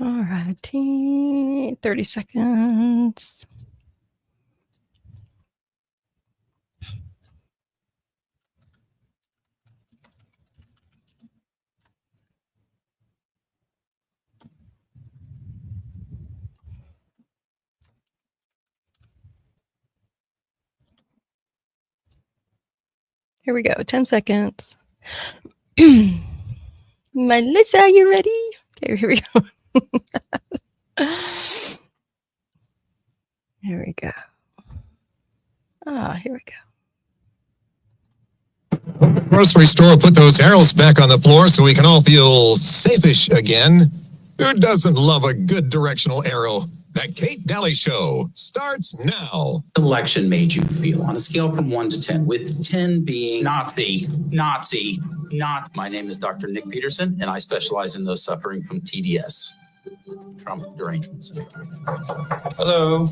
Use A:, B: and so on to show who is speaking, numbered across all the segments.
A: All righty, 30 seconds. Here we go, 10 seconds. Melissa, you ready? Okay, here we go. Here we go. Here we go.
B: Grocery store put those arrows back on the floor so we can all feel safe-ish again. Who doesn't love a good directional arrow? The Kate Daly Show starts now.
C: Election made you feel on a scale from 1 to 10, with 10 being Nazi. My name is Dr. Nick Peterson, and I specialize in those suffering from TDS, Trump Derangement Syndrome. Hello,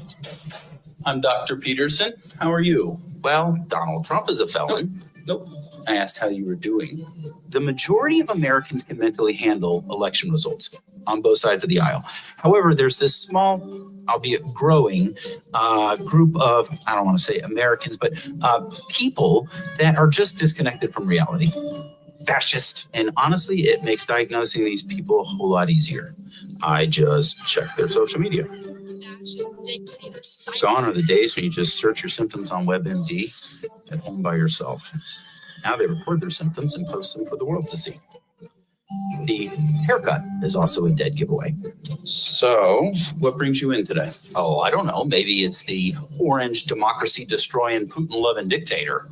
C: I'm Dr. Peterson. How are you? Well, Donald Trump is a felon. Nope. I asked how you were doing. The majority of Americans can mentally handle election results on both sides of the aisle. However, there's this small, albeit growing, group of, I don't want to say Americans, but people that are just disconnected from reality. Fascist. And honestly, it makes diagnosing these people a whole lot easier. I just check their social media. Gone are the days when you just search your symptoms on WebMD at home by yourself. Now they record their symptoms and post them for the world to see. The haircut is also a dead giveaway. So, what brings you in today? Oh, I don't know. Maybe it's the orange democracy destroying Putin loving dictator.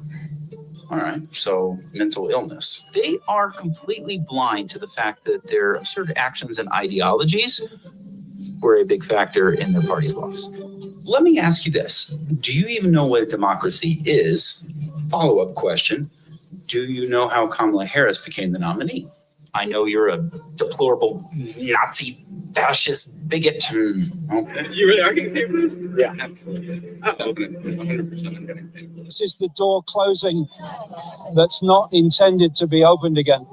C: All right, so mental illness. They are completely blind to the fact that their absurd actions and ideologies were a big factor in their party's loss. Let me ask you this. Do you even know what a democracy is? Follow-up question. Do you know how Kamala Harris became the nominee? I know you're a deplorable Nazi fascist bigot. Okay.
D: You really are getting paid for this? Yeah, absolutely. Oh, 100% I'm getting paid for this.
E: This is the door closing that's not intended to be opened again.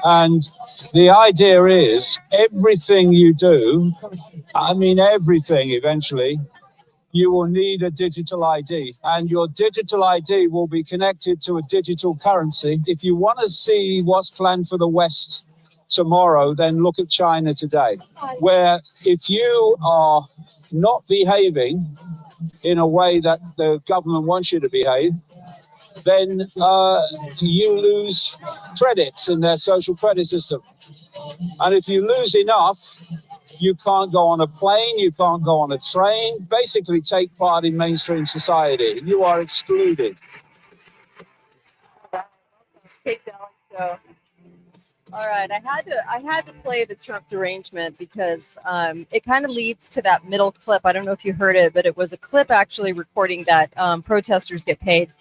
E: And the idea is everything you do, everything eventually, you will need a digital ID, and your digital ID will be connected to a digital currency. If you want to see what's planned for the West tomorrow, then look at China today, where if you are not behaving in a way that the government wants you to behave, then you lose credits in their social credit system. And if you lose enough, you can't go on a plane, you can't go on a train, basically take part in mainstream society. You are excluded.
A: Kate Daly Show. All right, I had to play the Trump derangement because it kind of leads to that middle clip. I don't know if you heard it, but it was a clip actually recording that protesters get paid.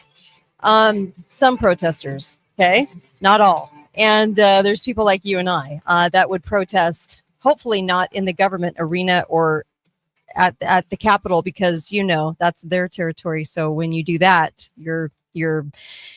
A: Some protesters, okay, not all. And there's people like you and I that would protest. Hopefully not in the government arena or at the Capitol, because, that's their territory. So when you do that, you're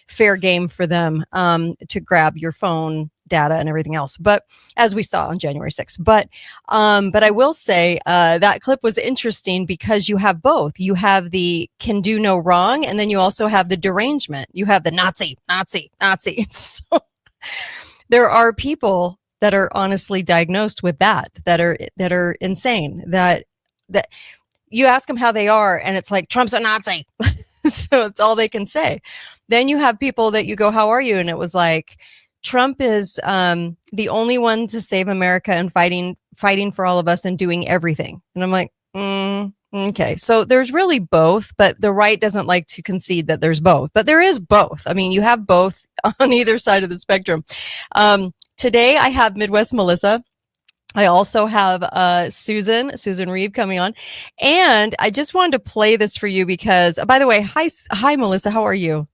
A: fair game for them to grab your phone data and everything else. But as we saw on January 6th, but I will say that clip was interesting because you have both. You have the can do no wrong, and then you also have the derangement. You have the Nazi. So there are people that are honestly diagnosed with that are insane, that you ask them how they are and it's like, Trump's a Nazi. So it's all they can say. Then you have people that you go, how are you? And it was like, Trump is the only one to save America and fighting for all of us and doing everything. And I'm like, okay. So there's really both, but the right doesn't like to concede that there's both, but there is both. I mean, you have both on either side of the spectrum. Today, I have Midwest Melissa. I also have Susan Reeve coming on. And I just wanted to play this for you because, by the way, hi, Melissa. How are you?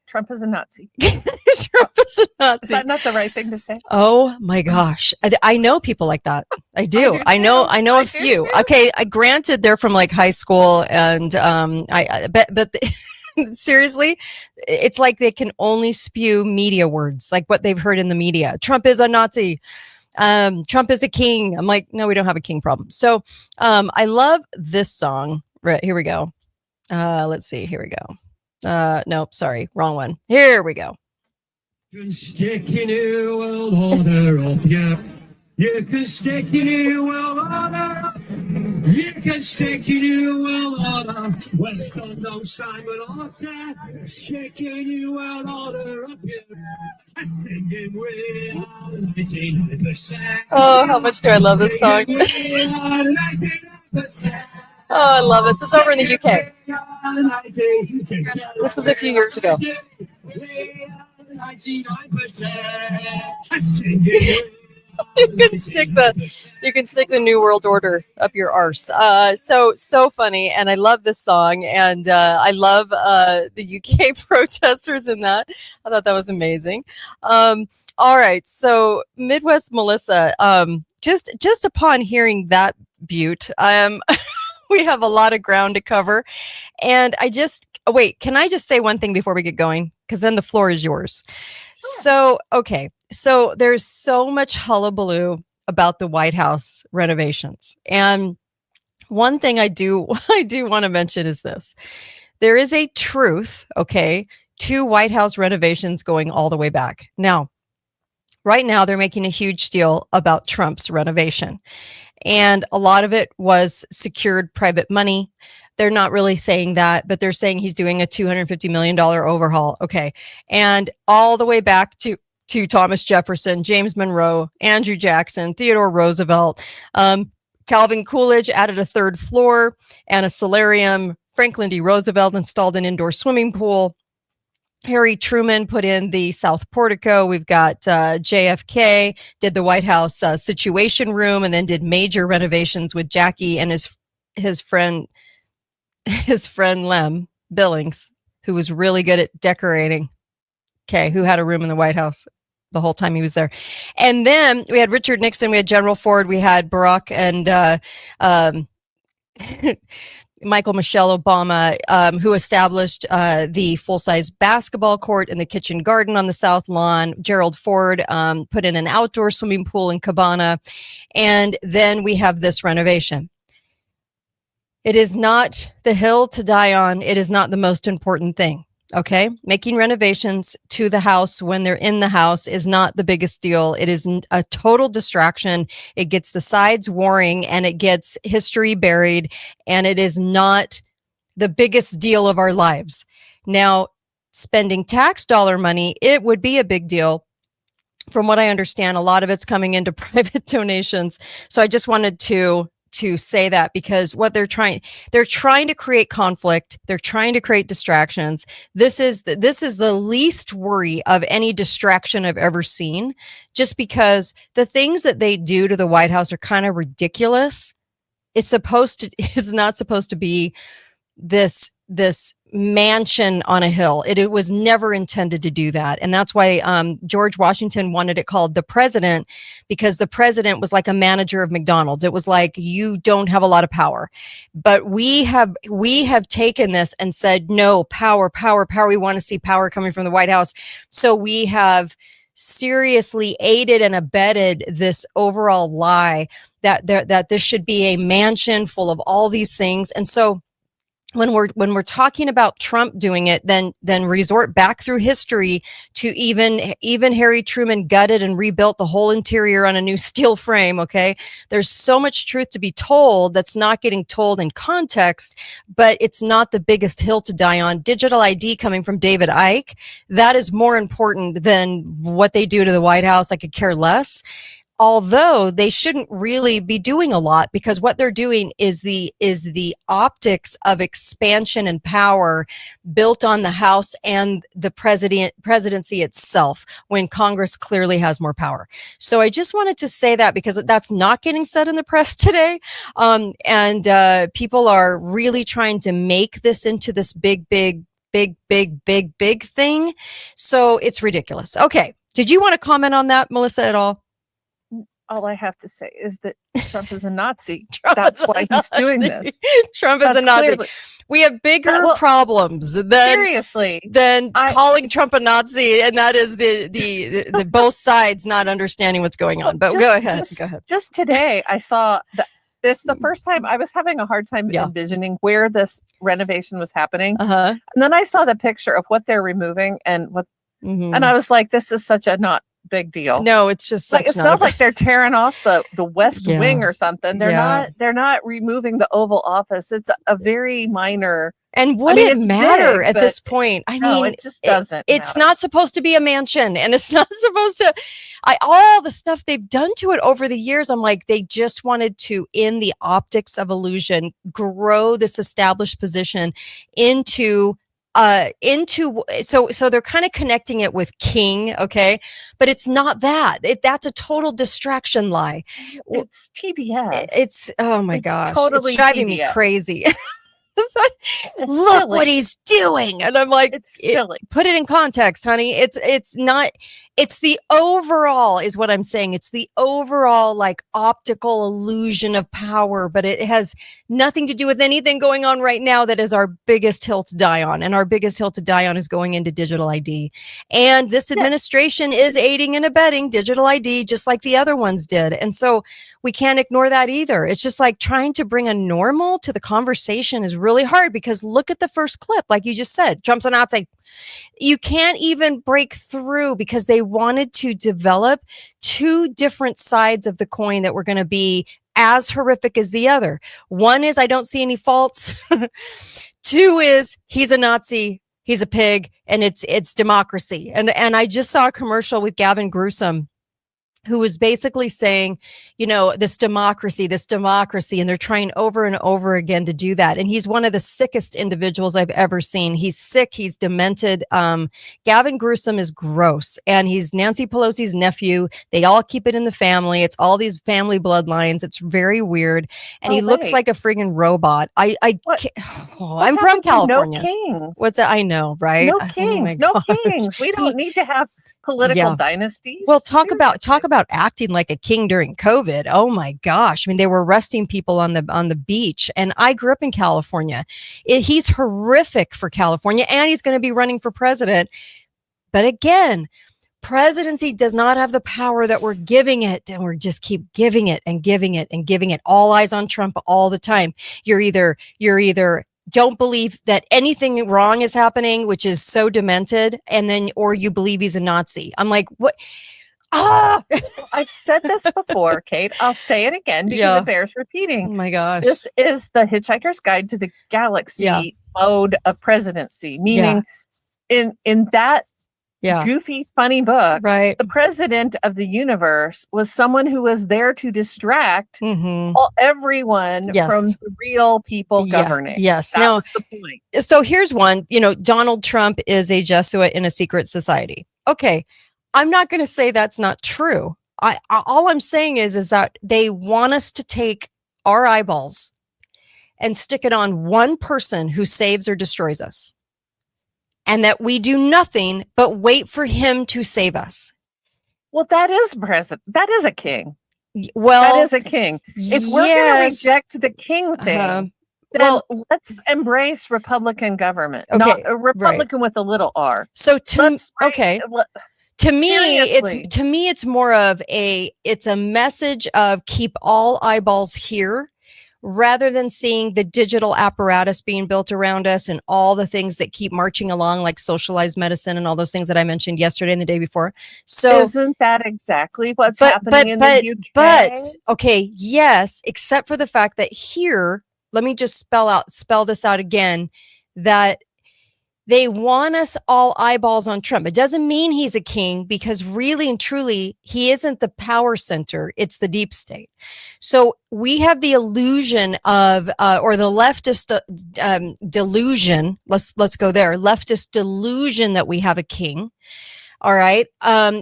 F: Trump is a Nazi.
A: Trump is a Nazi.
F: Is that not the right thing to say?
A: Oh my gosh. I know people like that. I do. I know a few. Too. Okay. Granted, they're from like high school and but seriously, it's like they can only spew media words, like what they've heard in the media. Trump is a Nazi. Trump is a king. I'm like, no, we don't have a king problem. So I love this song. Right, here we go. Let's see. Here we go. Nope, sorry, wrong one. Here we go.
G: You can stick your new world order up, yeah. You can stick your new world order up. You can stick your new world order. West London, Simon Arthur. Stick your new world order up, yeah. Thinking we are 99%.
A: Oh, how much do I love this song?
G: We are 99%.
A: Oh, I love it. This is over in the UK. This was a few years ago. You can stick the New World Order up your arse. So funny, and I love this song, and I love the UK protesters in that. I thought that was amazing. All right, so Midwest Melissa, just upon hearing that butte, we have a lot of ground to cover, and wait. Can I just say one thing before we get going? Because then the floor is yours. So, okay. So there's so much hullabaloo about the White House renovations. And one thing I do want to mention is this. There is a truth, okay, to White House renovations going all the way back. Now, right now, they're making a huge deal about Trump's renovation. And a lot of it was secured private money. They're not really saying that, but they're saying he's doing a $250 million overhaul. Okay. And all the way back to Thomas Jefferson, James Monroe, Andrew Jackson, Theodore Roosevelt, Calvin Coolidge added a third floor and a solarium. Franklin D. Roosevelt installed an indoor swimming pool. Harry Truman put in the South Portico. We've got JFK did the White House Situation Room, and then did major renovations with Jackie and his friend Lem Billings, who was really good at decorating. Okay, who had a room in the White House the whole time he was there. And then we had Richard Nixon, we had General Ford, we had Barack and Michael Michelle Obama, who established the full-size basketball court in the kitchen garden on the South Lawn. Gerald Ford put in an outdoor swimming pool in Cabana. And then we have this renovation. It is not the hill to die on. It is not the most important thing. Okay. Making renovations to the house when they're in the house is not the biggest deal. It is a total distraction. It gets the sides warring and it gets history buried, and it is not the biggest deal of our lives. Now, spending tax dollar money, it would be a big deal. From what I understand, a lot of it's coming into private donations. So I just wanted to say that, because what they're trying to create conflict. They're trying to create distractions. This is the least worry of any distraction I've ever seen, just because the things that they do to the White House are kind of ridiculous. It's not supposed to be this mansion on a hill. It was never intended to do that. And that's why George Washington wanted it called the president, because the president was like a manager of McDonald's. It was like, you don't have a lot of power. But we have taken this and said, no, power. We want to see power coming from the White House. So we have seriously aided and abetted this overall lie that this should be a mansion full of all these things. And so when we're talking about Trump doing it, then resort back through history to even Harry Truman gutted and rebuilt the whole interior on a new steel frame. Okay, there's so much truth to be told that's not getting told in context, but it's not the biggest hill to die on. Digital ID coming from David Icke, that is more important than what they do to the White House. I could care less. Although they shouldn't really be doing a lot, because what they're doing is the optics of expansion and power built on the House and the presidency itself, when Congress clearly has more power. So I just wanted to say that, because that's not getting said in the press today. And people are really trying to make this into this big thing. So it's ridiculous. Okay. Did you want to comment on that, Melissa, at all?
F: All I have to say is that Trump is a Nazi.
A: Trump
F: That's
A: is a
F: why he's doing
A: Nazi.
F: this.
A: Trump is a
F: That's
A: Nazi.
F: clearly-
A: We have bigger
F: Well,
A: problems than
F: Seriously. I-
A: calling Trump a Nazi, and that is the both sides not understanding what's going on. But
F: Just-
A: go ahead.
F: just-
A: Go ahead.
F: Just today, I saw this the first time I was having a hard time
A: Yeah.
F: envisioning where this renovation was happening.
A: Uh-huh.
F: And then I saw the picture of what they're removing and
A: Mhm.
F: and I was like, this is such a not big deal.
A: No, it's just
F: Like,
A: such
F: it's
A: not
F: not
A: a-
F: like they're tearing off the west
A: Yeah.
F: wing or something.
A: Yeah.
F: They're not removing the Oval Office. It's a very minor.
A: And would
F: mean,
A: it
F: it's
A: matter
F: big,
A: at
F: but
A: this point? I
F: No,
A: mean,
F: it just doesn't.
A: it's
F: matter.
A: not supposed to be a mansion, and it's not supposed to. All the stuff they've done to it over the years, I'm like, they just wanted to, in the optics of illusion, grow this established position into so they're kind of connecting it with king, okay, but it's not that. That's a total distraction lie.
F: It's TDS.
A: It's oh my
F: It's
A: gosh,
F: totally
A: it's driving me
F: TDS.
A: crazy. It's like,
F: It's
A: look
F: silly.
A: what he's doing, and I'm like,
F: It's silly.
A: put it in context, honey. It's not. It's the overall is what I'm saying. It's the overall like optical illusion of power, but it has nothing to do with anything going on right now that is our biggest hill to die on. And our biggest hill to die on is going into digital ID. And this administration is aiding and abetting digital ID just like the other ones did. And so we can't ignore that either. It's just like trying to bring a normal to the conversation is really hard because look at the first clip. Like you just said, Trump's a Nazi. You can't even break through because they wanted to develop two different sides of the coin that were going to be as horrific as the other. One is I don't see any faults. Two is he's a Nazi, he's a pig, and it's democracy. And I just saw a commercial with Gavin Newsom, who was basically saying, you know, this democracy, and they're trying over and over again to do that. And he's one of the sickest individuals I've ever seen. He's sick. He's demented. Gavin Newsom is gross, and he's Nancy Pelosi's nephew. They all keep it in the family. It's all these family bloodlines. It's very weird. And he looks
F: wait.
A: like a friggin' robot.
F: What-
A: I'm
F: What
A: from
F: happened to
A: California.
F: No kings.
A: What's that? I know, right?
F: No
A: Oh my
F: kings. No
A: gosh.
F: kings. We don't need to have political
A: Yeah.
F: dynasties.
A: Well, talk about
F: Seriously.
A: acting like a king during COVID. Oh my gosh. I mean, they were arresting people on the beach. And I grew up in California. He's horrific for California, and he's going to be running for president. But again, presidency does not have the power that we're giving it, and we're just keep giving it and giving it and giving it. All eyes on Trump all the time. You're either don't believe that anything wrong is happening, which is so demented, and then or you believe he's a Nazi. I'm like, what?
F: I've said this before, Kate. I'll say it again because
A: Yeah.
F: it bears
A: Oh
F: repeating.
A: my gosh.
F: This is the Hitchhiker's Guide to the Galaxy
A: Yeah.
F: mode of presidency, meaning in that
A: Yeah.
F: goofy, funny book,
A: Right.
F: the president of the universe was someone who was there to distract
A: Mm-hmm.
F: everyone
A: Yes.
F: from the real people governing.
A: Yes.
F: That
A: Now,
F: was the point.
A: so here's one. You know, Donald Trump is a Jesuit in a secret society. Okay, I'm not going to say that's not true. All I'm saying is that they want us to take our eyeballs and stick it on one person who saves or destroys us, and that we do nothing but wait for him to save us.
F: Well, that is president. That is a king.
A: Well,
F: That is a king. If we're going
A: yes.
F: to reject the king thing,
A: Uh-huh.
F: then
A: Well-
F: let's embrace Republican government,
A: Okay,
F: not a Republican with a little r.
A: So
F: Let's bring-
A: okay.
F: let-
A: To me,
F: Seriously.
A: it's more of it's a message of keep all eyeballs here rather than seeing the digital apparatus being built around us and all the things that keep marching along, like socialized medicine and all those things that I mentioned yesterday and the day before. So
F: Isn't that exactly what's
A: But-
F: happening in
A: but-
F: the UK?
A: but- okay, yes, except for the fact that here, let me just spell this out again, that they want us all eyeballs on Trump. It doesn't mean he's a king because really and truly, he isn't the power center. It's the deep state. So we have the illusion of, or the leftist delusion. Let's go there. Leftist delusion that we have a king. All right.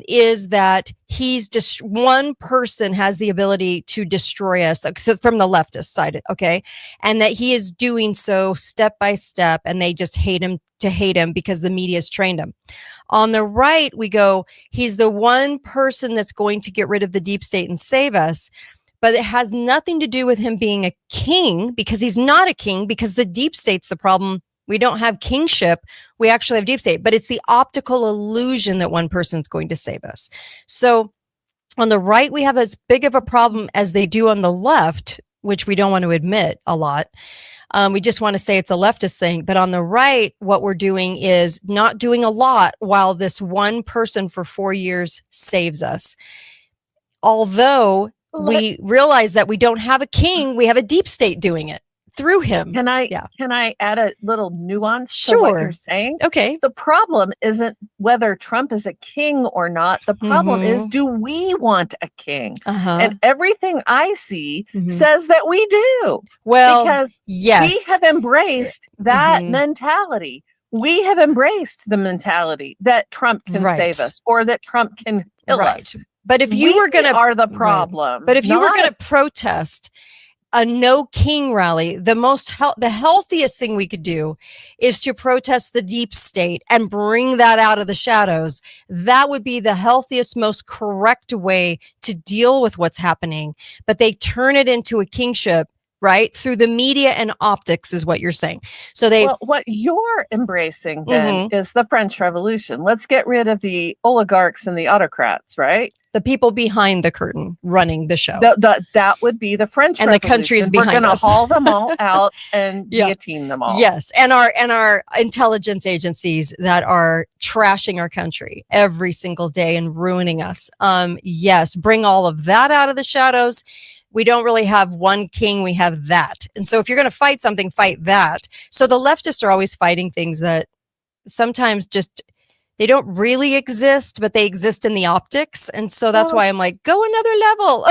A: Is that he's just one person has the ability to destroy us, so from the leftist side. Okay. And that he is doing so step by step, and they just hate him because the media has trained him. On the right, we go, he's the one person that's going to get rid of the deep state and save us. But it has nothing to do with him being a king, because he's not a king, because the deep state's the problem. We don't have kingship. We actually have deep state, but it's the optical illusion that one person's going to save us. So on the right, we have as big of a problem as they do on the left, which we don't want to admit a lot. We just want to say it's a leftist thing. But on the right, what we're doing is not doing a lot while this one person for 4 years saves us. Although we realize that we don't have a king, we have a deep state doing it through him.
F: Can I
A: Yeah.
F: can I add a little nuance to what
A: Sure.
F: you're saying?
A: Okay.
F: The problem isn't whether Trump is a king or not. The problem is, do we want a king?
A: Uh-huh.
F: And everything I see
A: Mhm.
F: says that we do,
A: Well,
F: because
A: yes.
F: we have embraced that
A: Mhm.
F: mentality. We have embraced the mentality that Trump can
A: Right.
F: save us, or that Trump can kill
A: Right.
F: us.
A: But if you were going to
F: are the problem,
A: But if you were
F: not-
A: going to protest a no king rally, the healthiest thing we could do is to protest the deep state and bring that out of the shadows. That would be the healthiest, most correct way to deal with what's happening. But they turn it into a kingship, right? Through the media and optics is what you're saying. So they,
F: well, what you're embracing then is the French Revolution. Let's get rid of the oligarchs and the autocrats, right?
A: the people behind the curtain running the show.
F: That would be the French
A: And the
F: Revolution.
A: country is
F: We're
A: behind
F: going to
A: us.
F: haul them all out and
A: Yeah.
F: guillotine them all.
A: Yes, and our intelligence agencies that are trashing our country every single day and ruining us. Yes, bring all of that out of the shadows. We don't really have one king, we have that. And so if you're going to fight something, fight that. So the leftists are always fighting things that sometimes just they don't really exist, but they exist in the optics. And so that's why I'm like, go another level.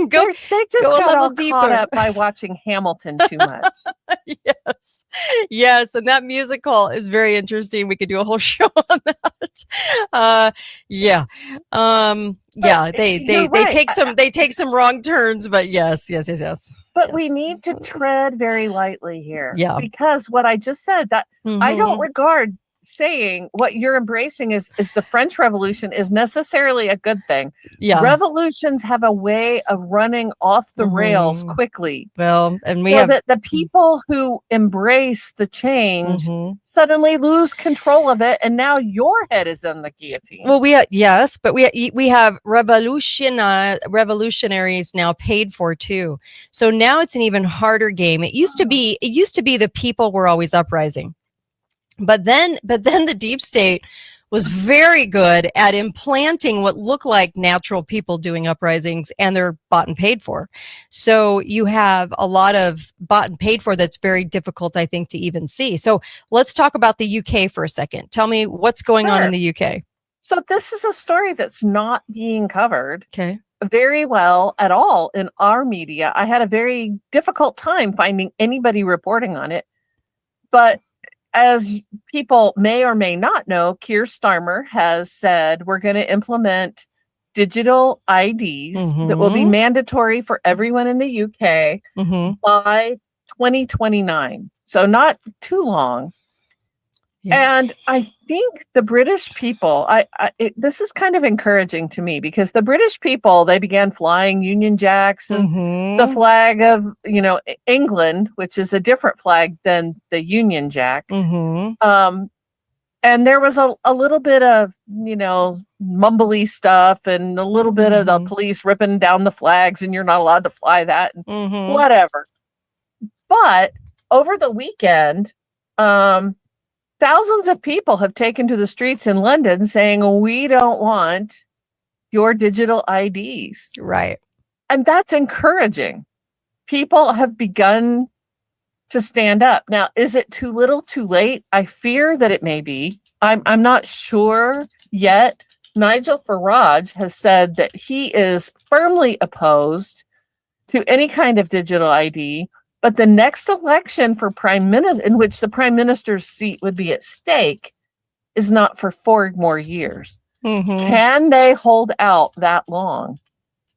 A: Go
F: They just
A: go a
F: got
A: level
F: all
A: deeper.
F: caught up by watching Hamilton too much.
A: Yes, and that musical is very interesting. We could do a whole show on that. Yeah,
F: you're right.
A: they take some wrong turns, but yes.
F: But we
A: Yes.
F: need to tread very lightly here.
A: Yeah.
F: Because what I just said, that I don't regard saying what you're embracing is the French Revolution is necessarily a good thing.
A: Yeah.
F: Revolutions have a way of running off the rails
A: Mhm.
F: quickly.
A: Well, and we
F: So
A: have
F: that the people who embrace the change
A: Mhm.
F: suddenly lose control of it, and now your head is on the guillotine.
A: Well, yes, but we have revolutionaries now paid for too. So now it's an even harder game. It used to be the people were always uprising. But then the deep state was very good at implanting what looked like natural people doing uprisings, and they're bought and paid for. So you have a lot of bought and paid for that's very difficult, I think, to even see. So let's talk about the UK for a second. Tell me what's going on in
F: Sure.
A: the UK.
F: So this is a story that's not being covered
A: Okay.
F: very well at all in our media. I had a very difficult time finding anybody reporting on it. But as people may or may not know, Keir Starmer has said we're going to implement digital IDs that will be
A: Mhm.
F: mandatory for everyone in the UK
A: Mm-hmm.
F: by 2029. So not too long.
A: Yeah.
F: And I think the British people, this is kind of encouraging to me, because the British people, they began flying Union Jacks and
A: Mm-hmm.
F: the flag of, England, which is a different flag than the Union Jack.
A: Mm-hmm.
F: And there was a little bit of, mumbly stuff and a little bit of the
A: Mhm.
F: police ripping down the flags and you're not allowed to fly that and
A: Mm-hmm.
F: whatever. But over the weekend, thousands of people have taken to the streets in London saying, we don't want your digital IDs.
A: Right.
F: And that's encouraging. People have begun to stand up. Now, is it too little, too late? I fear that it may be. I'm not sure yet. Nigel Farage has said that he is firmly opposed to any kind of digital ID. But the next election for prime minister, in which the prime minister's seat would be at stake, is not for 4 more years.
A: Mm-hmm.
F: Can they hold out that long?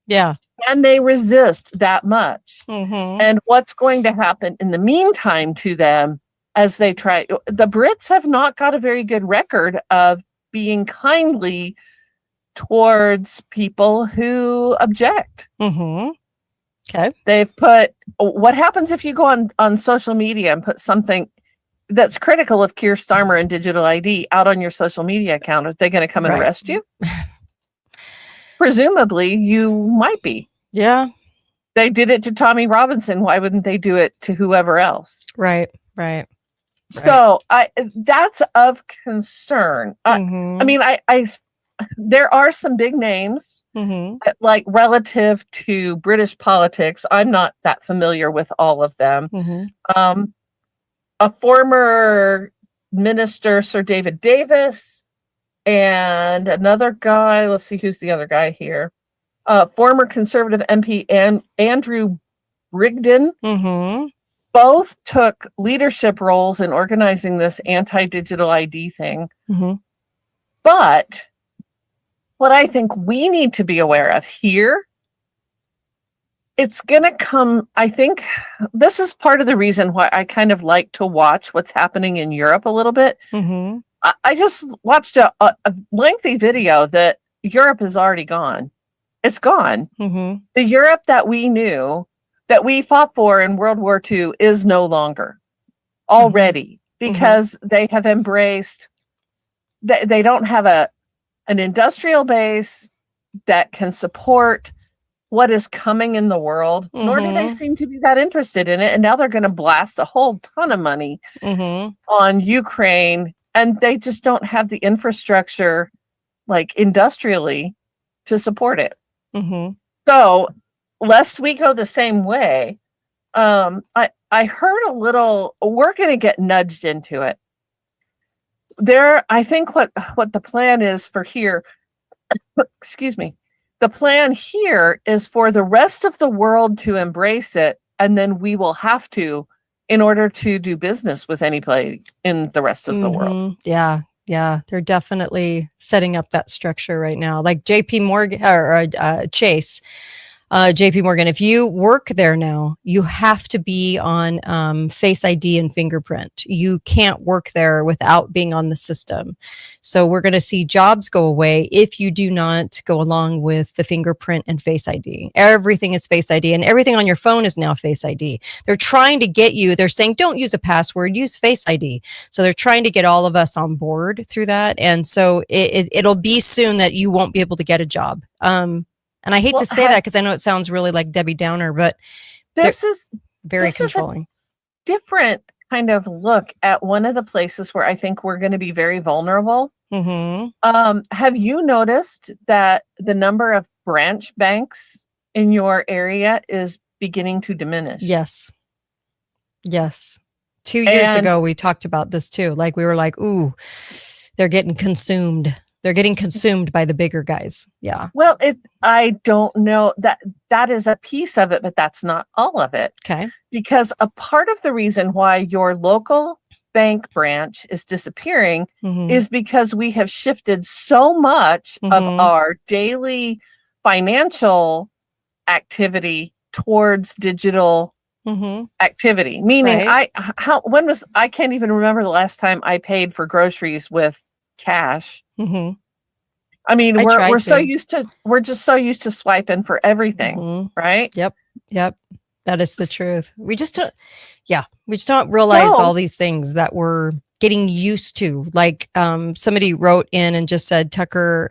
A: Yeah.
F: Can they resist that much?
A: Mm-hmm.
F: And what's going to happen in the meantime to them as they try? The Brits have not got a very good record of being kindly towards people who object.
A: Mm-hmm.
H: Okay.
F: They've put, what happens if you go on social media and put something that's critical of Keir Starmer and digital ID out on your social media account? Are they going to come and
H: Right.
F: arrest you? Presumably, you might be.
H: Yeah.
F: They did it to Tommy Robinson. Why wouldn't they do it to whoever else?
H: Right. Right.
F: So that's of concern.
H: Mhm.
F: I mean, there are some big names,
H: Mhm.
F: like relative to British politics. I'm not that familiar with all of them.
H: Mhm.
F: A former minister, Sir David Davis, and another guy. Let's see who's the other guy here. Former Conservative MP and Andrew Brigden.
H: Mhm.
F: Both took leadership roles in organizing this anti-digital ID thing.
H: Mhm.
F: But what I think we need to be aware of here, it's going to come, I think this is part of the reason why I kind of like to watch what's happening in Europe a little bit.
H: Mhm.
F: I just watched a lengthy video that Europe is already gone. It's gone.
H: Mhm.
F: The Europe that we knew, that we fought for in World War II, is no longer already, because they have embraced, they don't have an industrial base that can support what is coming in the world, nor do they
H: Mhm.
F: seem to be that interested in it. And now they're going to blast a whole ton of money
H: Mhm.
F: on Ukraine, and they just don't have the infrastructure, like industrially, to support it.
H: Mhm.
F: So, lest we go the same way, I heard a little. We're going to get nudged into it. I think what the plan is for here. Excuse me. The plan here is for the rest of the world to embrace it, and then we will have to, in order to do business with anybody in the rest of the world.
H: Mhm. Yeah. Yeah. They're definitely setting up that structure right now. Like JP Morgan or Chase. JP Morgan, if you work there now, you have to be on Face ID and fingerprint. You can't work there without being on the system. So we're going to see jobs go away if you do not go along with the fingerprint and Face ID. Everything is Face ID, and everything on your phone is now Face ID. They're trying to get you, they're saying, don't use a password, use Face ID. So they're trying to get all of us on board through that. And so it'll be soon that you won't be able to get a job. And I hate to say that because I know it sounds really like Debbie Downer, but
F: This is
H: very controlling.
F: different kind of look at one of the places where I think we're going to be very vulnerable.
H: Mm-hmm.
F: Have you noticed that the number of branch banks in your area is beginning to diminish?
H: Yes. Yes. 2 years ago, we talked about this too. Like we were like, ooh, they're getting consumed. They're getting consumed by the bigger guys. Yeah.
F: Well, I don't know that is a piece of it, but that's not all of it.
H: Okay.
F: Because a part of the reason why your local bank branch is disappearing is because we have shifted so much of our daily financial activity towards digital activity. Meaning,
H: Right.
F: I can't even remember the last time I paid for groceries with cash. I mean, we're just so used to swiping for everything, right?
H: Yep. That is the truth. We just don't realize all these things that we're getting used to. Like somebody wrote in and just said Tucker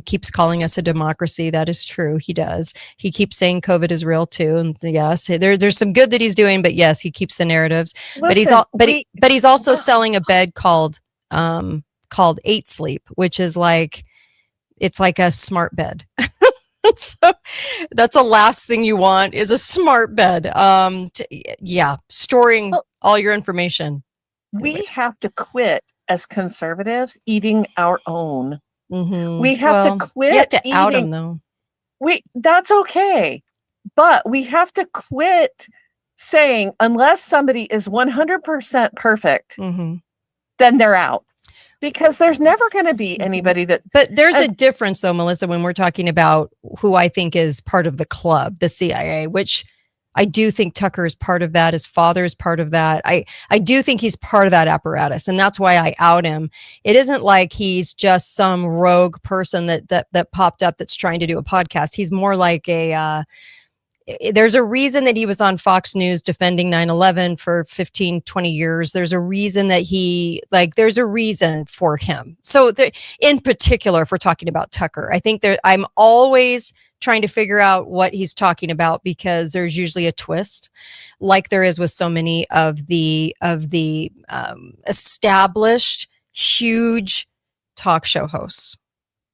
H: keeps calling us a democracy. That is true. He does. He keeps saying COVID is real too. And yes, there's some good that he's doing, but yes, he keeps the narratives.
F: Listen,
H: but he's also selling a bed called 8 Sleep, which is like, it's like a smart bed. So that's the last thing you want is a smart bed. Storing all your information.
F: We have to quit as conservatives eating our own. We
H: to
F: have to quit.
H: You have to out them though.
F: That's okay. But we have to quit saying, unless somebody is 100% perfect, then they're out. Because there's never going to be anybody that.
H: But there's a difference, though, Melissa, when we're talking about who I think is part of the club, the CIA, which I do think Tucker is part of that. His father is part of that. I do think he's part of that apparatus, and that's why I out him. It isn't like he's just some rogue person that popped up that's trying to do a podcast. He's more like there's a reason that he was on Fox News defending 9/11 for 15, 20 years. There's a reason that there's a reason for him. So in particular, if we're talking about Tucker, I think I'm always trying to figure out what he's talking about, because there's usually a twist, like there is with so many of the established huge talk show hosts.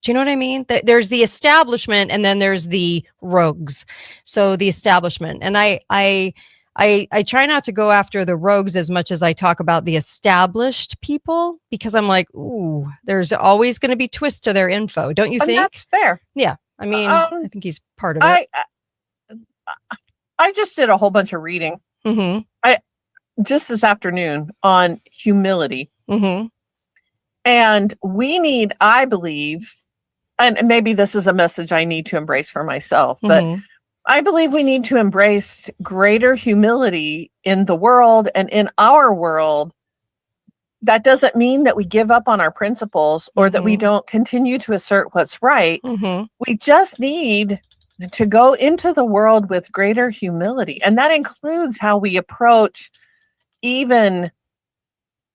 H: Do you know what I mean? There's the establishment, and then there's the rogues. So the establishment, and I try not to go after the rogues as much as I talk about the established people, because I'm like, ooh, there's always going to be twists to their info, don't you
F: And
H: think?
F: that's fair.
H: Yeah, I mean, I think he's part of it.
F: I just did a whole bunch of reading just this afternoon on humility. And we need, I believe, and maybe this is a message I need to embrace for myself, but I believe we need to embrace greater humility in the world and in our world. That doesn't mean that we give up on our principles or that we don't continue to assert what's right. We just need to go into the world with greater humility. And that includes how we approach even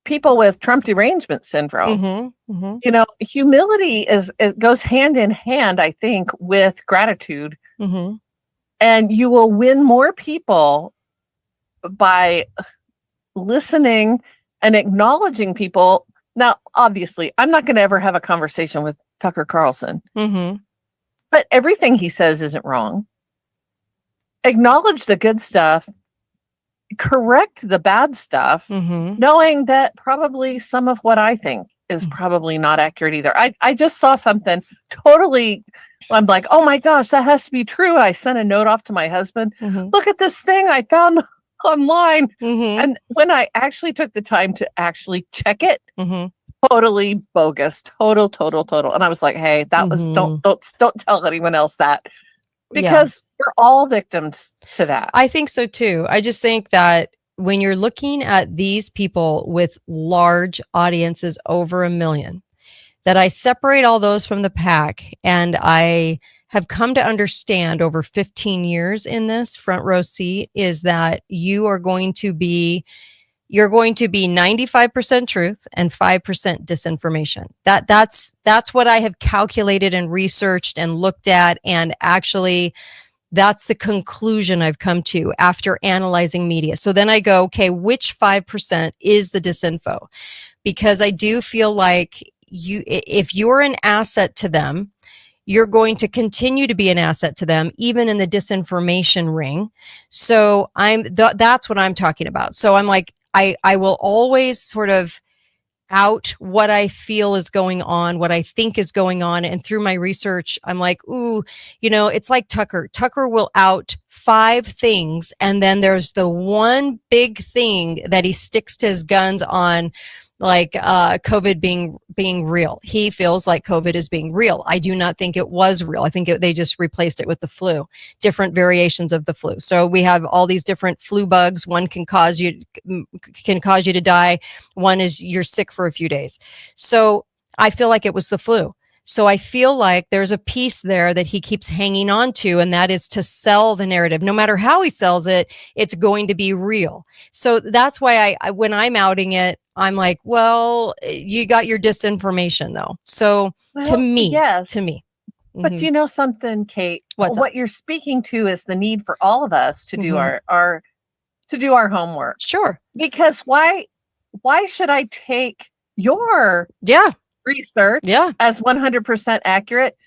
F: people with Trump derangement syndrome. You know, humility it goes hand in hand, I think, with gratitude. And you will win more people by listening and acknowledging people. Now, obviously, I'm not going to ever have a conversation with Tucker Carlson, but everything he says isn't wrong. Acknowledge the good stuff, correct the bad stuff, knowing that probably some of what I think is probably not accurate either. I just saw something totally, I'm like, oh my gosh, that has to be true. I sent a note off to my husband. Look at this thing I found online. And when I actually took the time to actually check it, totally bogus, total. And I was like, hey, that was, don't tell anyone else that, because we're all victims to that.
H: I think so too. I just think that when you're looking at these people with large audiences over 1 million, that I separate all those from the pack. And I have come to understand over 15 years in this front row seat is that you're going to be 95% truth and 5% disinformation. That's what I have calculated and researched and looked at, and actually that's the conclusion I've come to after analyzing media. So then I go, okay, which 5% is the disinfo? Because I do feel like if you're an asset to them, you're going to continue to be an asset to them, even in the disinformation ring. So that's what I'm talking about. So I'm like, I will always sort of out what I feel is going on, what I think is going on. And through my research, I'm like, ooh, it's like Tucker. Tucker will out 5 things. And then there's the one big thing that he sticks to his guns on, like COVID being real. He feels like COVID is being real. I do not think it was real. I think they just replaced it with the flu, different variations of the flu. So we have all these different flu bugs. One can cause you to die. One is you're sick for a few days. So I feel like it was the flu. So I feel like there's a piece there that he keeps hanging on to, and that is to sell the narrative. No matter how he sells it, it's going to be real. So that's why I when I'm outing it, I'm like, well, you got your disinformation though. So to me.
F: But you know something, Kate? What you're speaking to is the need for all of us to do our homework.
H: Sure.
F: Because why should I take your research as 100% accurate?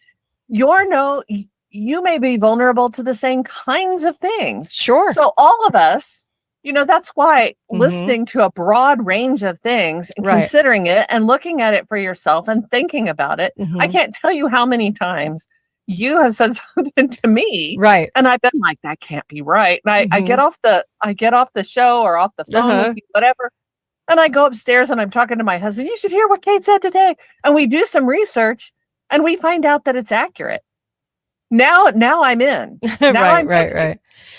F: You may be vulnerable to the same kinds of things.
H: Sure.
F: So all of us, that's why listening to a broad range of things and considering it and looking at it for yourself and thinking about it. I can't tell you how many times you have said something to me.
H: Right.
F: And I've been like, that can't be right. And I get off the show or off the phone, with you, whatever. And I go upstairs and I'm talking to my husband. You should hear what Kate said today. And we do some research and we find out that it's accurate. Now I'm in.
H: Right.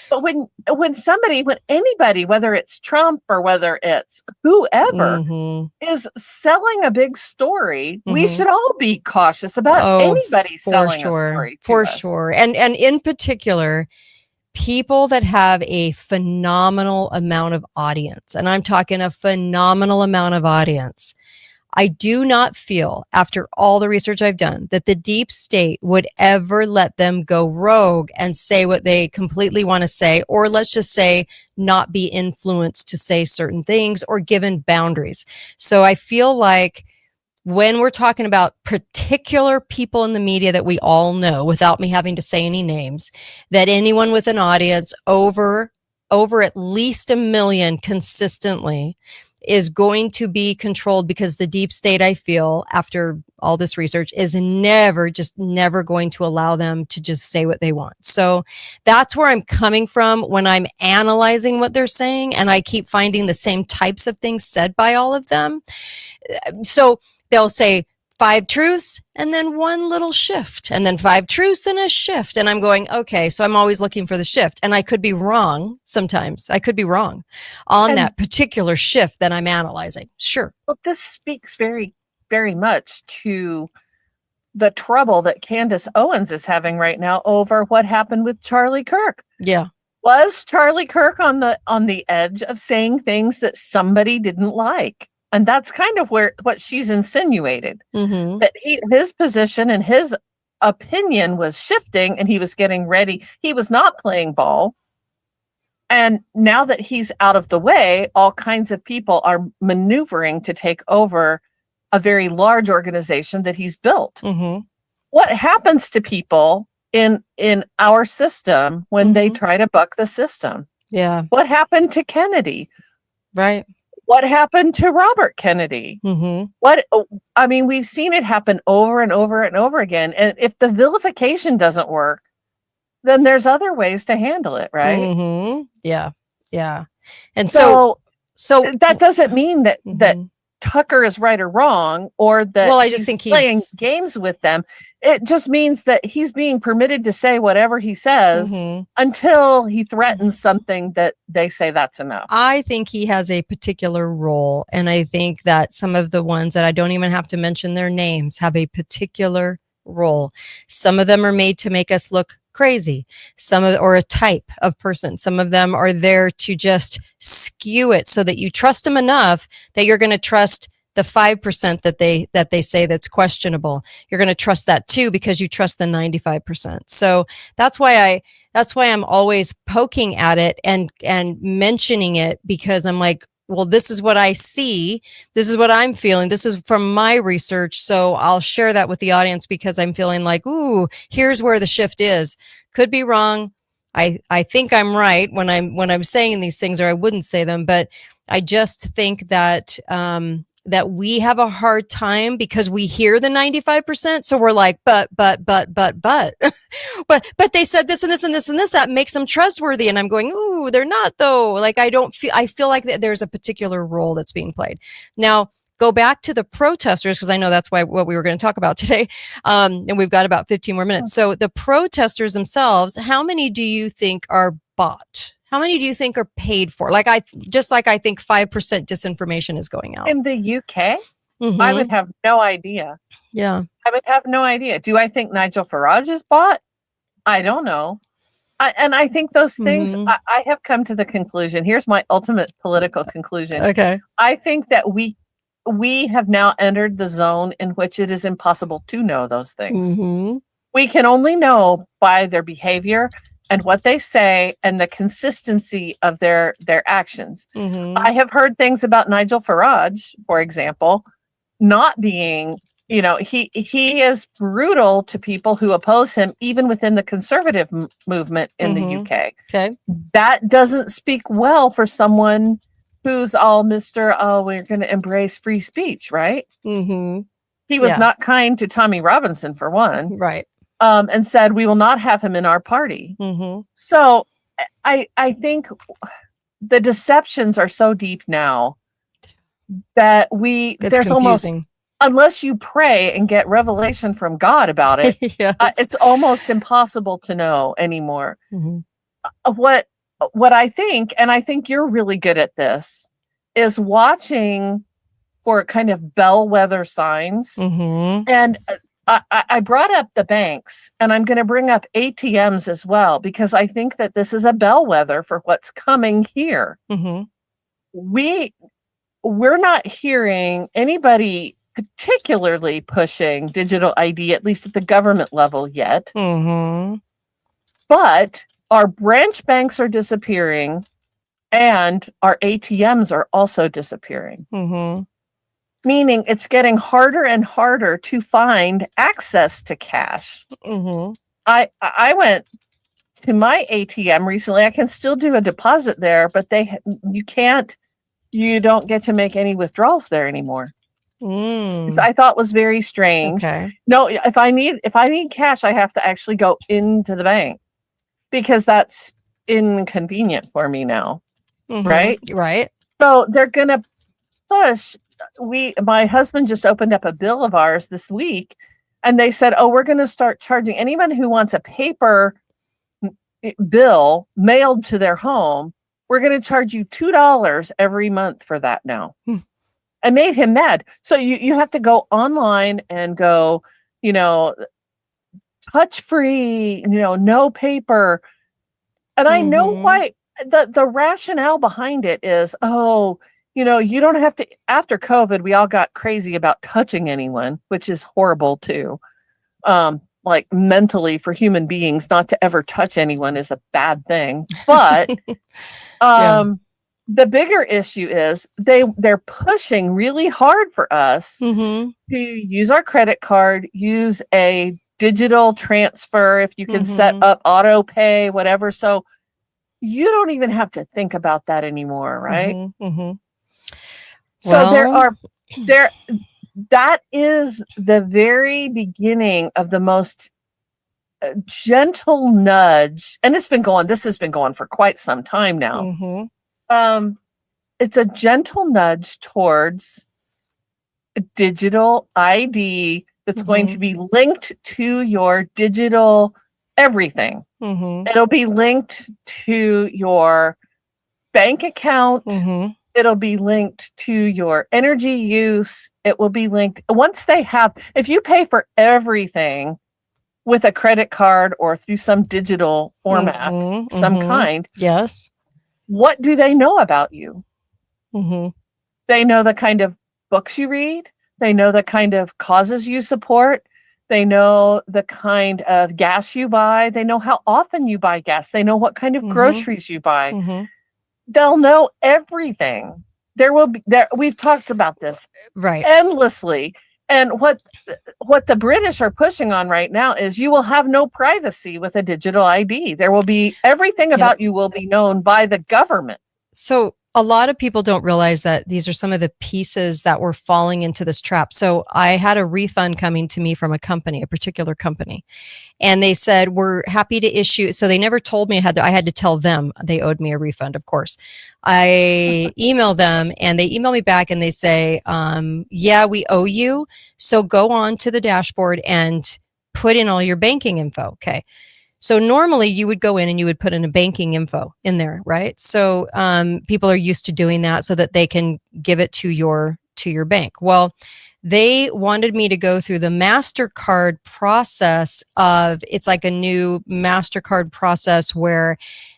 F: But when anybody, whether it's Trump or whether it's whoever is selling a big story, we should all be cautious about anybody selling a story.
H: For sure. And in particular, people that have a phenomenal amount of audience, and I'm talking a phenomenal amount of audience, I do not feel, after all the research I've done, that the deep state would ever let them go rogue and say what they completely want to say, or let's just say not be influenced to say certain things or given boundaries. So I feel like when we're talking about particular people in the media that we all know, without me having to say any names, that anyone with an audience over at least 1 million consistently is going to be controlled, because the deep state, I feel, after all this research, is never going to allow them to just say what they want. So that's where I'm coming from when I'm analyzing what they're saying, and I keep finding the same types of things said by all of them. So they'll say 5 truths and then one little shift, and then 5 truths and a shift. And I'm going, okay, so I'm always looking for the shift. And I could be wrong sometimes. I could be wrong on that particular shift that I'm analyzing. Sure.
F: Well, this speaks very, very much to the trouble that Candace Owens is having right now over what happened with Charlie Kirk.
H: Yeah.
F: Was Charlie Kirk on the edge of saying things that somebody didn't like? And that's kind of what she's insinuated, that his position and his opinion was shifting, and he was getting ready. He was not playing ball. And now that he's out of the way, all kinds of people are maneuvering to take over a very large organization that he's built. What happens to people in our system when they try to buck the system?
H: Yeah.
F: What happened to Kennedy?
H: Right.
F: What happened to Robert Kennedy? We've seen it happen over and over and over again. And if the vilification doesn't work, then there's other ways to handle it, right?
H: Yeah. Yeah. And so
F: that doesn't mean that Tucker is right or wrong, or that
H: I just think he's
F: playing games with them. It just means that he's being permitted to say whatever he says until he threatens something that they say that's enough.
H: I think he has a particular role, and I think that some of the ones that I don't even have to mention their names have a particular role. Some of them are made to make us look crazy, or a type of person. Some of them are there to just skew it so that you trust them enough that you're going to trust the 5% that they say that's questionable. You're going to trust that too, because you trust the 95%. So that's why I'm always poking at it and mentioning it, because I'm like, well, this is what I see. This is what I'm feeling. This is from my research. So I'll share that with the audience, because I'm feeling like, ooh, here's where the shift is. Could be wrong. I think I'm right when I'm saying these things, or I wouldn't say them, but I just think that that we have a hard time because we hear the 95%. So we're like, but but they said this and this and this and this, that makes them trustworthy. And I'm going, ooh, they're not though. Like, I feel like there's a particular role that's being played. Now, go back to the protesters, because I know that's what we were going to talk about today. And we've got about 15 more minutes. So the protesters themselves, how many do you think are bought? How many do you think are paid for? I think 5% disinformation is going out.
F: In the UK, I would have no idea.
H: Yeah.
F: I would have no idea. Do I think Nigel Farage is bought? I don't know. I think those things, I have come to the conclusion. Here's my ultimate political conclusion.
H: Okay.
F: I think that we have now entered the zone in which it is impossible to know those things. We can only know by their behavior and what they say and the consistency of their actions. I have heard things about Nigel Farage, for example, not being, he is brutal to people who oppose him, even within the conservative movement in the UK.
H: Okay.
F: That doesn't speak well for someone who's all we're going to embrace free speech, right? He was not kind to Tommy Robinson, for one.
H: Right.
F: And said, we will not have him in our party. So I think the deceptions are so deep now that there's almost, unless you pray and get revelation from God about it, it's almost impossible to know anymore. What I think, and I think you're really good at this, is watching for kind of bellwether signs. And I brought up the banks, and I'm going to bring up ATMs as well, because I think that this is a bellwether for what's coming here.
H: Mm-hmm.
F: We're not hearing anybody particularly pushing digital ID, at least at the government level yet.
H: Mm-hmm.
F: But our branch banks are disappearing, and our ATMs are also disappearing.
H: Mm-hmm.
F: Meaning it's getting harder and harder to find access to cash.
H: Mm-hmm.
F: I went to my ATM recently. I can still do a deposit there, but you don't get to make any withdrawals there anymore. Which I thought was very strange.
H: Okay.
F: No, if I need cash, I have to actually go into the bank, because that's inconvenient for me now.
H: Mhm.
F: Right?
H: Right.
F: So they're gonna push. My husband just opened up a bill of ours this week, and they said, "Oh, we're going to start charging anyone who wants a paper bill mailed to their home. We're going to charge you $2 every month for that now." I made him mad. So you have to go online and go, touch free, no paper. And I know why. The rationale behind it is, you don't have to. After COVID, we all got crazy about touching anyone, which is horrible too. Like mentally, for human beings, not to ever touch anyone is a bad thing. But the bigger issue is they're pushing really hard for us to use our credit card, use a digital transfer if you can set up auto pay, whatever. So you don't even have to think about that anymore, right? So that is the very beginning of the most gentle nudge, and this has been going for quite some time now. It's a gentle nudge towards a digital ID that's going to be linked to your digital everything. It'll be linked to your bank account. It'll be linked to your energy use. It will be linked if you pay for everything with a credit card or through some digital format, some kind.
H: Yes.
F: What do they know about you? They know the kind of books you read. They know the kind of causes you support. They know the kind of gas you buy. They know how often you buy gas. They know what kind of groceries you buy. They'll know everything. We've talked about this endlessly. And what the British are pushing on right now is you will have no privacy with a digital ID. There will be everything about you will be known by the government.
H: So a lot of people don't realize that these are some of the pieces that were falling into this trap. So I had a refund coming to me from a particular company, and they said, we're happy to issue. So they never told me I had to tell them they owed me a refund, of course. I emailed them, and they emailed me back, and they say, yeah, we owe you. So go on to the dashboard and put in all your banking info. Okay. So normally you would go in and you would put in a banking info in there, right? So people are used to doing that so that they can give it to your bank. Well, they wanted me to go through the MasterCard process it's like a new MasterCard process where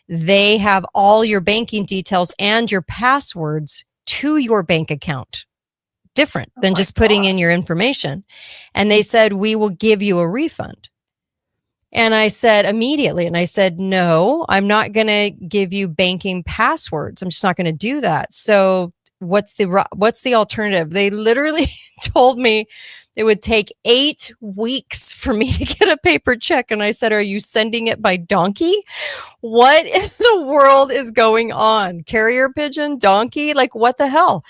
H: they have all your banking details and your passwords to your bank account. Different than just putting in your information. And they said, we will give you a refund. And I said immediately, no, I'm not going to give you banking passwords. I'm just not going to do that. So what's the alternative? They literally told me it would take 8 weeks for me to get a paper check. And I said, are you sending it by donkey? What in the world is going on? Carrier pigeon, donkey? Like, what the hell?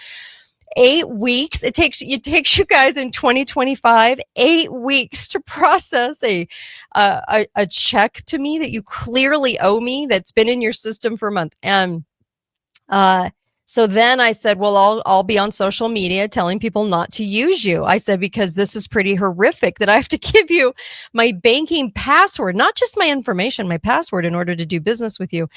H: 8 weeks. It takes you guys in 2025 8 weeks to process a check to me that you clearly owe me that's been in your system for a month. And so then I said, well, I'll be on social media telling people not to use you. I said, because this is pretty horrific that I have to give you my banking password, not just my information, my password, in order to do business with you,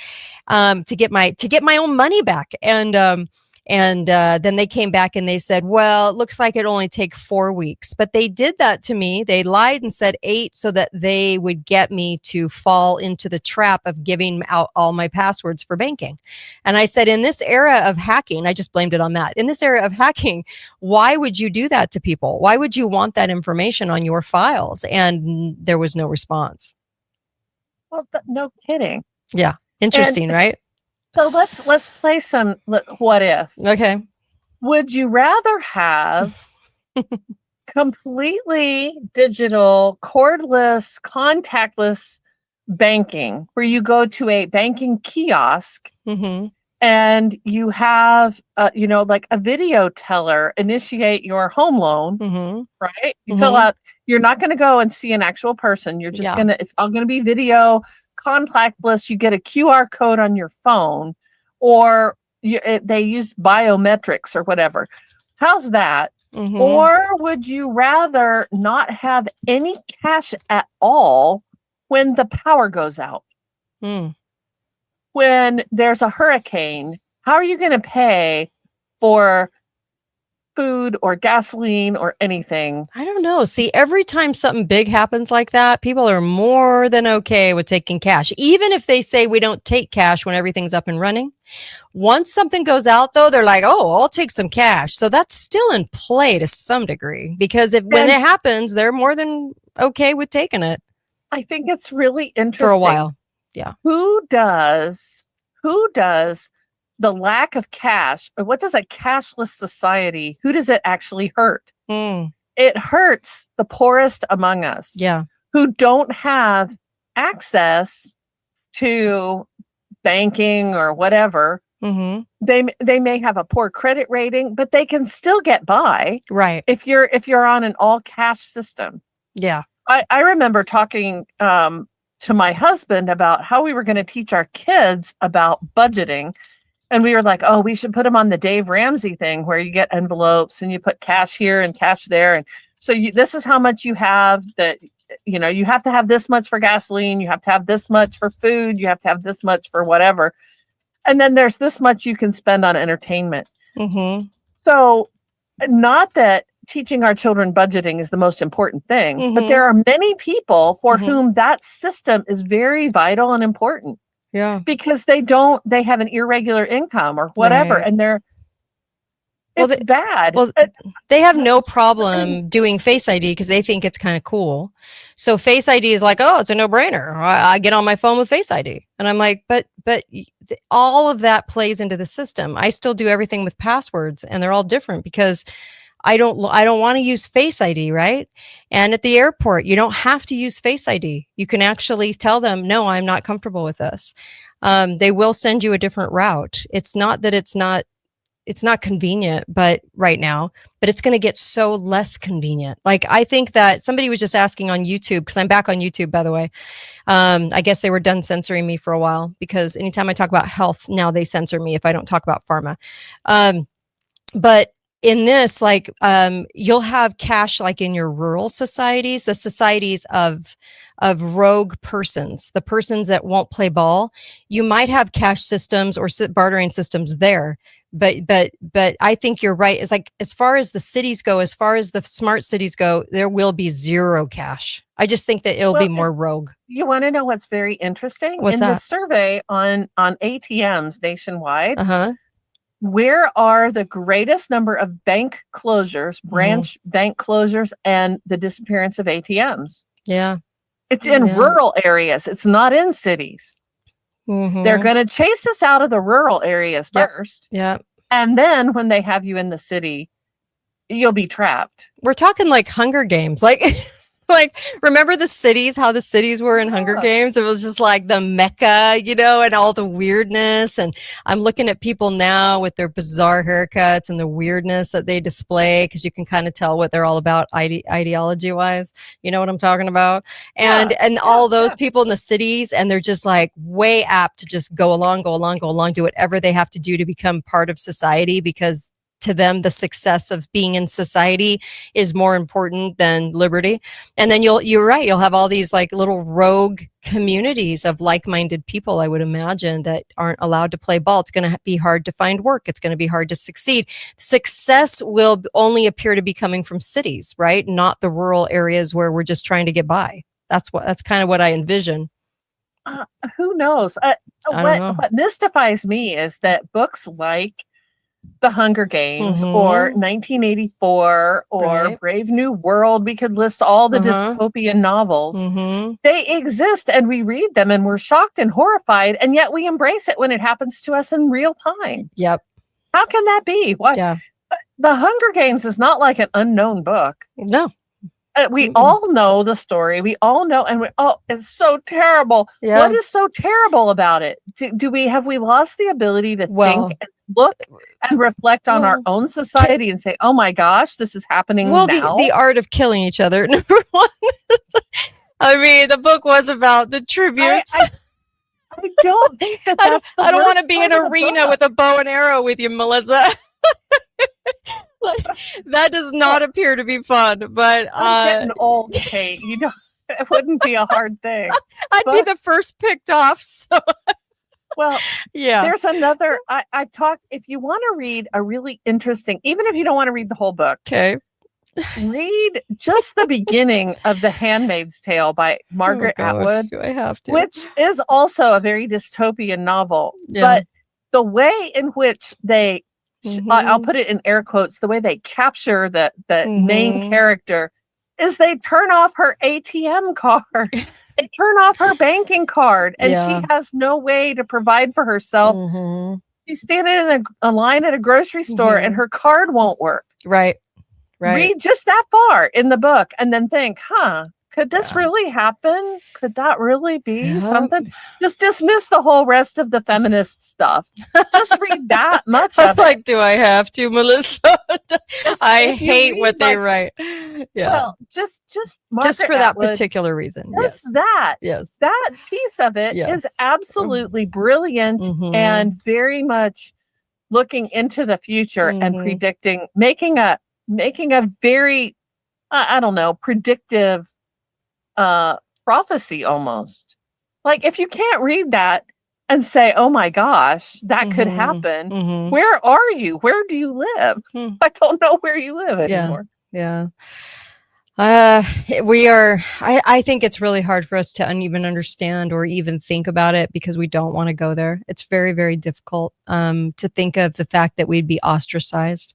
H: to get my own money back. And And then they came back and they said, well, it looks like it only take 4 weeks. But they did that to me. They lied and said 8 so that they would get me to fall into the trap of giving out all my passwords for banking. And I said, in this era of hacking, I just blamed it on that. In this era of hacking, why would you do that to people? Why would you want that information on your files? And there was no response.
F: Well, no kidding.
H: Interesting, right?
F: So let's play some what if.
H: Okay.
F: Would you rather have completely digital, cordless, contactless banking where you go to a banking kiosk
H: Mm-hmm.
F: and you have like a video teller initiate your home loan,
H: Mm-hmm.
F: right? You fill out, you're not going to go and see an actual person. You're just
H: Yeah.
F: it's all going to be video, contactless. You get a QR code on your phone, or they use biometrics or whatever. How's that?
H: Mm-hmm.
F: Or would you rather not have any cash at all when the power goes out?
H: Mm.
F: When there's a hurricane, how are you going to pay for food or gasoline or anything?
H: I don't know. See, every time something big happens like that, people are more than okay with taking cash. Even if they say we don't take cash when everything's up and running. Once something goes out, though, they're like, oh, I'll take some cash. So that's still in play to some degree, because when it happens, they're more than okay with taking it
F: I think it's really interesting.
H: for a while.
F: Who does the lack of cash, or what does a cashless society, who does it actually hurt?
H: Mm.
F: It hurts the poorest among us.
H: Yeah.
F: Who don't have access to banking or whatever.
H: Mm-hmm.
F: They may have a poor credit rating, but they can still get by
H: Right.
F: if you're on an all cash system.
H: Yeah.
F: I remember talking to my husband about how we were going to teach our kids about budgeting. And we were like, oh, we should put them on the Dave Ramsey thing where you get envelopes and you put cash here and cash there. And so this is how much you have, that, you have to have this much for gasoline. You have to have this much for food. You have to have this much for whatever. And then there's this much you can spend on entertainment.
H: Mm-hmm.
F: So not that teaching our children budgeting is the most important thing, but there are many people for whom that system is very vital and important.
H: Yeah.
F: Because they have an irregular income or whatever.
H: Right.
F: And it's bad.
H: Well, they have no problem doing Face ID because they think it's kind of cool. So Face ID is like, oh, it's a no-brainer. I get on my phone with Face ID. And I'm like, but all of that plays into the system. I still do everything with passwords, and they're all different because I don't want to use Face ID, right? And at the airport, you don't have to use Face ID. You can actually tell them, no, I'm not comfortable with this. They will send you a different route. It's not that it's not convenient, but right now, but it's going to get so less convenient. Like, I think that somebody was just asking on YouTube, because I'm back on YouTube, by the way. I guess they were done censoring me for a while, because anytime I talk about health, now they censor me if I don't talk about pharma. But in this, like, you'll have cash like in your rural societies, the societies of rogue persons, the persons that won't play ball. You might have cash systems or bartering systems there. But I think you're right. It's like, as far as the cities go, as far as the smart cities go, there will be zero cash. I just think that it'll be more rogue.
F: You want to know what's very interesting?
H: What's
F: in
H: that?
F: The survey on ATMs nationwide,
H: Uh-huh.
F: where are the greatest number of bank closures, branch bank closures, and the disappearance of ATMs?
H: Yeah.
F: It's in rural areas. It's not in cities.
H: Mm-hmm.
F: They're going to chase us out of the rural areas first.
H: Yeah.
F: And then when they have you in the city, you'll be trapped.
H: We're talking like Hunger Games. Like, remember the cities, how the cities were in Hunger Games? It was just like the Mecca, and all the weirdness. And I'm looking at people now with their bizarre haircuts and the weirdness that they display, because you can kind of tell what they're all about ideology wise. You know what I'm talking about? And all those people in the cities, and they're just like way apt to just go along, do whatever they have to do to become part of society, because to them the success of being in society is more important than liberty. And then you're right, you'll have all these like little rogue communities of like-minded people, I would imagine, that aren't allowed to play ball. It's going to be hard to find work. It's going to be hard to succeed. Success will only appear to be coming from cities, right? Not the rural areas where we're just trying to get by. That's kind of what I envision.
F: Who knows?
H: I don't know.
F: What mystifies me is that books like The Hunger Games
H: Mhm.
F: or 1984 or
H: Right.
F: Brave New World, we could list all the
H: Uh-huh.
F: dystopian novels.
H: Mm-hmm.
F: They exist and we read them and we're shocked and horrified, and yet we embrace it when it happens to us in real time.
H: Yep.
F: How can that be? Why?
H: Yeah.
F: The Hunger Games is not like an unknown book.
H: No.
F: We
H: Mm-mm.
F: all know the story. We all know, and it's so terrible.
H: Yeah.
F: What is so terrible about it? Have we lost the ability to
H: Well-
F: think and look and reflect on our
H: Well,
F: own society and say, "Oh my gosh, this is happening
H: Well,
F: now"?
H: the art of killing each other, number one. I mean, the book was about the tributes.
F: I don't think that that's the
H: I don't want to
F: worst
H: be in
F: part
H: an
F: of the
H: arena
F: book.
H: with a bow and arrow with you, Melissa. Like, that does not appear to be fun, but
F: I'm getting old, Kate. You know, it wouldn't be a hard thing.
H: I'd be
F: but-
H: the first picked off. So
F: Well,
H: yeah.
F: there's another. I talk. If you want to read a really interesting, even if you don't want to read the whole book,
H: Okay.
F: read just the beginning of The Handmaid's Tale by Margaret
H: Oh, gosh,
F: Atwood,
H: do I have to?
F: which is also a very dystopian novel.
H: Yeah.
F: But the way in which they, I'll
H: Mhm.
F: put it in air quotes, the way they capture the main
H: Mhm.
F: character is they turn off her ATM card. They turn off her banking card, and
H: Yeah.
F: she has no way to provide for herself.
H: Mhm.
F: She's standing in a line at a grocery store, and her card won't work.
H: Right. Right.
F: Read just that far in the book and then think, could this
H: Yeah.
F: really happen? Could that really be
H: Yeah.
F: something? Just dismiss the whole rest of the feminist stuff. Just read that much
H: I was
F: of it.
H: like, do I have to, Melissa? I
F: if you
H: hate
F: read,
H: what they
F: like-
H: write. Yeah.
F: Well, just
H: just
F: Margaret
H: for that
F: Atwood,
H: particular reason.
F: just
H: Yes.
F: that.
H: Yes.
F: That piece of it is
H: Yes.
F: absolutely brilliant
H: Mhm.
F: and very much looking into the future and
H: Mhm.
F: predicting, making a very, I don't know, predictive prophecy almost. Like if you can't read that and say, "Oh my gosh, that could
H: Mhm.
F: happen."
H: Mhm.
F: Where are you? Where do you live?
H: Hmm.
F: I don't know where you live
H: Yeah.
F: anymore.
H: Yeah. I think it's really hard for us to even understand or even think about it because we don't want to go there. It's very, very difficult to think of the fact that we'd be ostracized.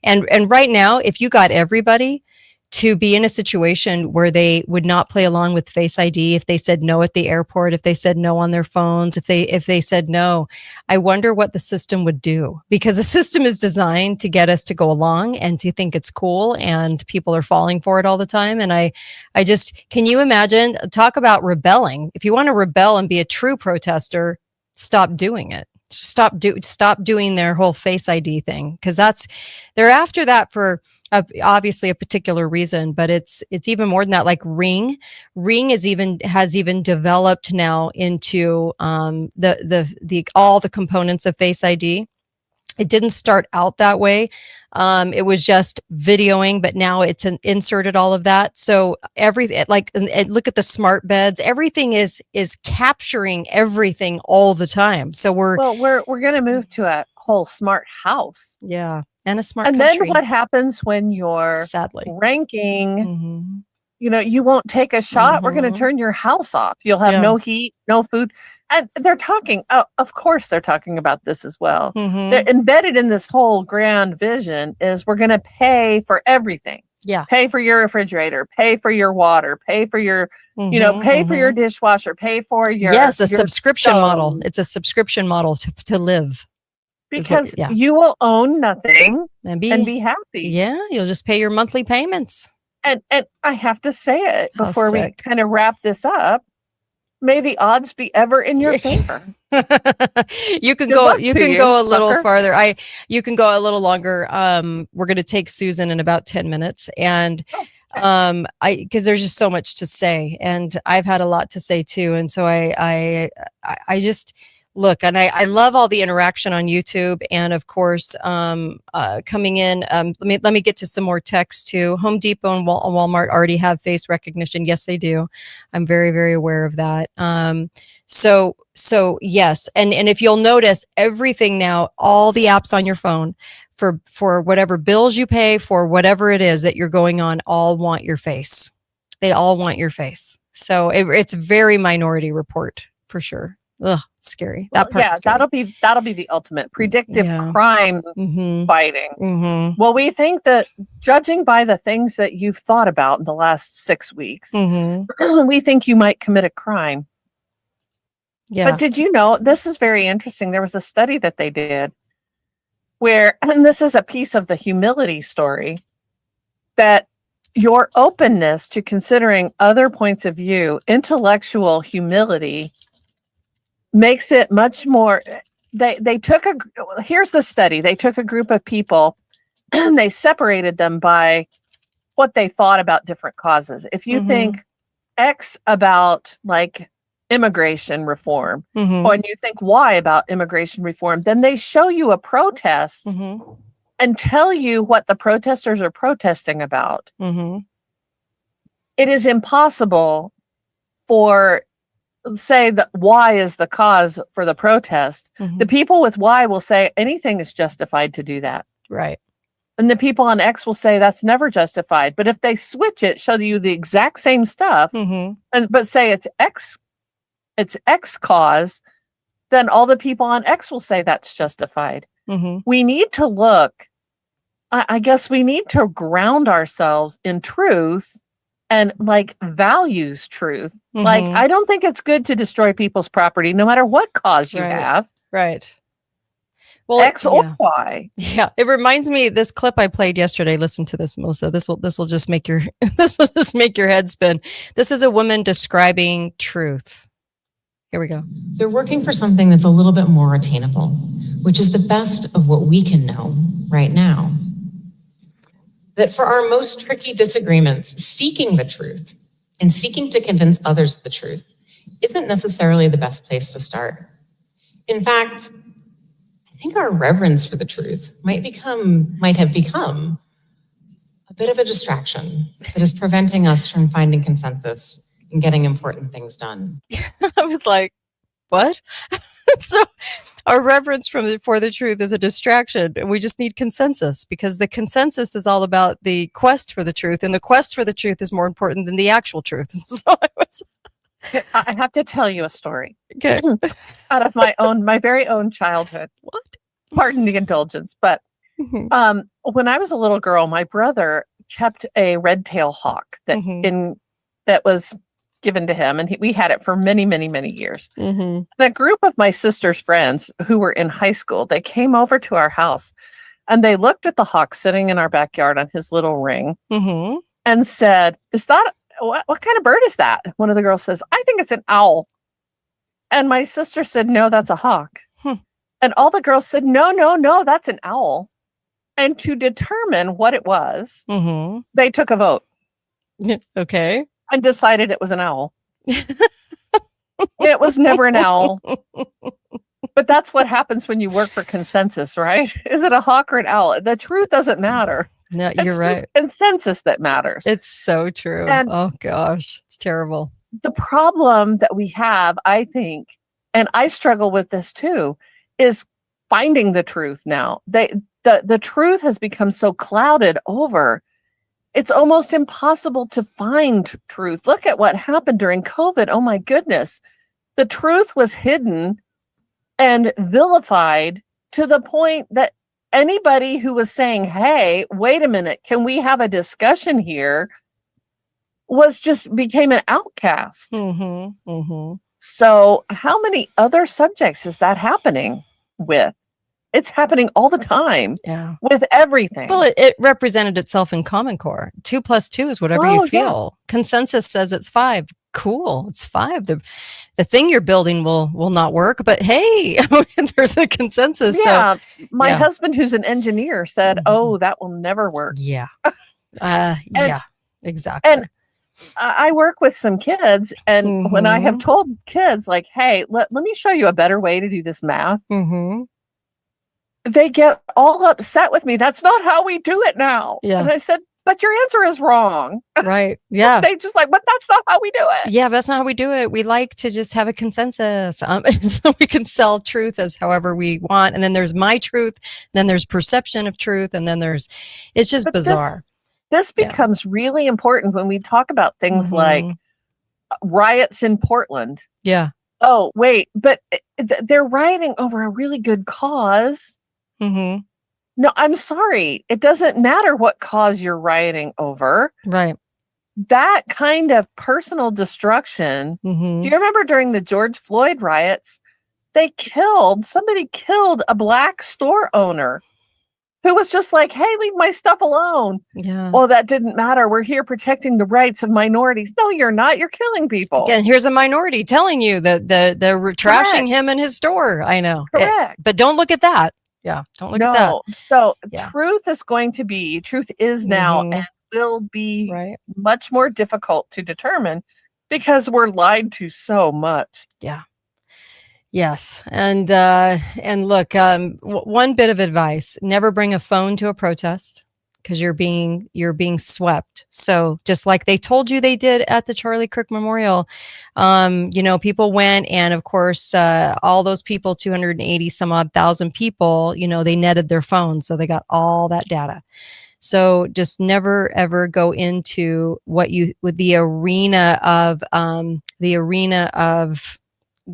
H: And right now, if you got everybody to be in a situation where they would not play along with Face ID, if they said no at the airport, if they said no on their phones, if they said no, I wonder what the system would do, because the system is designed to get us to go along and to think it's cool, and people are falling for it all the time. And I just, can you imagine, talk about rebelling? If you want to rebel and be a true protester, stop doing it. Stop doing their whole Face ID thing, because they're after that for obviously a particular reason, but it's even more than that. Like Ring has even developed now into the all the components of Face ID. It didn't start out that way. It was just videoing, but now it's inserted all of that. So everything, like, and look at the smart beds. Everything is capturing everything all the time. So we're
F: going to move to a whole smart house.
H: yeah, and a smart
F: And
H: country.
F: then what happens when you're
H: Sadly,
F: ranking?
H: Mhm.
F: You won't take a shot. We're going
H: Mhm.
F: to turn your house off. You'll have
H: Yeah.
F: no heat, no food. And they're talking, of course, they're talking about this as well.
H: Mhm.
F: They're embedded in this whole grand vision is we're going to pay for everything.
H: Yeah.
F: Pay for your refrigerator, pay for your water, pay for your,
H: Mhm,
F: pay for your
H: mhm.
F: dishwasher, pay for your
H: Yes, a
F: your
H: subscription model.
F: stove.
H: It's a subscription model to live is what-
F: Because
H: yeah.
F: you will own nothing
H: and
F: and be happy.
H: yeah. You'll just pay your monthly payments.
F: And I have to say it
H: How
F: before we
H: sick.
F: kind of wrap this up. May the odds be ever in your favor.
H: You can
F: Good
H: go.
F: luck
H: You
F: to
H: can
F: you,
H: go a little
F: sucker.
H: farther. You can go a little longer. We're going to take Susan in about 10 minutes, and because there's just so much to say, and I've had a lot to say too, and so I just look, and I love all the interaction on YouTube, and of course, coming in. Let me get to some more text too. Home Depot and Walmart already have face recognition. Yes, they do. I'm very, very aware of that. So yes, and if you'll notice, everything now, all the apps on your phone for whatever bills you pay, for whatever it is that you're going on, all want your face. They all want your face. So it's very Minority Report for sure. Ugh, scary. That
F: Well,
H: part's
F: yeah, that'll be the ultimate predictive
H: Yeah.
F: crime
H: Mm-hmm.
F: fighting.
H: Mm-hmm.
F: Well, we think that judging by the things that you've thought about in the last 6 weeks,
H: Mm-hmm.
F: we think you might commit a crime.
H: Yeah.
F: But did you know, this is very interesting. There was a study that they did where, and this is a piece of the humility story, that your openness to considering other points of view, intellectual humility, makes it much more. They took here's the study. They took a group of people and they separated them by what they thought about different causes. If you
H: Mhm.
F: think X about like immigration reform,
H: Mm-hmm.
F: or and you think Y about immigration reform, then they show you a protest
H: Mm-hmm.
F: and tell you what the protesters are protesting about.
H: Mm-hmm.
F: It is impossible for, say, that Y is the cause for the protest.
H: Mm-hmm.
F: The people with Y will say anything is justified to do that.
H: Right.
F: And the people on X will say that's never justified. But if they switch it, show you the exact same stuff,
H: Mm-hmm.
F: but say it's X cause, then all the people on X will say that's justified.
H: Mm-hmm.
F: We need to look, I guess we need to ground ourselves in truth and like values truth. Like,
H: Mhm.
F: I don't think it's good to destroy people's property, no matter what cause you
H: Right.
F: have,
H: Right. Well,
F: X or
H: yeah.
F: Y.
H: Yeah, it reminds me this clip I played yesterday. Listen to this, Melissa. This will just make your this will just make your head spin. This is a woman describing truth. Here we go.
I: They're working for something that's a little bit more attainable, which is the best of what we can know right now. That for our most tricky disagreements, seeking the truth and seeking to convince others of the truth isn't necessarily the best place to start. In fact, I think our reverence for the truth might have become a bit of a distraction that is preventing us from finding consensus and getting important things done.
H: I was like, what? So our reverence for the truth is a distraction. And we just need consensus, because the consensus is all about the quest for the truth, and the quest for the truth is more important than the actual truth. So I was
F: I have to tell you a story
H: okay.
F: out of my very own childhood.
H: What?
F: Pardon the indulgence, but
H: Mhm.
F: when I was a little girl, my brother kept a red-tailed hawk
H: Mhm.
F: that was given to him, and we had it for many, many, many years.
H: Mhm.
F: And a group of my sister's friends who were in high school, they came over to our house and they looked at the hawk sitting in our backyard on his little ring
H: Mhm.
F: and said, "Is that what kind of bird is that?" One of the girls says, "I think it's an owl." And my sister said, "No, that's a hawk."
H: Hmm.
F: And all the girls said, "No, no, no, that's an owl." And to determine what it was,
H: Mhm.
F: they took a vote
H: Okay.
F: and decided it was an owl. It was never an owl. But that's what happens when you work for consensus, right? Is it a hawk or an owl? The truth doesn't matter.
H: No,
F: It's
H: you're
F: just
H: right.
F: consensus that matters.
H: It's so true.
F: And-
H: Oh gosh, it's terrible.
F: The problem that we have, I think, and I struggle with this too, is finding the truth now. The truth has become so clouded over. It's almost impossible to find truth. Look at what happened during COVID. Oh my goodness. The truth was hidden and vilified to the point that anybody who was saying, "Hey, wait a minute, can we have a discussion here?" became an outcast.
H: Mm-hmm. Mm-hmm.
F: So how many other subjects is that happening with? It's happening all the time
H: Yeah.
F: with everything.
H: Well, it represented itself in Common Core. 2 + 2 is whatever
F: Oh,
H: you
F: yeah.
H: feel. Consensus says it's 5. Cool, it's 5. The thing you're building will not work, but hey, there's a consensus.
F: yeah. My
H: yeah.
F: husband, who's an engineer, said,
H: Mhm.
F: "Oh, that will never work."
H: So yeah,
F: And-
H: yeah, exactly.
F: and I work with some kids, and when I have
H: Mhm.
F: told kids, like, hey, let me show you a better way to do this math,
H: Mm-hmm.
F: they get all upset with me. That's not how we do it now.
H: Yeah.
F: And I said, but your answer is wrong.
H: Right. Yeah.
F: They just like, but that's not how we do it.
H: Yeah, but that's not how we do it. We like to just have a consensus, so we can sell truth as however we want. And then there's my truth, then there's perception of truth, and then it's just
F: But
H: bizarre.
F: This
H: Yeah.
F: becomes really important when we talk about things like
H: Mhm.
F: riots in Portland.
H: Yeah.
F: Oh, wait, but they're rioting over a really good cause.
H: Mm-hmm.
F: No, I'm sorry. It doesn't matter what cause you're rioting over.
H: Right.
F: That kind of personal destruction.
H: Mm-hmm.
F: Do you remember during the George Floyd riots, somebody killed a black store owner who was just like, hey, leave my stuff alone.
H: Yeah.
F: Well, that didn't matter. We're here protecting the rights of minorities. No, you're not. You're killing people.
H: Again, here's a minority telling you that they're trashing
F: Correct.
H: him in his store. I know.
F: Correct.
H: But don't look at that. Yeah. Don't look at that.
F: No. So
H: Yeah.
F: truth is now
H: Mhm.
F: and will be
H: Right.
F: much more difficult to determine because we're lied to so much.
H: Yeah. Yes. And look, one bit of advice: never bring a phone to a protest because you're being swept. So just like they told you they did at the Charlie Kirk Memorial, people went, and of course, all those people, 280 some odd thousand people, they netted their phones, so they got all that data. So just never ever go into the arena of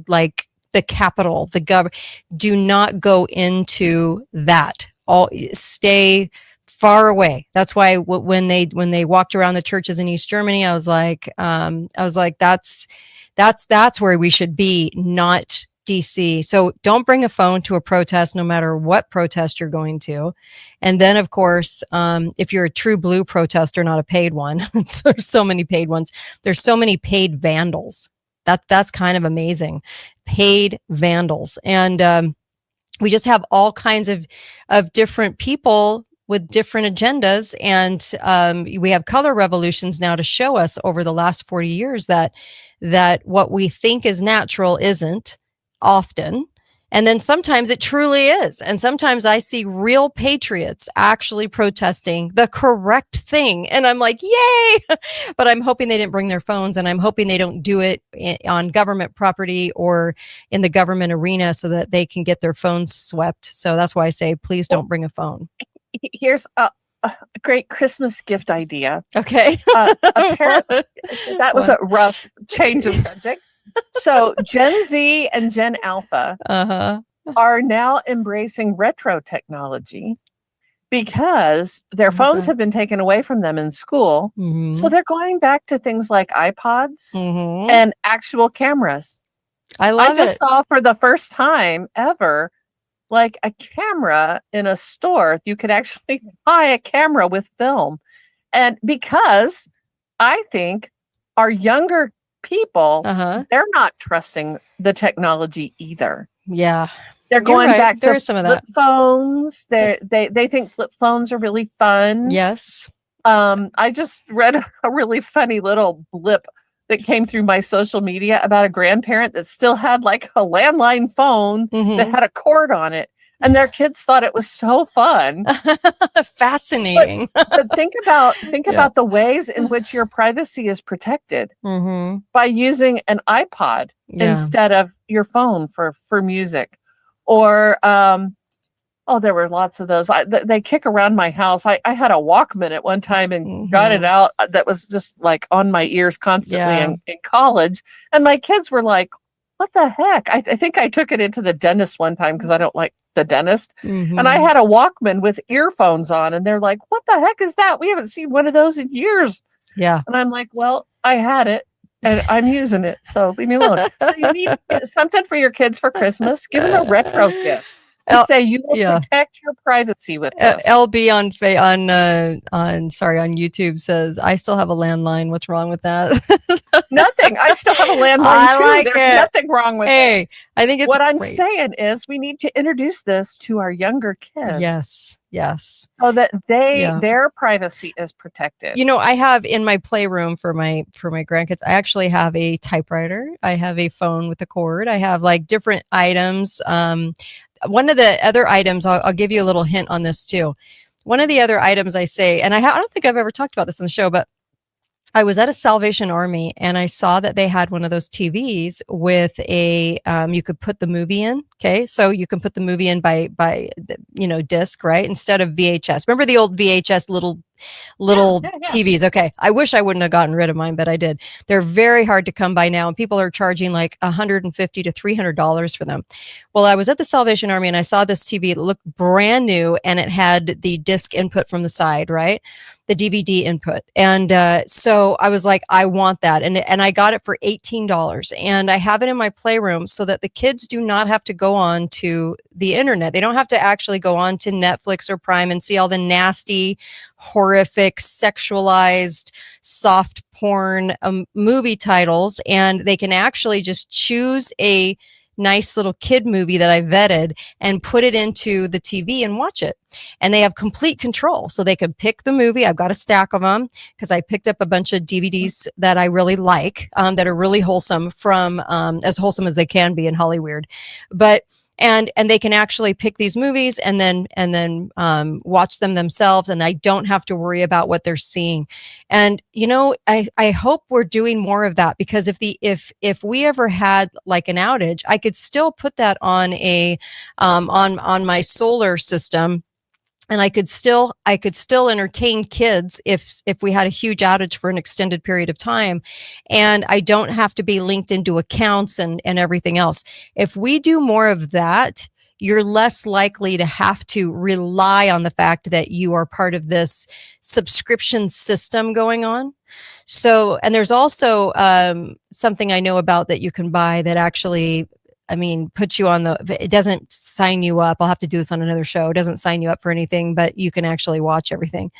H: like the Capitol, the government. Do not go into that. Stay far away. That's why when they walked around the churches in East Germany, I was like, that's where we should be, not DC. So don't bring a phone to a protest, no matter what protest you're going to. And then, of course, if you're a true blue protester, not a paid one, there's so many paid ones. There's so many paid vandals. That's kind of amazing. Paid vandals. And we just have all kinds of different people with different agendas. And we have color revolutions now to show us over the last 40 years that what we think is natural isn't often. And then sometimes it truly is. And sometimes I see real patriots actually protesting the correct thing. And I'm like, yay! But I'm hoping they didn't bring their phones, and I'm hoping they don't do it on government property or in the government arena so that they can get their phones swept. So that's why I say, please don't bring a phone.
F: Here's a great Christmas gift idea.
H: Okay.
F: Apparently, that was a rough change of subject. So Gen Z and Gen Alpha are now embracing retro technology because their phones have been taken away from them in school.
H: Mm-hmm.
F: So they're going back to things like iPods
H: Mm-hmm.
F: and actual cameras.
H: I love
F: just
H: it.
F: saw for the first time ever, like a camera in a store. You could actually buy a camera with film. And because I think our younger people, they're not trusting the technology either.
H: Yeah.
F: They're going
H: right.
F: back
H: There
F: to
H: is some of
F: flip
H: that.
F: phones. They think flip phones are really fun.
H: Yes.
F: I just read a really funny little blip that came through my social media about a grandparent that still had like a landline phone that had a cord on it. And their kids thought it was so fun.
H: Fascinating.
F: But think about the ways in which your privacy is protected by using an iPod instead of your phone for music. Or there were lots of those. They kick around my house. I had a Walkman at one time and got it out that was just like on my ears constantly in college. And my kids were like, what the heck? I think I took it into the dentist one time because I don't like the dentist. And I had a Walkman with earphones on, and they're like, what the heck is that? We haven't seen one of those in years.
H: Yeah.
F: And I'm like, well, I had it and I'm using it. So leave me alone. So you need something for your kids for Christmas. Give them a retro gift.
H: L-
F: say you will
H: yeah.
F: protect your privacy with this.
H: LB on YouTube says, I still have a landline. What's wrong with that?
F: Nothing. I still have a landline
H: I
F: too.
H: like
F: There's
H: it.
F: nothing wrong with it.
H: Hey, I think it's
F: What I'm
H: great.
F: saying is we need to introduce this to our younger kids.
H: Yes.
F: So that
H: Yeah.
F: their privacy is protected.
H: You know, I have in my playroom for my grandkids, I actually have a typewriter. I have a phone with a cord. I have like different items. One of the other items, I'll give you a little hint on this too. One of the other items I say, and I don't think I've ever talked about this on the show, but I was at a Salvation Army and I saw that they had one of those TVs with a, you could put the movie in. Okay. So you can put the movie in by, disc, right? Instead of VHS. Remember the old VHS little
F: Yeah.
H: TVs. Okay. I wish I wouldn't have gotten rid of mine, but I did. They're very hard to come by now and people are charging like $150 to $300 for them. Well, I was at the Salvation Army and I saw this TV. It looked brand new and it had the disc input from the side, right? The DVD input. And so I was like, I want that. And I got it for $18 and I have it in my playroom so that the kids do not have to go on to the internet. They don't have to actually go on to Netflix or Prime and see all the nasty, horrific, sexualized, soft porn movie titles. And they can actually just choose a nice little kid movie that I vetted and put it into the TV and watch it. And they have complete control. So they can pick the movie. I've got a stack of them because I picked up a bunch of DVDs that I really like, that are really wholesome, from as wholesome as they can be in Hollywood. But and they can actually pick these movies and then watch them themselves, and I don't have to worry about what they're seeing. And I hope we're doing more of that, because if we ever had like an outage, I could still put that on a on my solar system. And I could still entertain kids if we had a huge outage for an extended period of time, and I don't have to be linked into accounts and everything else. If we do more of that, you're less likely to have to rely on the fact that you are part of this subscription system going on. So, and there's also something I know about that you can buy that actually, puts you on it doesn't sign you up. I'll have to do this on another show. It doesn't sign you up for anything, but you can actually watch everything.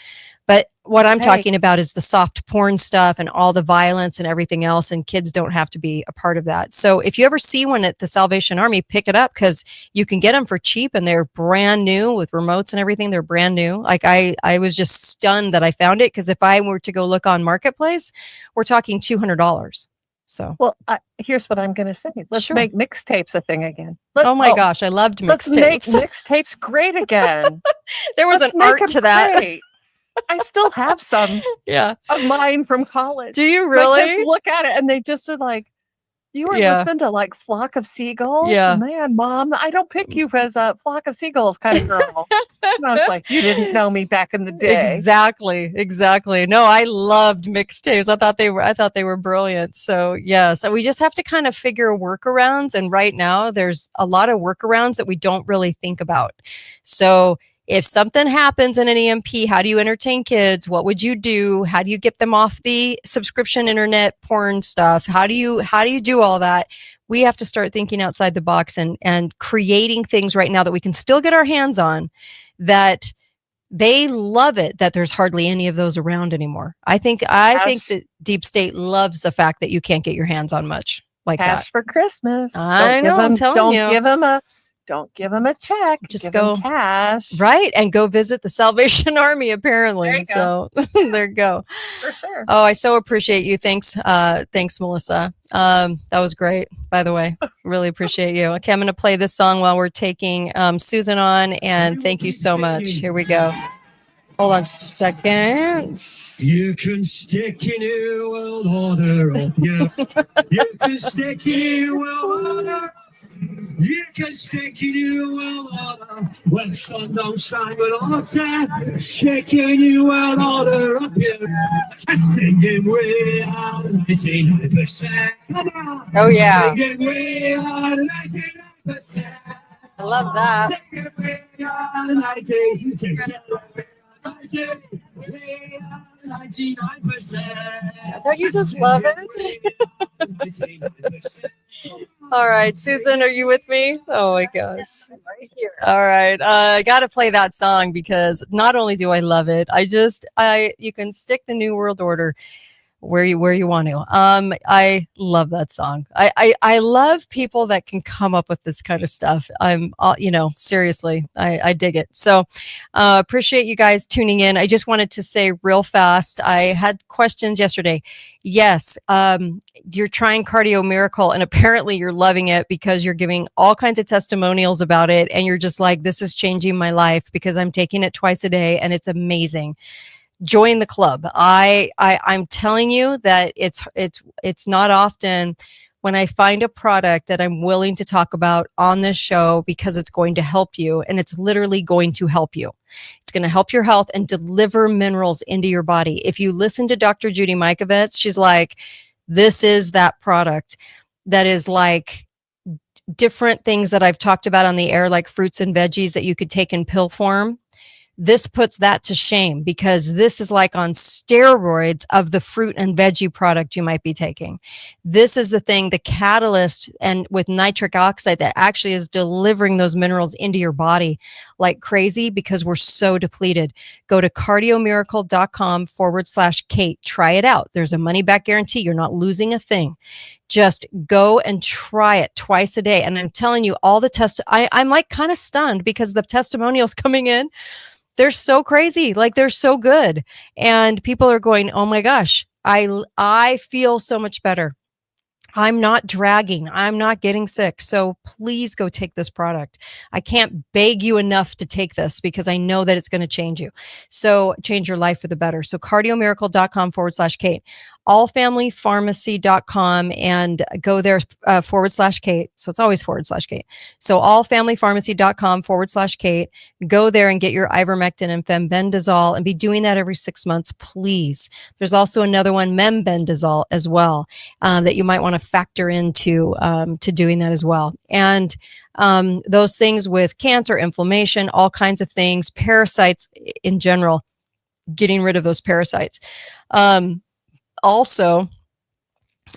H: But what I'm talking about is the soft porn stuff and all the violence and everything else, and kids don't have to be a part of that. So if you ever see one at the Salvation Army, pick it up, because you can get them for cheap and they're brand new with remotes and everything. They're brand new. Like I was just stunned that I found it, because if I were to go look on Marketplace, we're talking $200. So,
F: well, here's what I'm going to say. Let's
H: Sure.
F: make mixtapes a thing again.
H: Oh my gosh, I loved
F: Let's make
H: mixtapes.
F: mixtapes great again.
H: There was
F: Let's
H: an
F: make
H: art
F: 'em
H: to that.
F: great. I still have some
H: Yeah.
F: of mine from college.
H: Do you
F: My kids
H: really?
F: look at it and they just are like, you were
H: Yeah.
F: listening to like Flock of Seagulls?
H: Yeah.
F: Man, Mom, I don't pick you as a Flock of Seagulls kind of girl. And I was like, you didn't know me back in the day.
H: Exactly. No, I loved mixtapes. I thought they were brilliant. So yeah, so we just have to kind of figure workarounds. And right now there's a lot of workarounds that we don't really think about. So if something happens in an EMP, how do you entertain kids? What would you do? How do you get them off the subscription internet porn stuff? How do you do all that? We have to start thinking outside the box and creating things right now that we can still get our hands on, that they love it, that there's hardly any of those around anymore. I think the deep state loves the fact that you can't get your hands on much like
F: Cash
H: that.
F: for Christmas.
H: I know, I'm telling
F: don't
H: you.
F: Don't give them a check.
H: Just
F: give
H: go
F: 'em cash.
H: Right. And go visit the Salvation Army, apparently.
F: There you
H: So there you go.
F: For sure.
H: Oh, I so appreciate you. Thanks, Melissa. That was great, by the way. Really appreciate you. Okay, I'm going to play this song while we're taking Susan on, and thank you so much. Here we go. Hold on just a second.
G: You can stick in a world order up, yeah. You can stick in a world order. You can stick in a world order. When the sun don't shine, but all the time, stick in a world order up, yeah. Singing way out 99%. Come on.
H: Oh, yeah.
G: Singing way out 99%.
H: I love that.
G: Singing way out 99%.
H: Don't you just love it? All right, Susan, are you with me? Oh my gosh.
A: All right. I got to play that song because not only do I love it, you can stick the New World Order where you want to. I love that song. I love people that can come up with this kind of stuff. Seriously, I dig it. So appreciate you guys tuning in. I just wanted to say real fast, I had questions yesterday. Yes, you're trying Cardio Miracle and apparently you're loving it because you're giving all kinds of testimonials about it. And you're just like, this is changing my life because I'm taking it twice a day and it's amazing. Join the club. I'm telling you that it's not often when I find a product that I'm willing to talk about on this show because it's going to help you, and it's literally going to help you. It's going to help your health and deliver minerals into your body. If you listen to Dr. Judy Mikovits, she's like, this is that product that is like different things that I've talked about on the air, like fruits and veggies that you could take in pill form. This puts that to shame because this is like on steroids of the fruit and veggie product you might be taking. This is the thing, the catalyst, and with nitric oxide that actually is delivering those minerals into your body like crazy because we're so depleted. Go to cardiomiracle.com/Kate. Try it out. There's a money back guarantee. You're not losing a thing. Just go and try it twice a day. And I'm telling you, all the I'm like kind of stunned because the testimonials coming in, they're so crazy. Like they're so good. And people are going, oh my gosh, I feel so much better. I'm not dragging. I'm not getting sick. So please go take this product. I can't beg you enough to take this because I know that it's going to change you. So change your life for the better. So cardiomiracle.com/Kate, allfamilypharmacy.com, and go there /Kate. So it's always /Kate. So allfamilypharmacy.com /Kate. Go there and get your ivermectin and fembendazole and be doing that every 6 months, please. There's also another one, membendazole, as well, that you might want to factor into to doing that as well. And those things with cancer, inflammation, all kinds of things, parasites in general, getting rid of those parasites. Also,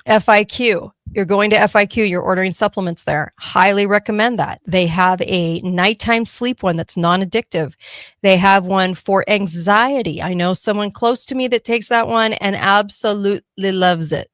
A: FIQ. You're going to FIQ, you're ordering supplements there. Highly recommend that. They have a nighttime sleep one that's non-addictive. They have one for anxiety. I know someone close to me that takes that one and absolutely loves it.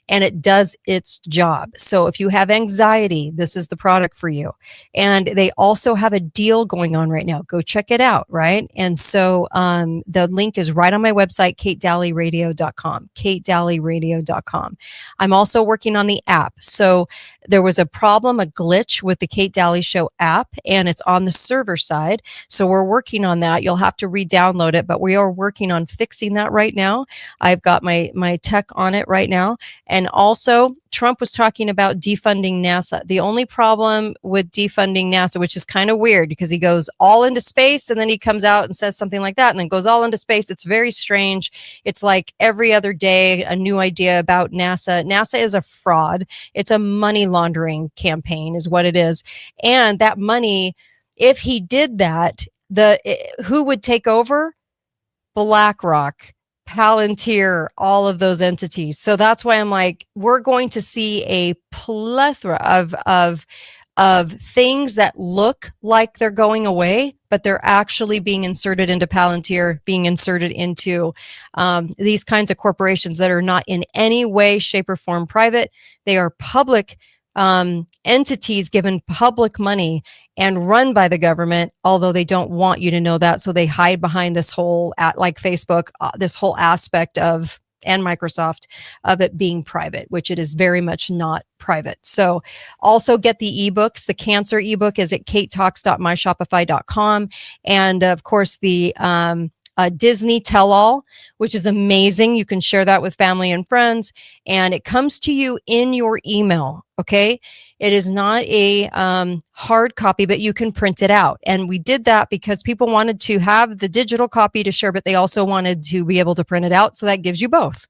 A: And it does its job. So if you have anxiety, this is the product for you. And they also have a deal going on right now. Go check it out, right? And so the link is right on my website, katedalleyradio.com, katedalleyradio.com. I'm also working on the app. So there was a problem, a glitch with the Kate Daly Show app, and it's on the server side. So we're working on that. You'll have to re-download it, but we are working on fixing that right now. I've got my tech on it right now. And also, Trump was talking about defunding NASA. The only problem with defunding NASA, which is kind of weird because he goes all into space and then he comes out and says something like that and then goes all into space. It's very strange. It's like every other day, a new idea about NASA. NASA is a fraud. It's a money laundering campaign is what it is. And that money, if he did that, who would take over? BlackRock, Palantir, all of those entities. So that's why I'm like, we're going to see a plethora of things that look like they're going away, but they're actually being inserted into Palantir, being inserted into these kinds of corporations that are not in any way, shape, or form private. They are public entities given public money and run by the government, although they don't want you to know that. So they hide behind this whole, like Facebook, this whole aspect of, and Microsoft, of it being private, which it is very much not private. So also get the ebooks. The cancer ebook is at katetalks.myshopify.com. And of course, the Disney tell-all, which is amazing. You can share that with family and friends, and it comes to you in your email. Okay. It is not a hard copy, but you can print it out. And we did that because people wanted to have the digital copy to share, but they also wanted to be able to print it out. So that gives you both.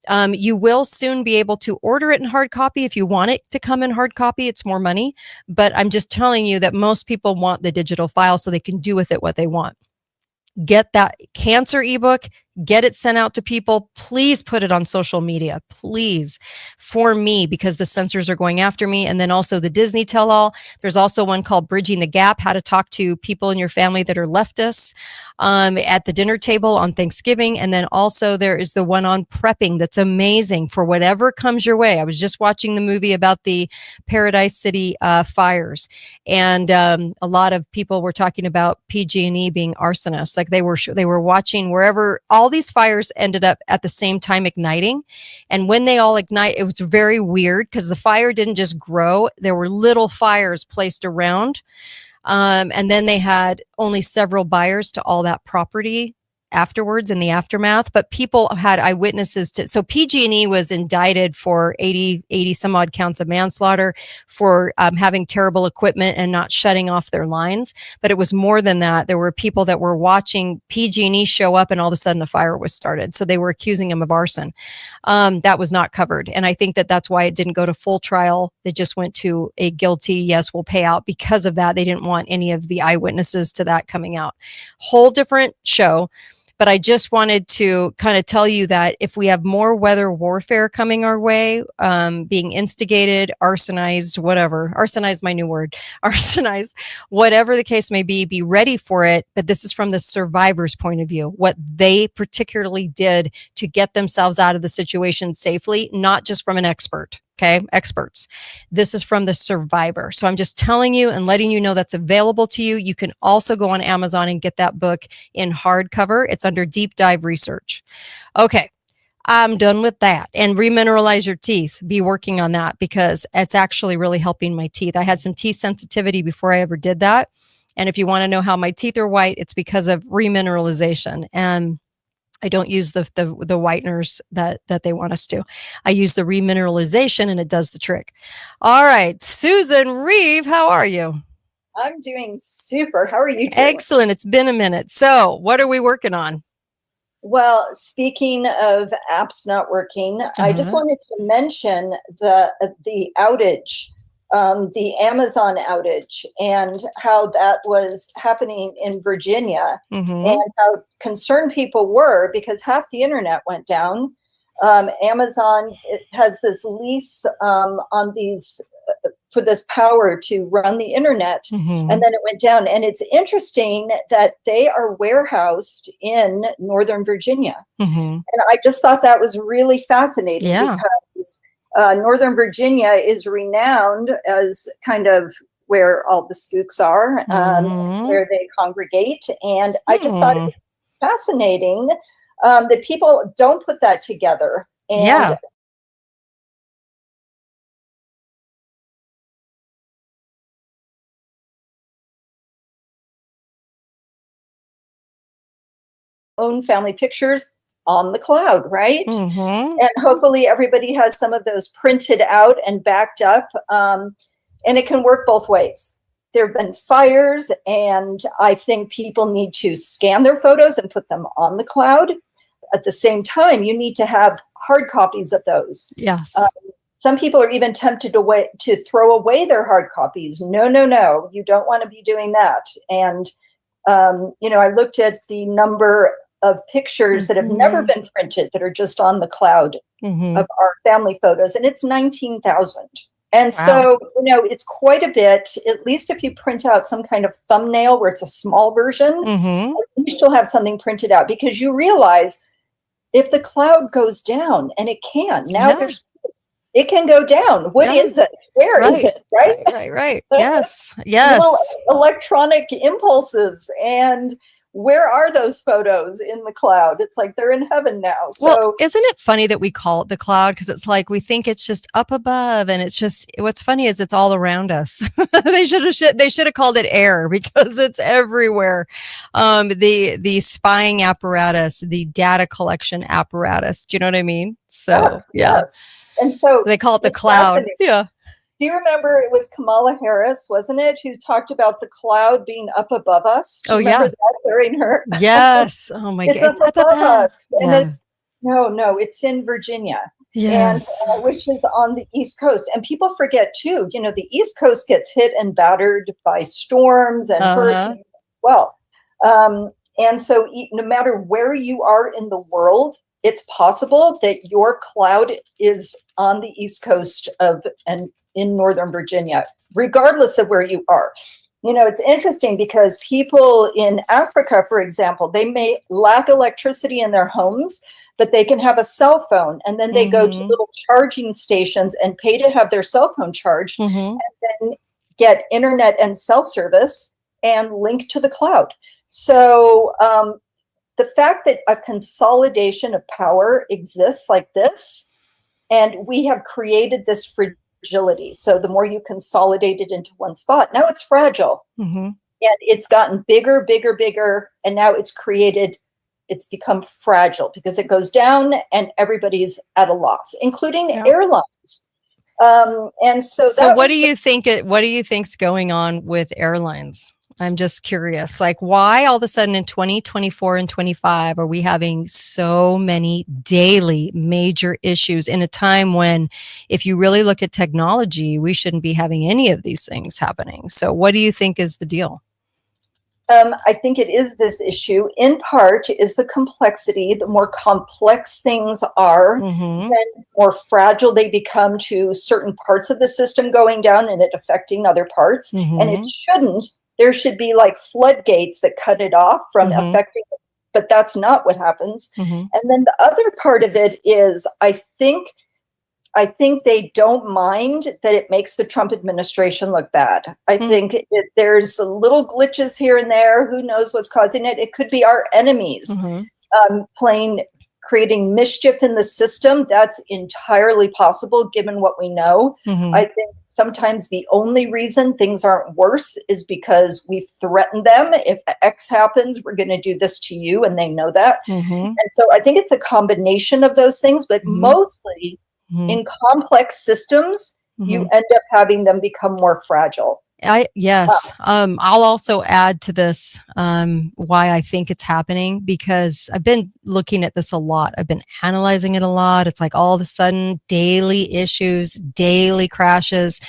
A: You will soon be able to order it in hard copy. If you want it to come in hard copy, it's more money. But I'm just telling you that most people want the digital file so they can do with it what they want. Get that cancer ebook,
H: Get it sent out to people. Please put it on social media, please, for me, because the censors are going after me. And then also the Disney tell-all. There's also one called Bridging the Gap, how to talk to people in your family that are leftists at the dinner table on Thanksgiving. And then also there is the one on prepping that's amazing for whatever comes your way. I was just watching the movie about the Paradise City fires, and a lot of people were talking about PG&E being arsonists. Like they were watching wherever all these fires ended up at the same time igniting. And when they all ignite, it was very weird because the fire didn't just grow. There were little fires placed around. And then they had only several buyers to all that property afterwards in the aftermath, but people had eyewitnesses to. So PG&E was indicted for 80 some odd counts of manslaughter for having terrible equipment and not shutting off their lines. But it was more than that. There were people that were watching PG&E show up and all of a sudden a fire was started. So they were accusing him of arson. That was not covered. And I think that that's why it didn't go to full trial. They just went to a guilty, yes, we'll pay out. Because of that, they didn't want any of the eyewitnesses to that coming out. Whole different show. But I just wanted to kind of tell you that if we have more weather warfare coming our way, being instigated, arsonized, whatever, arsonize, my new word, arsonize, whatever the case may be ready for it. But this is from the survivor's point of view, what they particularly did to get themselves out of the situation safely, not just from an expert. Okay, experts. This is from the survivor. So I'm just telling you and letting you know that's available to you. You can also go on Amazon and get that book in hardcover. It's under Deep Dive Research. Okay, I'm done with that. And remineralize your teeth. Be working on that because it's actually really helping my teeth. I had some teeth sensitivity before I ever did that. And if you want to know how my teeth are white, it's because of remineralization. And I don't use the whiteners that they want us to. I use the remineralization and it does the trick. All right, Susan Reeve, how are you?
A: I'm doing super. How are you doing?
H: Excellent. It's been a minute. So what are we working on?
A: Well, speaking of apps not working, I just wanted to mention the outage, the Amazon outage, and how that was happening in Virginia, and how concerned people were because half the internet went down. Amazon has this lease on these for this power to run the internet, and then it went down. And it's interesting that they are warehoused in Northern Virginia, and I just thought that was really fascinating because Northern Virginia is renowned as kind of where all the spooks are, where they congregate. And I just thought it was fascinating that people don't put that together. And own family pictures on the cloud, right? And hopefully everybody has some of those printed out and backed up. And it can work both ways. There have been fires, and I think people need to scan their photos and put them on the cloud. At the same time, you need to have hard copies of those.
H: Yes.
A: Some people are even tempted to throw away their hard copies. No. You don't want to be doing that. And, I looked at the number of pictures that have never been printed that are just on the cloud of our family photos, and it's 19,000. And so, it's quite a bit, at least if you print out some kind of thumbnail where it's a small version, you still have something printed out, because you realize if the cloud goes down, and it can, it can go down. What is it? Where is it?
H: Right. Yes.
A: Little electronic impulses. And where are those photos in the cloud? It's like they're in heaven now. So,
H: well, isn't it funny that we call it the cloud? Because it's like we think it's just up above, and it's just, what's funny is it's all around us. They should have called it air, because it's everywhere. The spying apparatus, the data collection apparatus. Do you know what I mean? So
A: yes. And so
H: they call it the cloud. Yeah.
A: Do you remember it was Kamala Harris, wasn't it, who talked about the cloud being up above us? That during her?
H: Yes. Oh my God.
A: It's up above us. And it's it's in Virginia.
H: Yes.
A: And which is on the East Coast. And people forget too, the East Coast gets hit and battered by storms and hurricanes. Well,
J: And so no matter where you are in the world, it's possible that your cloud is on the East Coast and in Northern Virginia, regardless of where you are. You know, it's interesting because people in Africa, for example, they may lack electricity in their homes, but they can have a cell phone, and then they go to little charging stations and pay to have their cell phone charged, and then get internet and cell service and link to the cloud. So the fact that a consolidation of power exists like this, and we have created this fragility. So the more you consolidate it into one spot, now it's fragile. And it's gotten bigger, bigger, bigger. And now it's become fragile because it goes down and everybody's at a loss, including airlines. And so
H: what do you think's going on with airlines? I'm just curious, like, why all of a sudden in 2024 and 25 are we having so many daily major issues in a time when, if you really look at technology, we shouldn't be having any of these things happening? So what do you think is the deal?
J: I think it is this issue. In part is the complexity. The more complex things are, the more fragile they become to certain parts of the system going down and it affecting other parts. And it shouldn't. There should be like floodgates that cut it off from affecting it, but that's not what happens. And then the other part of it is, I think they don't mind that it makes the Trump administration look bad. I think there's little glitches here and there. Who knows what's causing it? It could be our enemies creating mischief in the system. That's entirely possible given what we know. I think sometimes the only reason things aren't worse is because we threaten them. If X happens, we're going to do this to you, and they know that. And so I think it's a combination of those things, but mostly in complex systems, you end up having them become more fragile.
H: I'll also add to this why I think it's happening, because I've been looking at this a lot. I've been analyzing it a lot. It's like all of a sudden daily issues, daily crashes,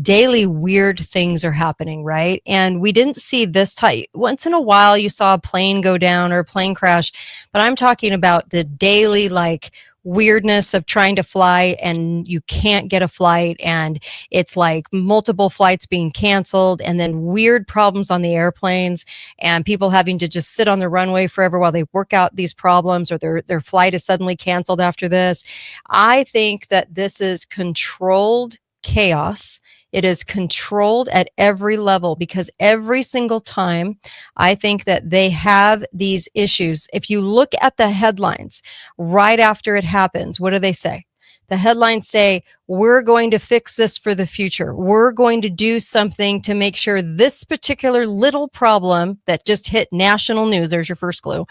H: daily weird things are happening, right? And we didn't see this type. Once in a while you saw a plane go down or a plane crash, but I'm talking about the daily, like, weirdness of trying to fly and you can't get a flight, and it's like multiple flights being canceled, and then weird problems on the airplanes and people having to just sit on the runway forever while they work out these problems, or their flight is suddenly canceled after this. I think that this is controlled chaos. It is controlled at every level, because every single time I think that they have these issues. If you look at the headlines right after it happens, what do they say? The headlines say, we're going to fix this for the future. We're going to do something to make sure this particular little problem that just hit national news, there's your first clue,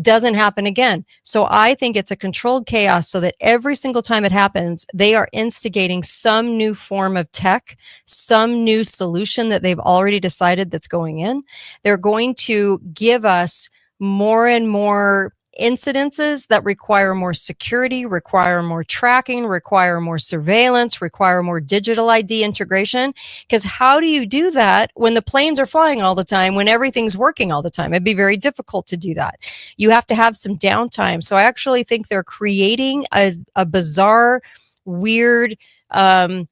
H: doesn't happen again. So I think it's a controlled chaos, so that every single time it happens, they are instigating some new form of tech, some new solution that they've already decided that's going in. They're going to give us more and more incidences that require more security, require more tracking, require more surveillance, require more digital ID integration. Because how do you do that when the planes are flying all the time, when everything's working all the time? It'd be very difficult to do that. You have to have some downtime. So I actually think they're creating a bizarre, weird,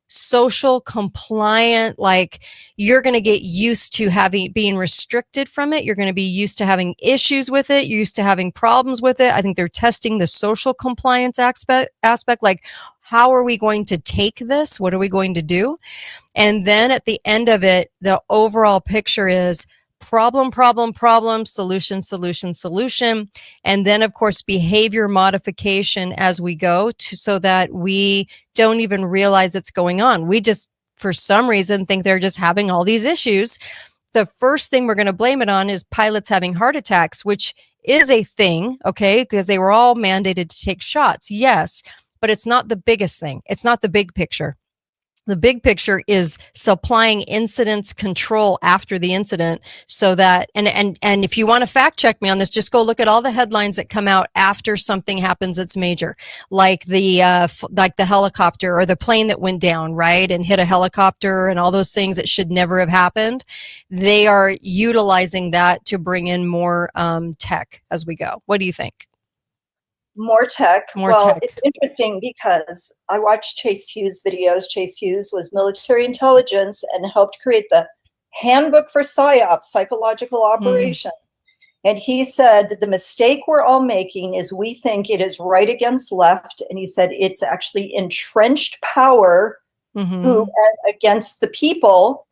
H: social compliant, like, you're going to get used to being restricted from it. You're going to be used to having issues with it. You're used to having problems with it. I think they're testing the social compliance aspect, like, how are we going to take this? What are we going to do? And then at the end of it, the overall picture is problem, solution. And then, of course, behavior modification as we go, so that we don't even realize it's going on. We just, for some reason, think they're just having all these issues. The first thing we're going to blame it on is pilots having heart attacks, which is a thing, okay, because they were all mandated to take shots. Yes, but it's not the biggest thing. It's not the big picture. The big picture is supplying incidents control after the incident, so that and if you want to fact check me on this, just go look at all the headlines that come out after something happens that's major, like the helicopter or the plane that went down, right, and hit a helicopter and all those things that should never have happened. They are utilizing that to bring in more tech as we go. What do you think?
J: More tech.
H: More
J: well,
H: tech.
J: It's interesting because I watched Chase Hughes videos. Chase Hughes was military intelligence and helped create the Handbook for PSYOP, Psychological Operation. And he said the mistake we're all making is we think it is right against left. And he said it's actually entrenched power who against the people.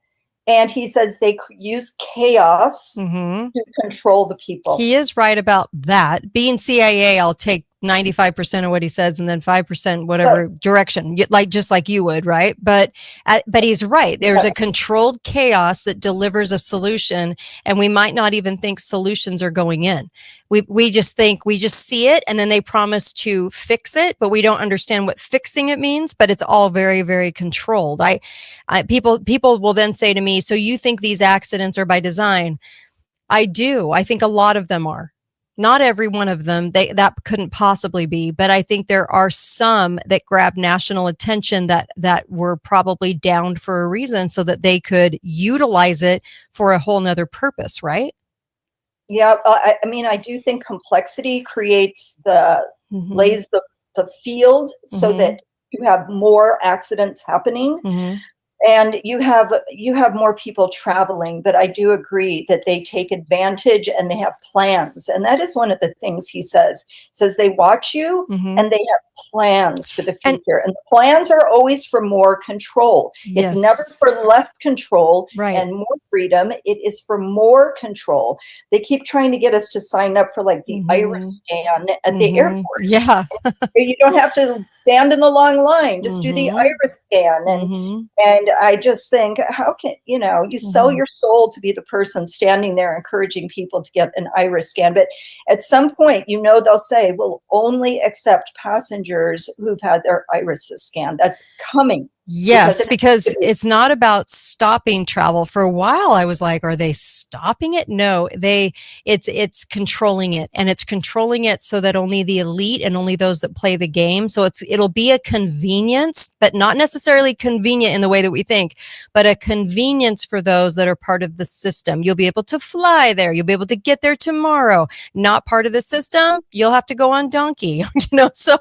J: And he says they use chaos to control the people.
H: He is right about that. Being CIA, I'll take 95% of what he says and then 5% whatever direction, just like you would, right? But he's right. There's a controlled chaos that delivers a solution, and we might not even think solutions are going in. We just see it, and then they promise to fix it, but we don't understand what fixing it means. But it's all very, very controlled. People will then say to me, "So you think these accidents are by design?" I do. I think a lot of them are. Not every one of them, that couldn't possibly be, but I think there are some that grab national attention that were probably downed for a reason so that they could utilize it for a whole nother purpose, right?
J: Yeah, I mean, I do think complexity creates lays the field so that you have more accidents happening. And you have more people traveling, but I do agree that they take advantage and they have plans. And that is one of the things he says. They watch you and they have plans for the future. And the plans are always for more control.
H: Yes.
J: It's never for left control
H: Right.
J: and more freedom. It is for more control. They keep trying to get us to sign up for like the iris scan at the airport.
H: Yeah.
J: You don't have to stand in the long line. Just do the iris scan. And I just think, how can, you sell your soul to be the person standing there encouraging people to get an iris scan. But at some point, they'll say, we'll only accept passengers who've had their irises scanned. That's coming.
H: Yes, because it's not about stopping travel. For a while, I was like, are they stopping it? No, it's controlling it, and it's controlling it so that only the elite and only those that play the game. So it'll be a convenience, but not necessarily convenient in the way that we think, but a convenience for those that are part of the system. You'll be able to fly there. You'll be able to get there tomorrow. Not part of the system, you'll have to go on donkey, so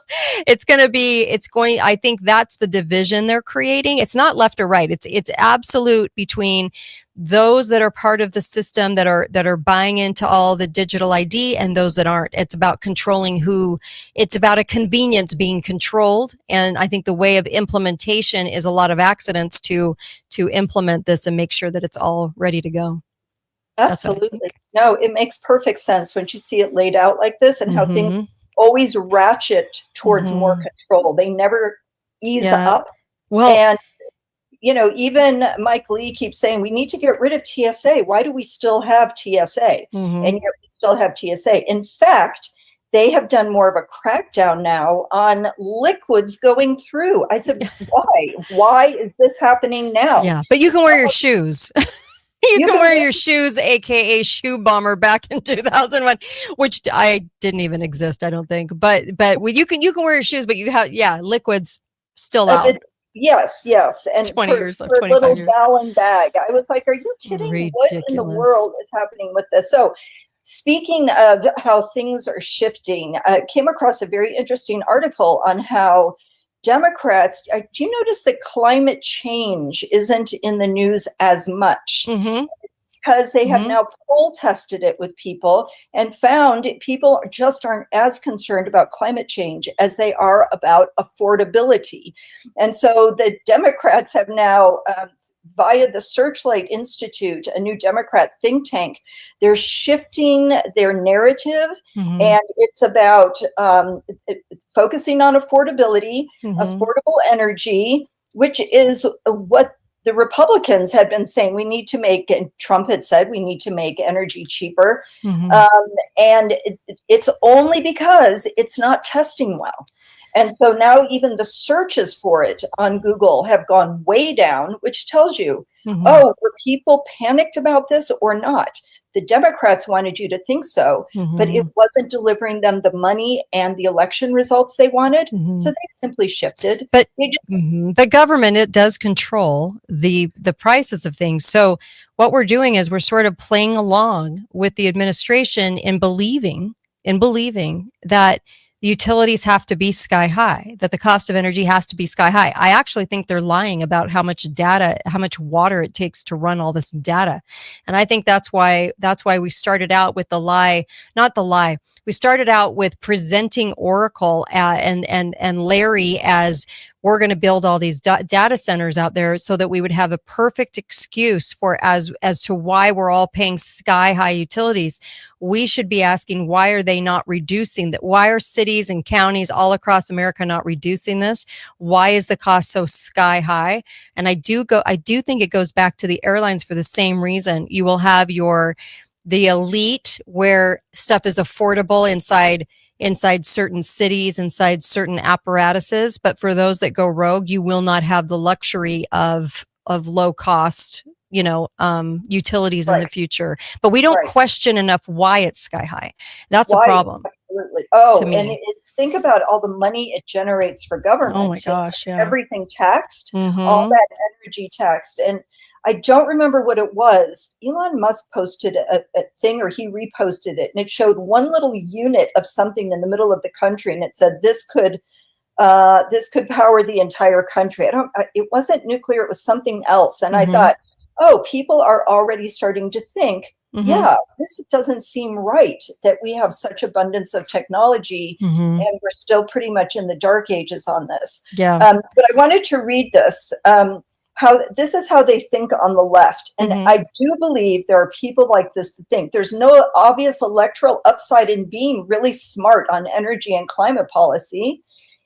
H: I think that's the division they're creating. It's not left or right. It's absolute between those that are part of the system that are buying into all the digital ID and those that aren't. It's about controlling it's about a convenience being controlled. And I think the way of implementation is a lot of accidents to implement this and make sure that it's all ready to go.
J: Absolutely. No, it makes perfect sense when you see it laid out like this and how things always ratchet towards more control. They never ease up.
H: Well,
J: and even Mike Lee keeps saying we need to get rid of TSA. Why do we still have TSA? And yet we still have TSA. In fact, they have done more of a crackdown now on liquids going through. I said, why? Why is this happening now?
H: Yeah, but you can wear your shoes. You can wear your shoes, aka Shoe Bomber, back in 2001, which I didn't even exist, I don't think. But you can wear your shoes, but you have liquids still out.
J: Yes. And
H: 20 years left,
J: for a
H: 25
J: little
H: years.
J: gallon bag. I was like, are you kidding? What in the world is happening with this? So speaking of how things are shifting, I came across a very interesting article on how Democrats, do you notice that climate change isn't in the news as much? Because they have now poll tested it with people and found people just aren't as concerned about climate change as they are about affordability. And so the Democrats have now, via the Searchlight Institute, a new Democrat think tank, they're shifting their narrative, and it's about focusing on affordability, affordable energy, which is what the Republicans had been saying we need to make, and Trump had said we need to make energy cheaper. And it's only because it's not testing well. And so now even the searches for it on Google have gone way down, which tells you,
H: Mhm.
J: oh, were people panicked about this or not? The Democrats wanted you to think so, but it wasn't delivering them the money and the election results they wanted.
H: Mhm.
J: So they simply shifted.
H: But
J: They just,
H: the government, it does control the prices of things. So what we're doing is we're sort of playing along with the administration in believing that utilities have to be sky high, that the cost of energy has to be sky high. I actually think they're lying about how much data, how much water it takes to run all this data. And I think that's why we started out with the lie, not the lie. We started out with presenting Oracle and Larry as we're going to build all these data centers out there so that we would have a perfect excuse for as to why we're all paying sky high utilities. We should be asking, why are they not reducing that? Why are cities and counties all across America not reducing this? Why is the cost so sky high? And I do think it goes back to the airlines for the same reason. You will have the elite where stuff is affordable inside certain cities, inside certain apparatuses. But for those that go rogue, you will not have the luxury of low cost, utilities in the future. But we don't question enough why it's sky high. That's a problem.
J: Absolutely. Oh,
H: to me.
J: and think about all the money it generates for government.
H: Oh my gosh, yeah.
J: Everything taxed,
H: Mhm.
J: all that energy taxed. And I don't remember what it was. Elon Musk posted a thing, or he reposted it, and it showed one little unit of something in the middle of the country, and it said this could power the entire country. It wasn't nuclear, it was something else. And I thought, oh, people are already starting to think, yeah, this doesn't seem right that we have such abundance of technology and we're still pretty much in the dark ages on this.
H: Yeah.
J: But I wanted to read this. This is how they think on the left. And I do believe there are people like this that think there's no obvious electoral upside in being really smart on energy and climate policy.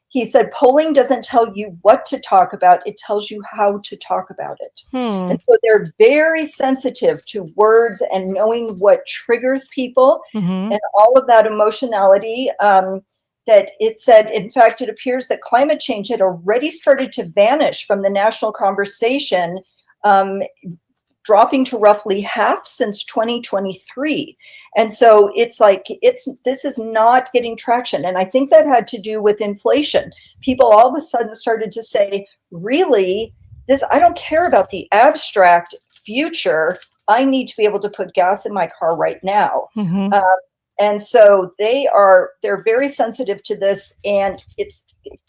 J: He said, polling doesn't tell you what to talk about, it tells you how to talk about it. And so they're very sensitive to words and knowing what triggers people and all of that emotionality. That it said, in fact, it appears that climate change had already started to vanish from the national conversation, dropping to roughly half since 2023. And so it's like, this is not getting traction. And I think that had to do with inflation. People all of a sudden started to say, really, I don't care about the abstract future. I need to be able to put gas in my car right now. And so they're very sensitive to this. And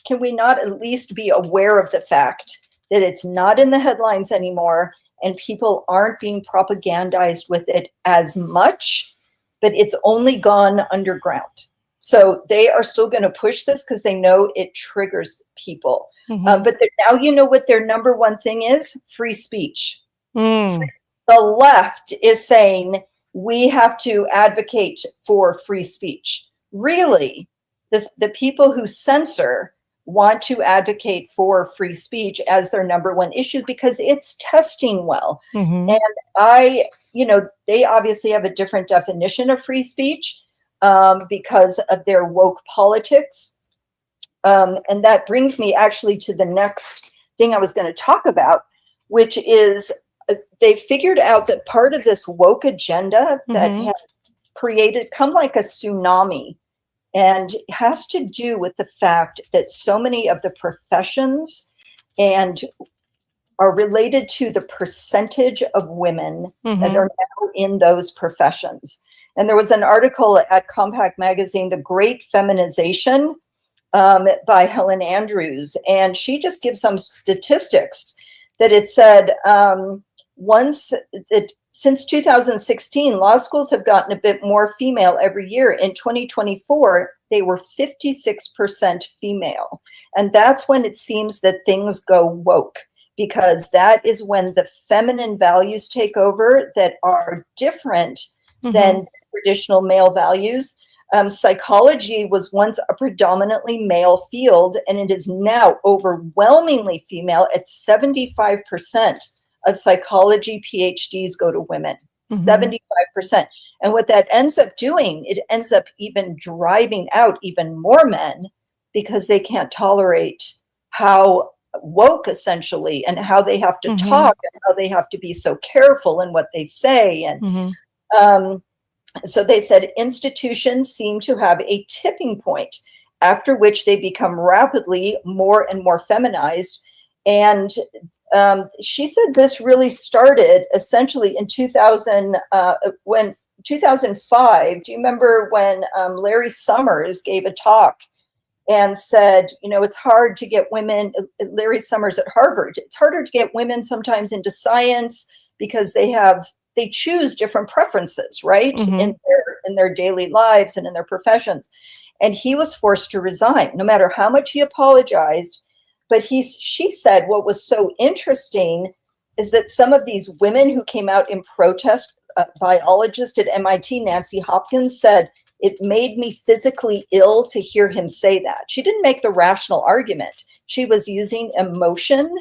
J: can we not at least be aware of the fact that it's not in the headlines anymore and people aren't being propagandized with it as much, but it's only gone underground. So they are still going to push this because they know it triggers people. But now you know what their number one thing is? Free speech. The left is saying, we have to advocate for free speech. Really, the people who censor want to advocate for free speech as their number one issue because it's testing well. And they obviously have a different definition of free speech because of their woke politics. And that brings me actually to the next thing I was going to talk about, which is they figured out that part of this woke agenda that has created come like a tsunami, and it has to do with the fact that so many of the professions and are related to the percentage of women that are now in those professions. And there was an article at Compact Magazine, The Great Feminization, by Helen Andrews, and she just gives some statistics that it said since 2016, law schools have gotten a bit more female every year. In 2024, they were 56% female. And that's when it seems that things go woke, because that is when the feminine values take over that are different than traditional male values. Psychology was once a predominantly male field, and it is now overwhelmingly female at 75%. Of psychology PhDs go to women, 75%. And what that ends up doing, it ends up even driving out even more men because they can't tolerate how woke essentially and how they have to
H: Mhm.
J: talk and how they have to be so careful in what they say. And
H: Mhm.
J: so they said institutions seem to have a tipping point after which they become rapidly more and more feminized. And she said this really started essentially in 2005. Do you remember when Larry Summers gave a talk and said, you know, it's hard to get women, Larry Summers at Harvard, it's harder to get women sometimes into science because they choose different preferences, right?
H: Mhm.
J: In their daily lives and in their professions. And he was forced to resign, no matter how much he apologized. But she said what was so interesting is that some of these women who came out in protest, biologist at MIT, Nancy Hopkins, said, it made me physically ill to hear him say that. She didn't make the rational argument. She was using emotion.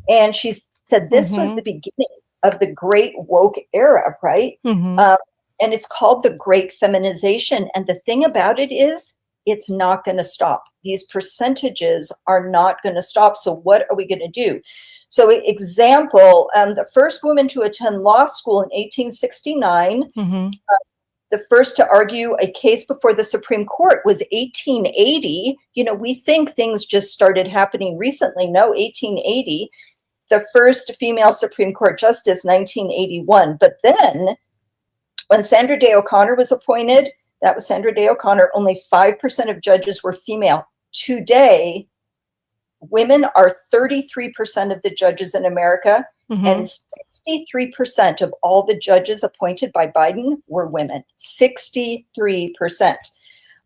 J: And she said this was the beginning of the great woke era, right?
H: Mhm.
J: And it's called the great feminization. And the thing about it is, it's not going to stop. These percentages are not going to stop. So what are we going to do? So example, the first woman to attend law school in 1869,
H: Mhm.
J: the first to argue a case before the Supreme Court was 1880. You know, we think things just started happening recently. No, 1880. The first female Supreme Court justice, 1981. But then when Sandra Day O'Connor was appointed, that was Sandra Day O'Connor, only 5% of judges were female. Today, women are 33% of the judges in America, and 63% of all the judges appointed by Biden were women. 63%.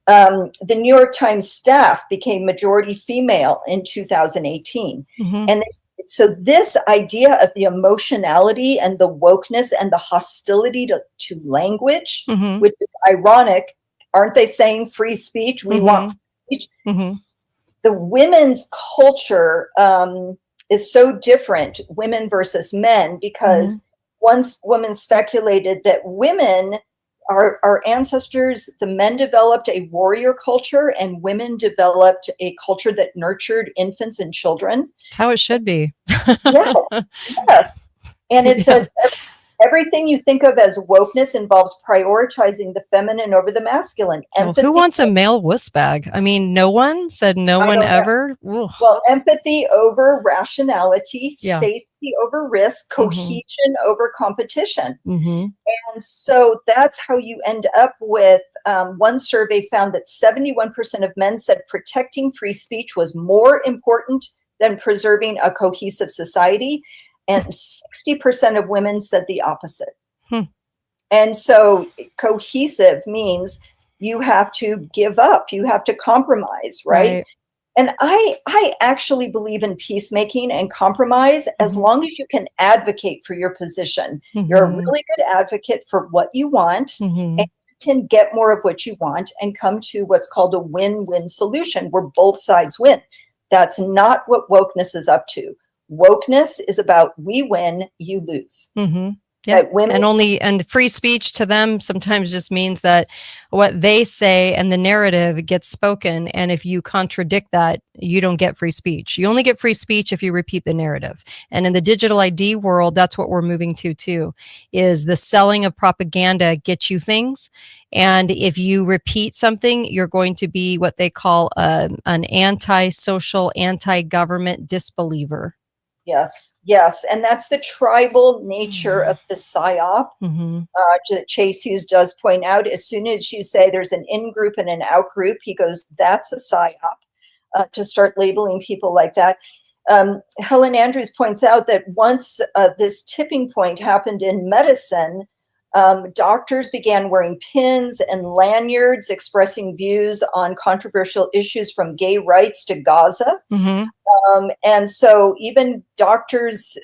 J: The New York Times staff became majority female in 2018. And so this idea of the emotionality and the wokeness and the hostility to language, which is ironic, aren't they saying free speech? We want free speech. The women's culture is so different, women versus men, because one woman speculated that women, our ancestors, the men developed a warrior culture and women developed a culture that nurtured infants and children.
H: That's how it should be.
J: Yes. And it says everything you think of as wokeness involves prioritizing the feminine over the masculine.
H: Well, who wants a male wuss bag? I mean, no one said no one ever. Ugh.
J: Well, empathy over rationality,
H: Yeah.
J: safety over risk, cohesion over competition.
H: Mhm.
J: And so that's how you end up with one survey found that 71% of men said protecting free speech was more important than preserving a cohesive society. And 60% of women said the opposite. And so cohesive means you have to give up, you have to compromise, right? And I actually believe in peacemaking and compromise as long as you can advocate for your position. You're a really good advocate for what you want, and you can get more of what you want and come to what's called a win-win solution where both sides win. That's not what wokeness is up to. Wokeness is about we win, you lose.
H: Yeah.
J: Women,
H: And free speech to them sometimes just means that what they say and the narrative gets spoken. And if you contradict that, you don't get free speech. You only get free speech if you repeat the narrative. And in the digital ID world, that's what we're moving to too, is the selling of propaganda gets you things. And if you repeat something, you're going to be what they call an anti-social, anti-government disbeliever.
J: Yes. And that's the tribal nature of the PSYOP. That Chase Hughes does point out. As soon as you say there's an in-group and an out-group, he goes, that's a PSYOP, to start labeling people like that. Helen Andrews points out that once this tipping point happened in medicine, doctors began wearing pins and lanyards expressing views on controversial issues from gay rights to Gaza. And so even doctors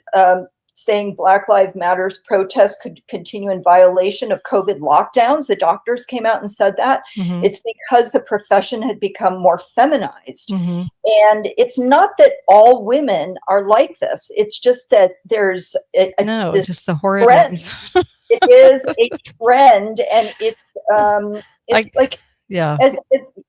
J: saying Black Lives Matter protests could continue in violation of COVID lockdowns. The doctors came out and said that. It's because the profession had become more feminized. And it's not that all women are like this. It's just that there's
H: just the horrid ones.
J: It is a trend, and it's like
H: Yeah.
J: As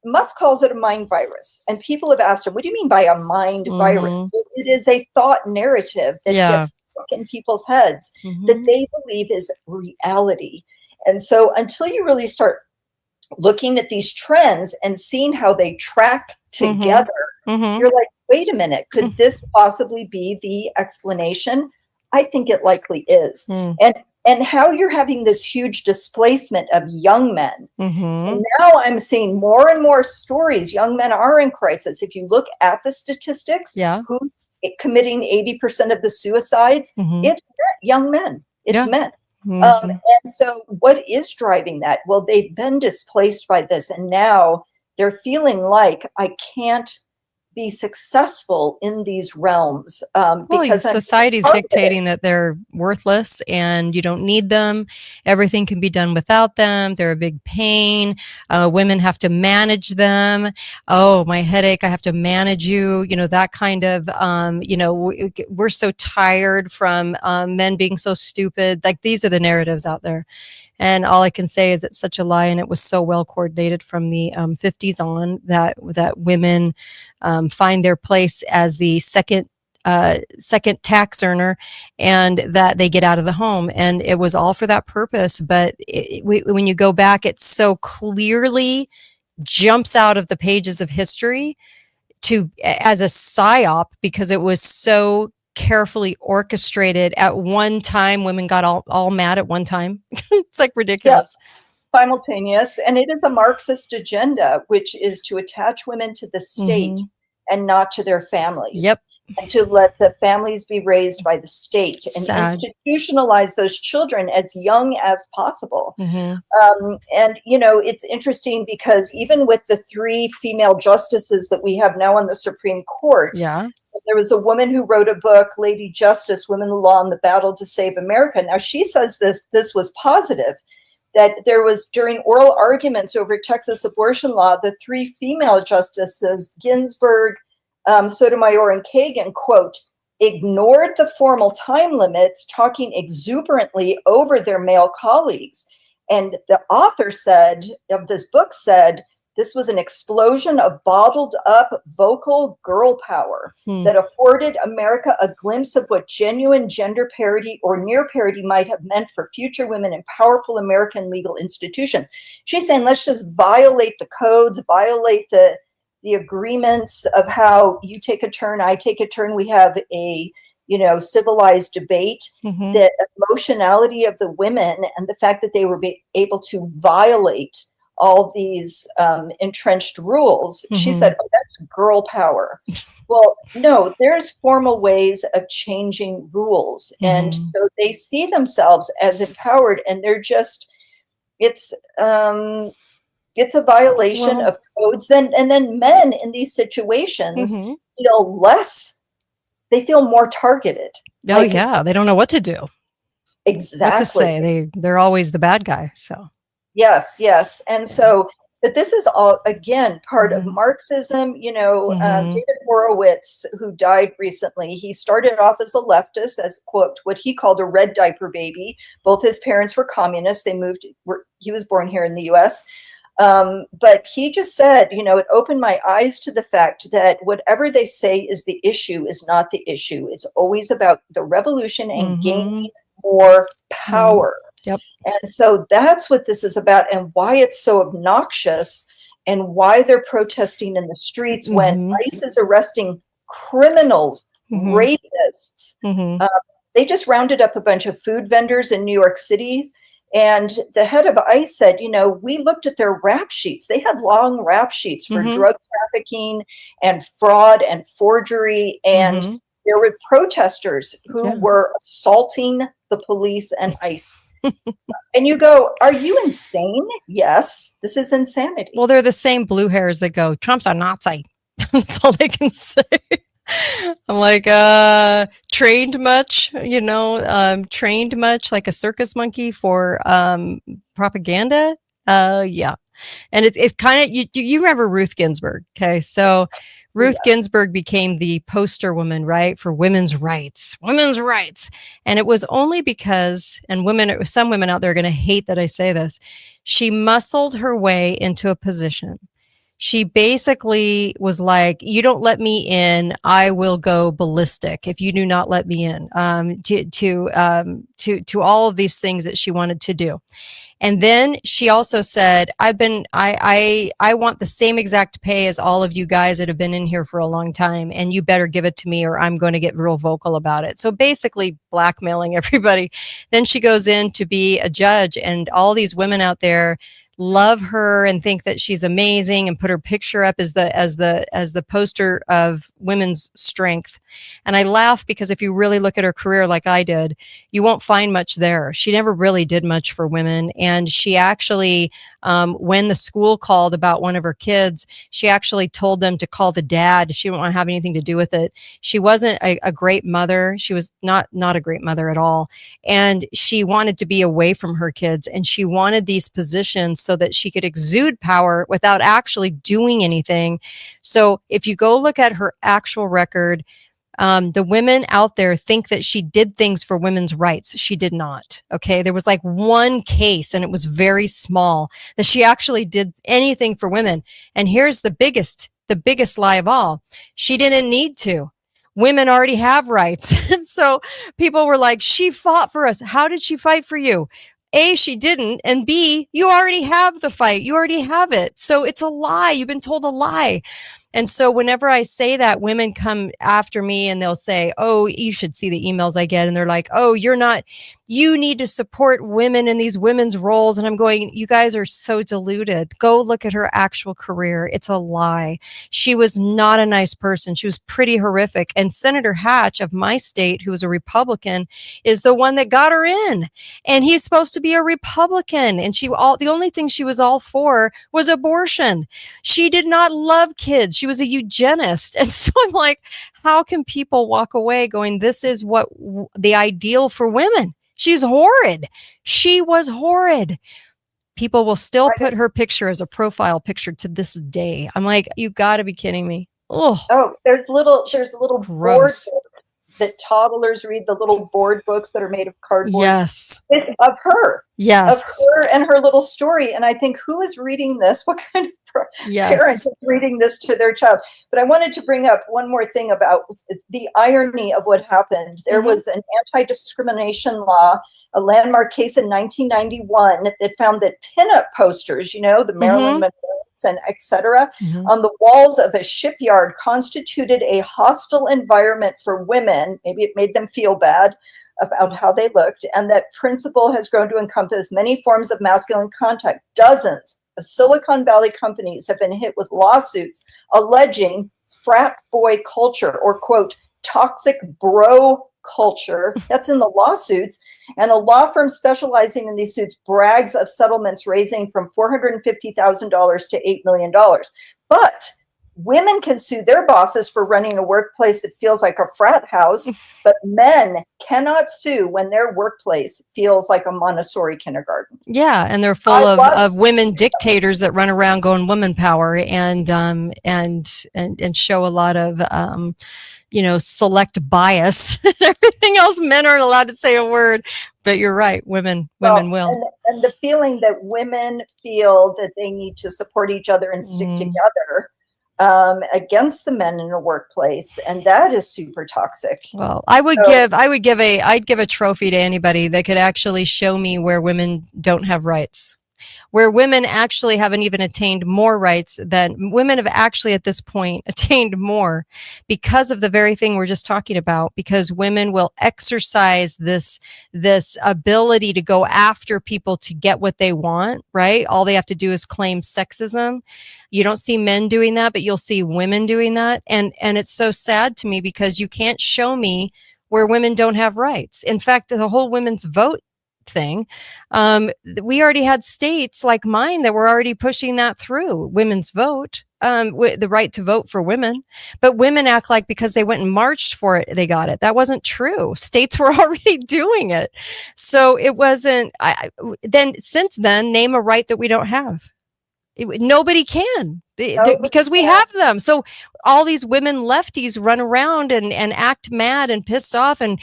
J: Musk calls it a mind virus, and people have asked him, "What do you mean by a mind virus?" It is a thought narrative that gets stuck in people's heads that they believe is reality. And so, until you really start looking at these trends and seeing how they track together, you're like, "Wait a minute, could this possibly be the explanation?" I think it likely is, and how you're having this huge displacement of young men. And now I'm seeing more and more stories. Young men are in crisis. If you look at the statistics, who committing 80% of the suicides, it's not young men. It's men. And so what is driving that? Well, they've been displaced by this, and now they're feeling like, I can't be successful in these realms because
H: society's dictating that they're worthless and you don't need them. Everything can be done without them. They're a big pain. Women have to manage them. Oh, my headache, I have to manage you. You know, that kind of, we're so tired from men being so stupid. Like, these are the narratives out there. And all I can say is it's such a lie, and it was so well coordinated from the 50s on that women find their place as the second tax earner, and that they get out of the home. And it was all for that purpose. But when you go back, it so clearly jumps out of the pages of history as a psyop, because it was so carefully orchestrated. At one time, women got all mad at one time. It's like ridiculous.
J: Simultaneous. And it is a Marxist agenda, which is to attach women to the state and not to their families. And to let the families be raised by the state and institutionalize those children as young as possible. And, you know, it's interesting because even with the 3 female justices that we have now on the Supreme Court, there was a woman who wrote a book, Lady Justice, Women, the Law, and the Battle to Save America. Now, she says this was positive, that there was, during oral arguments over Texas abortion law, the 3 female justices, Ginsburg, Sotomayor, and Kagan, quote, ignored the formal time limits, talking exuberantly over their male colleagues. And the author of this book said, this was an explosion of bottled up vocal girl power that afforded America a glimpse of what genuine gender parity or near parity might have meant for future women in powerful American legal institutions. She's saying, let's just violate the codes, violate the agreements of how you take a turn, I take a turn. We have a, civilized debate. The emotionality of the women and the fact that they were able to violate all these entrenched rules. She said, oh, that's girl power. Well, no, there's formal ways of changing rules. And so they see themselves as empowered, and they're just, it's a violation of codes. And then men in these situations feel less, they feel more targeted.
H: Oh, yeah. They don't know what to do.
J: Exactly.
H: What to say. They're always the bad guy. So.
J: Yes. And so, but this is all, again, part of Marxism. David Horowitz, who died recently, he started off as a leftist, as, quote, what he called a red diaper baby. Both his parents were communists. He was born here in the US. But he just said, it opened my eyes to the fact that whatever they say is the issue is not the issue. It's always about the revolution and gaining more power.
H: Yep.
J: And so that's what this is about, and why it's so obnoxious, and why they're protesting in the streets when ICE is arresting criminals, rapists. They just rounded up a bunch of food vendors in New York City. And the head of ICE said, we looked at their rap sheets. They had long rap sheets for drug trafficking and fraud and forgery. And there were protesters who were assaulting the police and ICE. And you go, are you insane? Yes, this is insanity.
H: Well, they're the same blue hairs that go, Trump's a Nazi. That's all they can say. I'm like, trained much, trained much like a circus monkey for propaganda. Yeah. And it's kind of, you remember Ruth Ginsburg. Okay. So Ruth
J: Yes.
H: Ginsburg became the poster woman, right, for women's rights. And it was only because, and some women out there are going to hate that I say this, she muscled her way into a position. She basically was like, you don't let me in, I will go ballistic if you do not let me in, to all of these things that she wanted to do. And then she also said, I want the same exact pay as all of you guys that have been in here for a long time, and you better give it to me or I'm going to get real vocal about it. So basically blackmailing everybody. Then she goes in to be a judge, and all these women out there love her and think that she's amazing and put her picture up as the poster of women's strength. And I laugh because if you really look at her career like I did, you won't find much there. She never really did much for women. And she actually, when the school called about one of her kids, she actually told them to call the dad. She didn't want to have anything to do with it. She wasn't a great mother. She was not a great mother at all. And she wanted to be away from her kids. And she wanted these positions so that she could exude power without actually doing anything. So if you go look at her actual record, the women out there think that she did things for women's rights. She did not. Okay. There was like one case, and it was very small, that she actually did anything for women. And here's the biggest lie of all. She didn't need to. Women already have rights. So people were like, she fought for us. How did she fight for you? A, she didn't. And B, you already have the fight. You already have it. So it's a lie. You've been told a lie. And so whenever I say that, women come after me and they'll say, oh, you should see the emails I get. And they're like, oh, you need to support women in these women's roles. And I'm going, you guys are so deluded. Go look at her actual career. It's a lie. She was not a nice person. She was pretty horrific. And Senator Hatch of my state, who was a Republican, is the one that got her in. And he's supposed to be a Republican. And the only thing she was all for was abortion. She did not love kids. She was a eugenist. And so I'm like, how can people walk away going, this is what the ideal for women? She's horrid. She was horrid. People will still put her picture as a profile picture to this day. I'm like, you got to be kidding me.
J: Oh, there's little board
H: gross.
J: books that toddlers read, the little board books that are made of cardboard.
H: Yes.
J: Of her.
H: Yes.
J: Of her and her little story. And I think, who is reading this? What kind of parent is reading this to their child? But I wanted to bring up one more thing about the irony of what happened. There was an anti-discrimination law, a landmark case in 1991 that found that pinup posters, the Marilyn Monroe and etc., on the walls of a shipyard constituted a hostile environment for women. Maybe it made them feel bad about how they looked. And that principle has grown to encompass many forms of masculine contact. Dozens of Silicon Valley companies have been hit with lawsuits alleging frat boy culture, or quote, toxic bro culture. That's in the lawsuits. And a law firm specializing in these suits brags of settlements ranging from $450,000 to $8 million. But women can sue their bosses for running a workplace that feels like a frat house, but men cannot sue when their workplace feels like a Montessori kindergarten.
H: Yeah, and they're full of women dictators that run around going woman power and show a lot of select bias. Everything else, men aren't allowed to say a word. But you're right, women will.
J: And the feeling that women feel that they need to support each other and stick together against the men in a workplace, and that is super toxic.
H: Well, I'd give a trophy to anybody that could actually show me where women don't have rights, where women actually haven't even attained more rights than women have actually at this point attained more because of the very thing we're just talking about, because women will exercise this ability to go after people to get what they want, right? All they have to do is claim sexism. You don't see men doing that, but you'll see women doing that. And it's so sad to me because you can't show me where women don't have rights. In fact, the whole women's vote thing, we already had states like mine that were already pushing that through, women's vote, the right to vote for women. But women act like because they went and marched for it, they got it. That true. States were already doing it. So it wasn't, since then, name a right that we don't have. Nobody can because we have them. So all these women lefties run around and act mad and pissed off and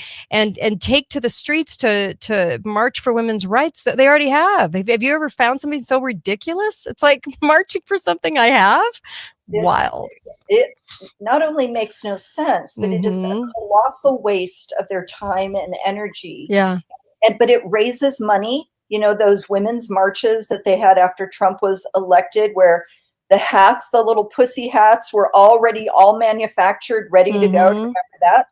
H: take to the streets to march for women's rights that they already have. Have you ever found something so ridiculous? It's like marching for something I have. Wild.
J: It not only makes no sense, but it is a colossal waste of their time and energy.
H: Yeah.
J: But it raises money. You know, those women's marches that they had after Trump was elected, where the hats, the little pussy hats, were already all manufactured, ready to go. Remember that?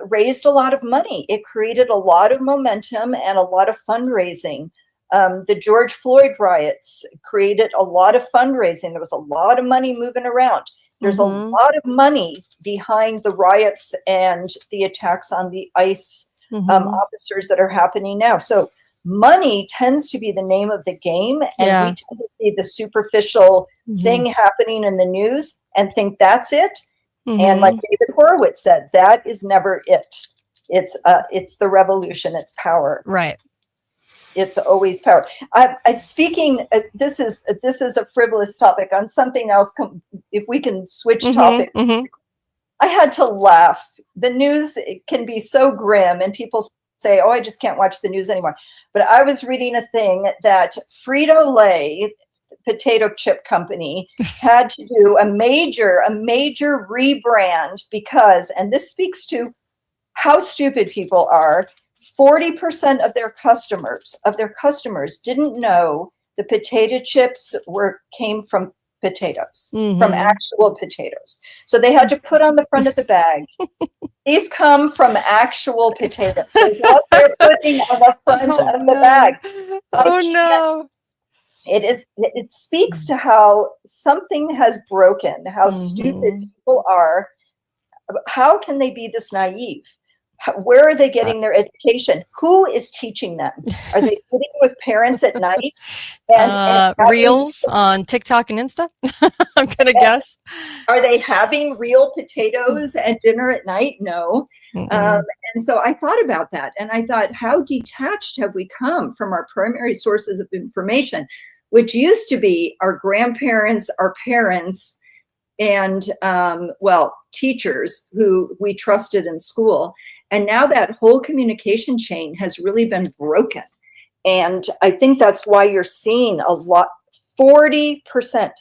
J: Raised a lot of money. It created a lot of momentum and a lot of fundraising. The George Floyd riots created a lot of fundraising. There was a lot of money moving around. There's a lot of money behind the riots and the attacks on the ICE officers that are happening now. So money tends to be the name of the game, and we tend to see the superficial thing happening in the news and think that's it. And like David Horowitz said, that is never it. It's the revolution. It's power.
H: Right.
J: It's always power. Speaking, this is a frivolous topic. On something else, if we can switch topics, I had to laugh. The news can be so grim, and people say, "Oh, I just can't watch the news anymore." But I was reading a thing that Frito-Lay, potato chip company, had to do a major rebrand because, and this speaks to how stupid people are, 40% of their customers didn't know the potato chips came from potatoes, from actual potatoes. So they had to put on the front of the bag, these come from actual potatoes. Is what they're putting on the front of the bag.
H: Oh no.
J: It speaks to how something has broken, how stupid people are. How can they be this naive? Where are they getting their education? Who is teaching them? Are they sitting with parents at night? And
H: Reels on TikTok and Insta? I'm going to guess.
J: Are they having real potatoes at dinner at night? No. And so I thought about that. And I thought, how detached have we come from our primary sources of information, which used to be our grandparents, our parents, and, teachers who we trusted in school. And now that whole communication chain has really been broken. And I think that's why you're seeing a lot, 40%.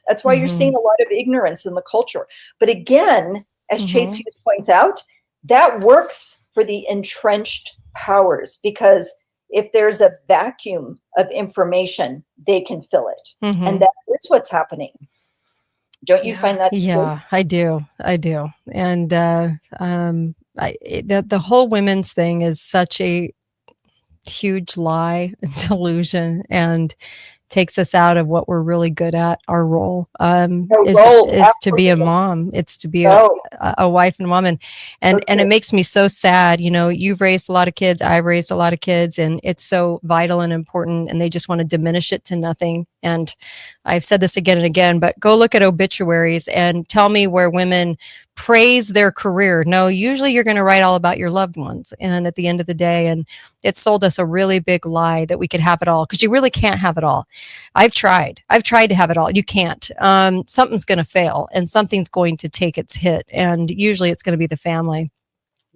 J: That's why you're seeing a lot of ignorance in the culture. But again, as Chase Hughes points out, that works for the entrenched powers, because if there's a vacuum of information, they can fill it. And that is what's happening. Don't you find that?
H: Yeah, true? I do. And the whole women's thing is such a huge lie and delusion, and takes us out of what we're really good at. Our role is to be a mom. It's to be a wife and a mom. And it makes me so sad. You know, you've raised a lot of kids. I've raised a lot of kids, and it's so vital and important, and they just want to diminish it to nothing. And I've said this again and again, but go look at obituaries and tell me where women praise their career. No, usually you're going to write all about your loved ones. And at the end of the day, and it sold us a really big lie that we could have it all, because you really can't have it all. I've tried to have it all. You can't. Something's going to fail, and something's going to take its hit. And usually it's going to be the family.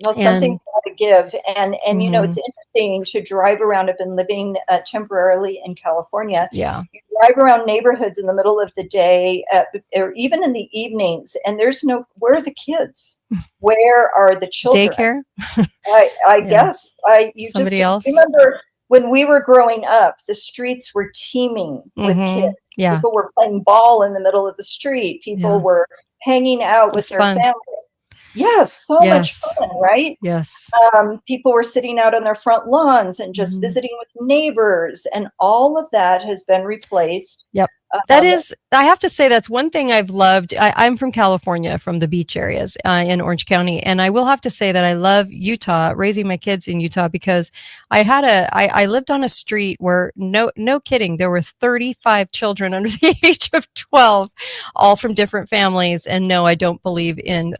J: Well, something's got to give. And you know, it's interesting to drive around. I've been living temporarily in California.
H: Yeah.
J: You drive around neighborhoods in the middle of the day, or even in the evenings, and where are the kids? Where are the children?
H: Daycare?
J: I guess.
H: Somebody else?
J: Remember when we were growing up, the streets were teeming with kids.
H: Yeah.
J: People were playing ball in the middle of the street. People were hanging out with their families. Yes, much fun, right?
H: Yes.
J: People were sitting out on their front lawns and just visiting with neighbors, and all of that has been replaced.
H: Yep. That is, I have to say, that's one thing I've loved. I'm from California, from the beach areas in Orange County. And I will have to say that I love Utah, raising my kids in Utah, because I lived on a street where, no kidding, there were 35 children under the age of 12, all from different families. And no, I don't believe in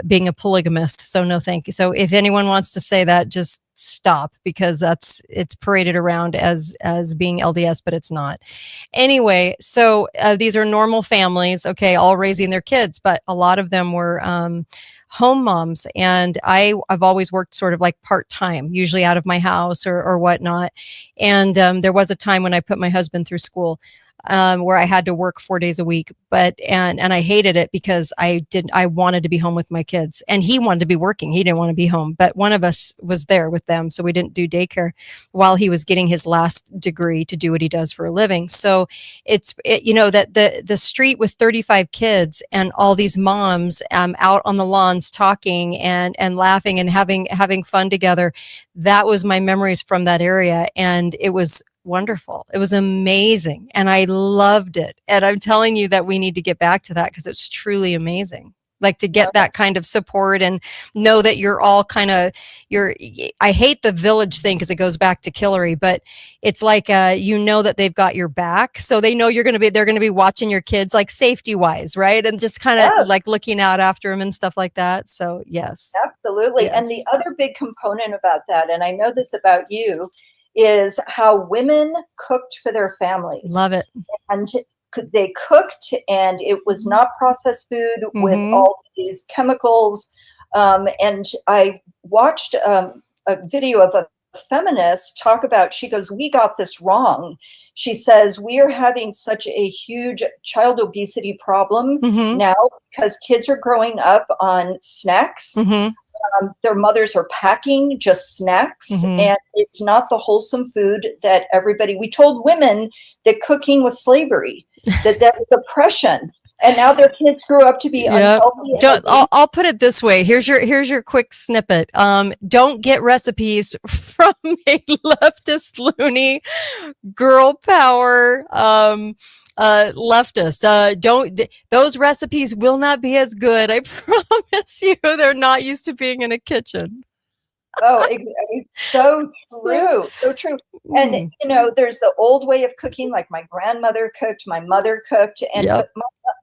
H: being a polygamist. So no, thank you. So if anyone wants to say that, just stop, because it's paraded around as being LDS, but it's not. Anyway, so these are normal families, okay, all raising their kids, but a lot of them were home moms, and I've always worked sort of like part-time, usually out of my house or whatnot. And there was a time when I put my husband through school, where I had to work 4 days a week, and I hated it because I wanted to be home with my kids, and he wanted to be working. He didn't want to be home, but one of us was there with them. So we didn't do daycare while he was getting his last degree to do what he does for a living. So that the street with 35 kids and all these moms out on the lawns talking and laughing and having fun together. That was my memories from that area. And it was wonderful. It was amazing. And I loved it. And I'm telling you that we need to get back to that, because it's truly amazing. Like, to get that kind of support and know that you're all I hate the village thing because it goes back to Hillary, but it's like, that they've got your back. So they know they're going to be watching your kids, like safety wise. Right. And just kind of like looking out after them and stuff like that. So yes.
J: Absolutely.
H: Yes.
J: And the other big component about that, and I know this about you, is how women cooked for their families.
H: Love it.
J: And they cooked, and it was not processed food with all these chemicals. And I watched a video of a feminist talk about, she goes, we got this wrong. She says, we are having such a huge child obesity problem now because kids are growing up on snacks. Their mothers are packing just snacks, and it's not the wholesome food that we told women that cooking was slavery, that was oppression. And now their kids grew up to be unhealthy.
H: I'll put it this way. Here's your quick snippet. Don't get recipes from a leftist, loony, girl power leftist. Those recipes will not be as good. I promise you. They're not used to being in a kitchen.
J: Oh, it's so true. So true. And, there's the old way of cooking, like my grandmother cooked, my mother cooked. And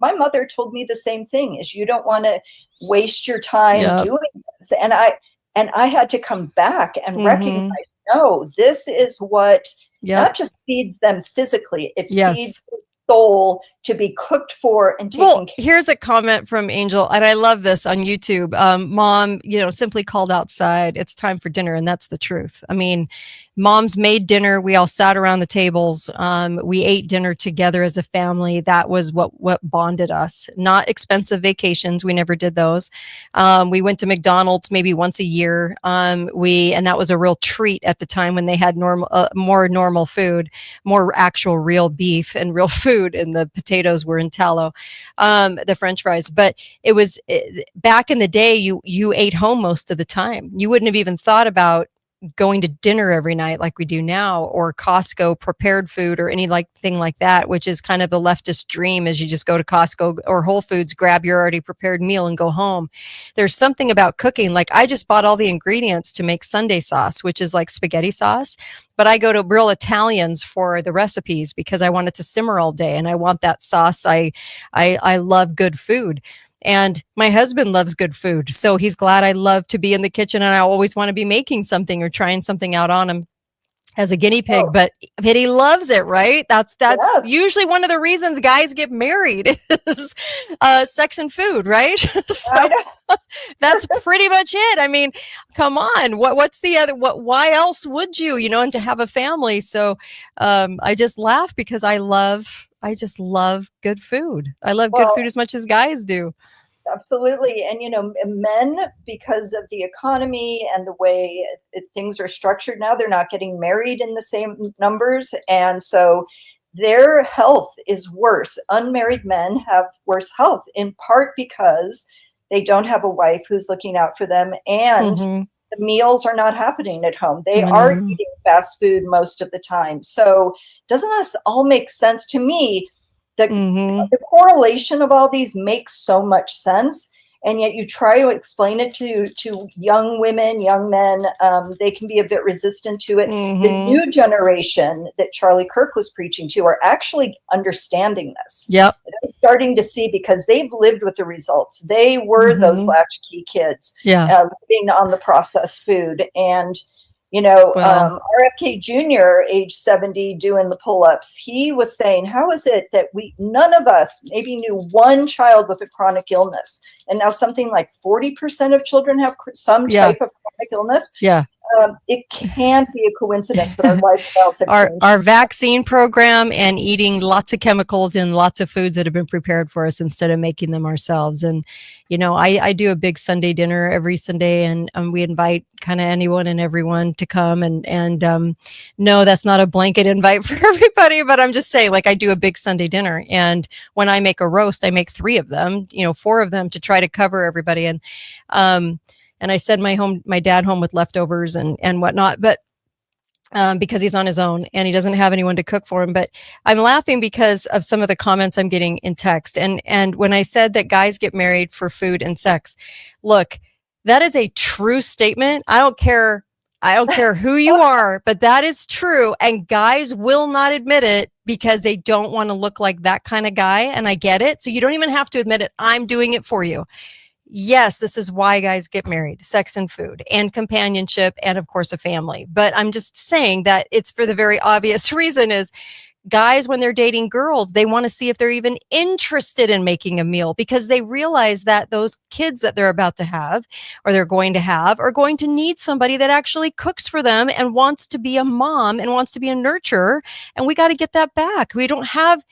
J: my mother told me the same thing, is you don't want to waste your time doing this. And I had to come back and recognize, no, this is what not just feeds them physically, it feeds their soul to be cooked for and taken care.
H: Here's a comment from Angel, and I love this on YouTube. Mom, simply called outside. It's time for dinner, and that's the truth. I mean, moms made dinner. We all sat around the tables. We ate dinner together as a family. That was what bonded us. Not expensive vacations. We never did those. We went to McDonald's maybe once a year. And that was a real treat at the time when they had more normal food, more actual real beef and real food, and the potatoes were in tallow, the French fries. But it was back in the day, you ate home most of the time. You wouldn't have even thought about going to dinner every night like we do now, or Costco prepared food or thing like that, which is kind of the leftist dream, is you just go to Costco or Whole Foods, grab your already prepared meal and go home. There's something about cooking. Like, I just bought all the ingredients to make Sunday sauce, which is like spaghetti sauce, but I go to real Italians for the recipes because I want it to simmer all day and I want that sauce. I love good food. And my husband loves good food. So he's glad I love to be in the kitchen, and I always want to be making something or trying something out on him as a guinea pig, but he loves it, right? That's usually one of the reasons guys get married is sex and food, right? So that's pretty much it. I mean, come on, what's the other, why else would you, and to have a family. So I just laugh because I just love good food. I love good food as much as guys do.
J: Absolutely. And, men, because of the economy and the way things are structured now, they're not getting married in the same numbers. And so their health is worse. Unmarried men have worse health, in part because they don't have a wife who's looking out for them, and the meals are not happening at home. They are eating fast food most of the time. So doesn't this all make sense to me? The correlation of all these makes so much sense. and yet you try to explain it to young women, young men, they can be a bit resistant to it. The new generation that Charlie Kirk was preaching to are actually understanding this.
H: Yep.
J: They're starting to see, because they've lived with the results. They were those latchkey kids, living on the processed food. And RFK Jr., age 70, doing the pull-ups, he was saying, how is it that none of us maybe knew one child with a chronic illness, and now something like 40% of children have some type of chronic illness?
H: Yeah.
J: It can't be a coincidence that our lifestyles have changed.
H: Our vaccine program and eating lots of chemicals in lots of foods that have been prepared for us instead of making them ourselves. And, I do a big Sunday dinner every Sunday, and we invite kind of anyone and everyone to come. And no, that's not a blanket invite for everybody, but I'm just saying, like, I do a big Sunday dinner. And when I make a roast, I make 3 of them, 4 of them to try to cover everybody. And I send my dad home with leftovers and whatnot, but because he's on his own and he doesn't have anyone to cook for him. But I'm laughing because of some of the comments I'm getting in text. And when I said that guys get married for food and sex, look, that is a true statement. I don't care who you are, but that is true. And guys will not admit it because they don't want to look like that kind of guy. And I get it. So you don't even have to admit it. I'm doing it for you. Yes, this is why guys get married: sex and food and companionship, and of course a family. But I'm just saying that it's for the very obvious reason is guys, when they're dating girls, they want to see if they're even interested in making a meal, because they realize that those kids that they're about to have or they're going to have are going to need somebody that actually cooks for them and wants to be a mom and wants to be a nurturer. And we got to get that back. We don't have,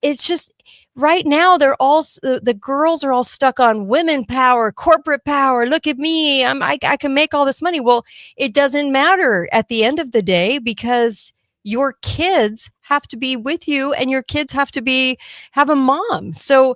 H: it's just, right now, the girls are all stuck on women power, corporate power. Look at me. I can make all this money. Well, it doesn't matter at the end of the day, because your kids have to be with you and your kids have a mom. So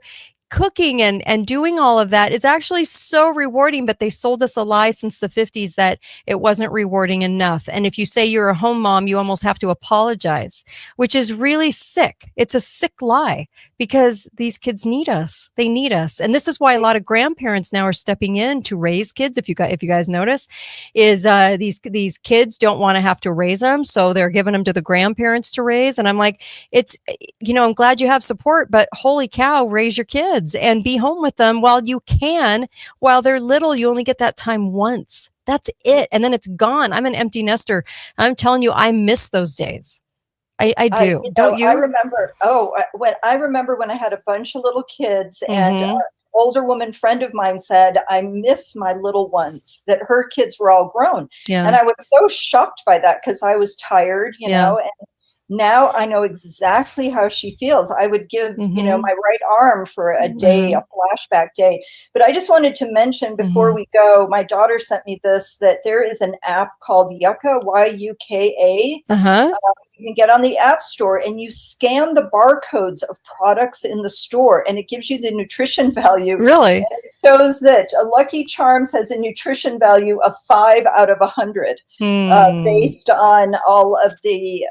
H: cooking and doing all of that is actually so rewarding, but they sold us a lie since the 50s that it wasn't rewarding enough. And if you say you're a home mom, you almost have to apologize, which is really sick. It's a sick lie, because these kids need us. They need us. And this is why a lot of grandparents now are stepping in to raise kids. If you guys notice, is these kids don't want to have to raise them, so they're giving them to the grandparents to raise. And I'm like, it's, I'm glad you have support, but holy cow, raise your kids and be home with them while you can. While they're little, you only get that time once. That's it. And then it's gone. I'm an empty nester. I'm telling you, I miss those days. I do. Don't you?
J: I remember when I had a bunch of little kids, and an older woman friend of mine said, I miss my little ones, that her kids were all grown.
H: Yeah.
J: And I was so shocked by that, because I was tired, and now I know exactly how she feels. I would give, my right arm for a day, a flashback day. But I just wanted to mention before we go, my daughter sent me this, that there is an app called Yuka, Y-U-K-A. You can get on the App Store and you scan the barcodes of products in the store, and it gives you the nutrition value.
H: Really?
J: And it shows that Lucky Charms has a nutrition value of 5 out of 100, based on all of the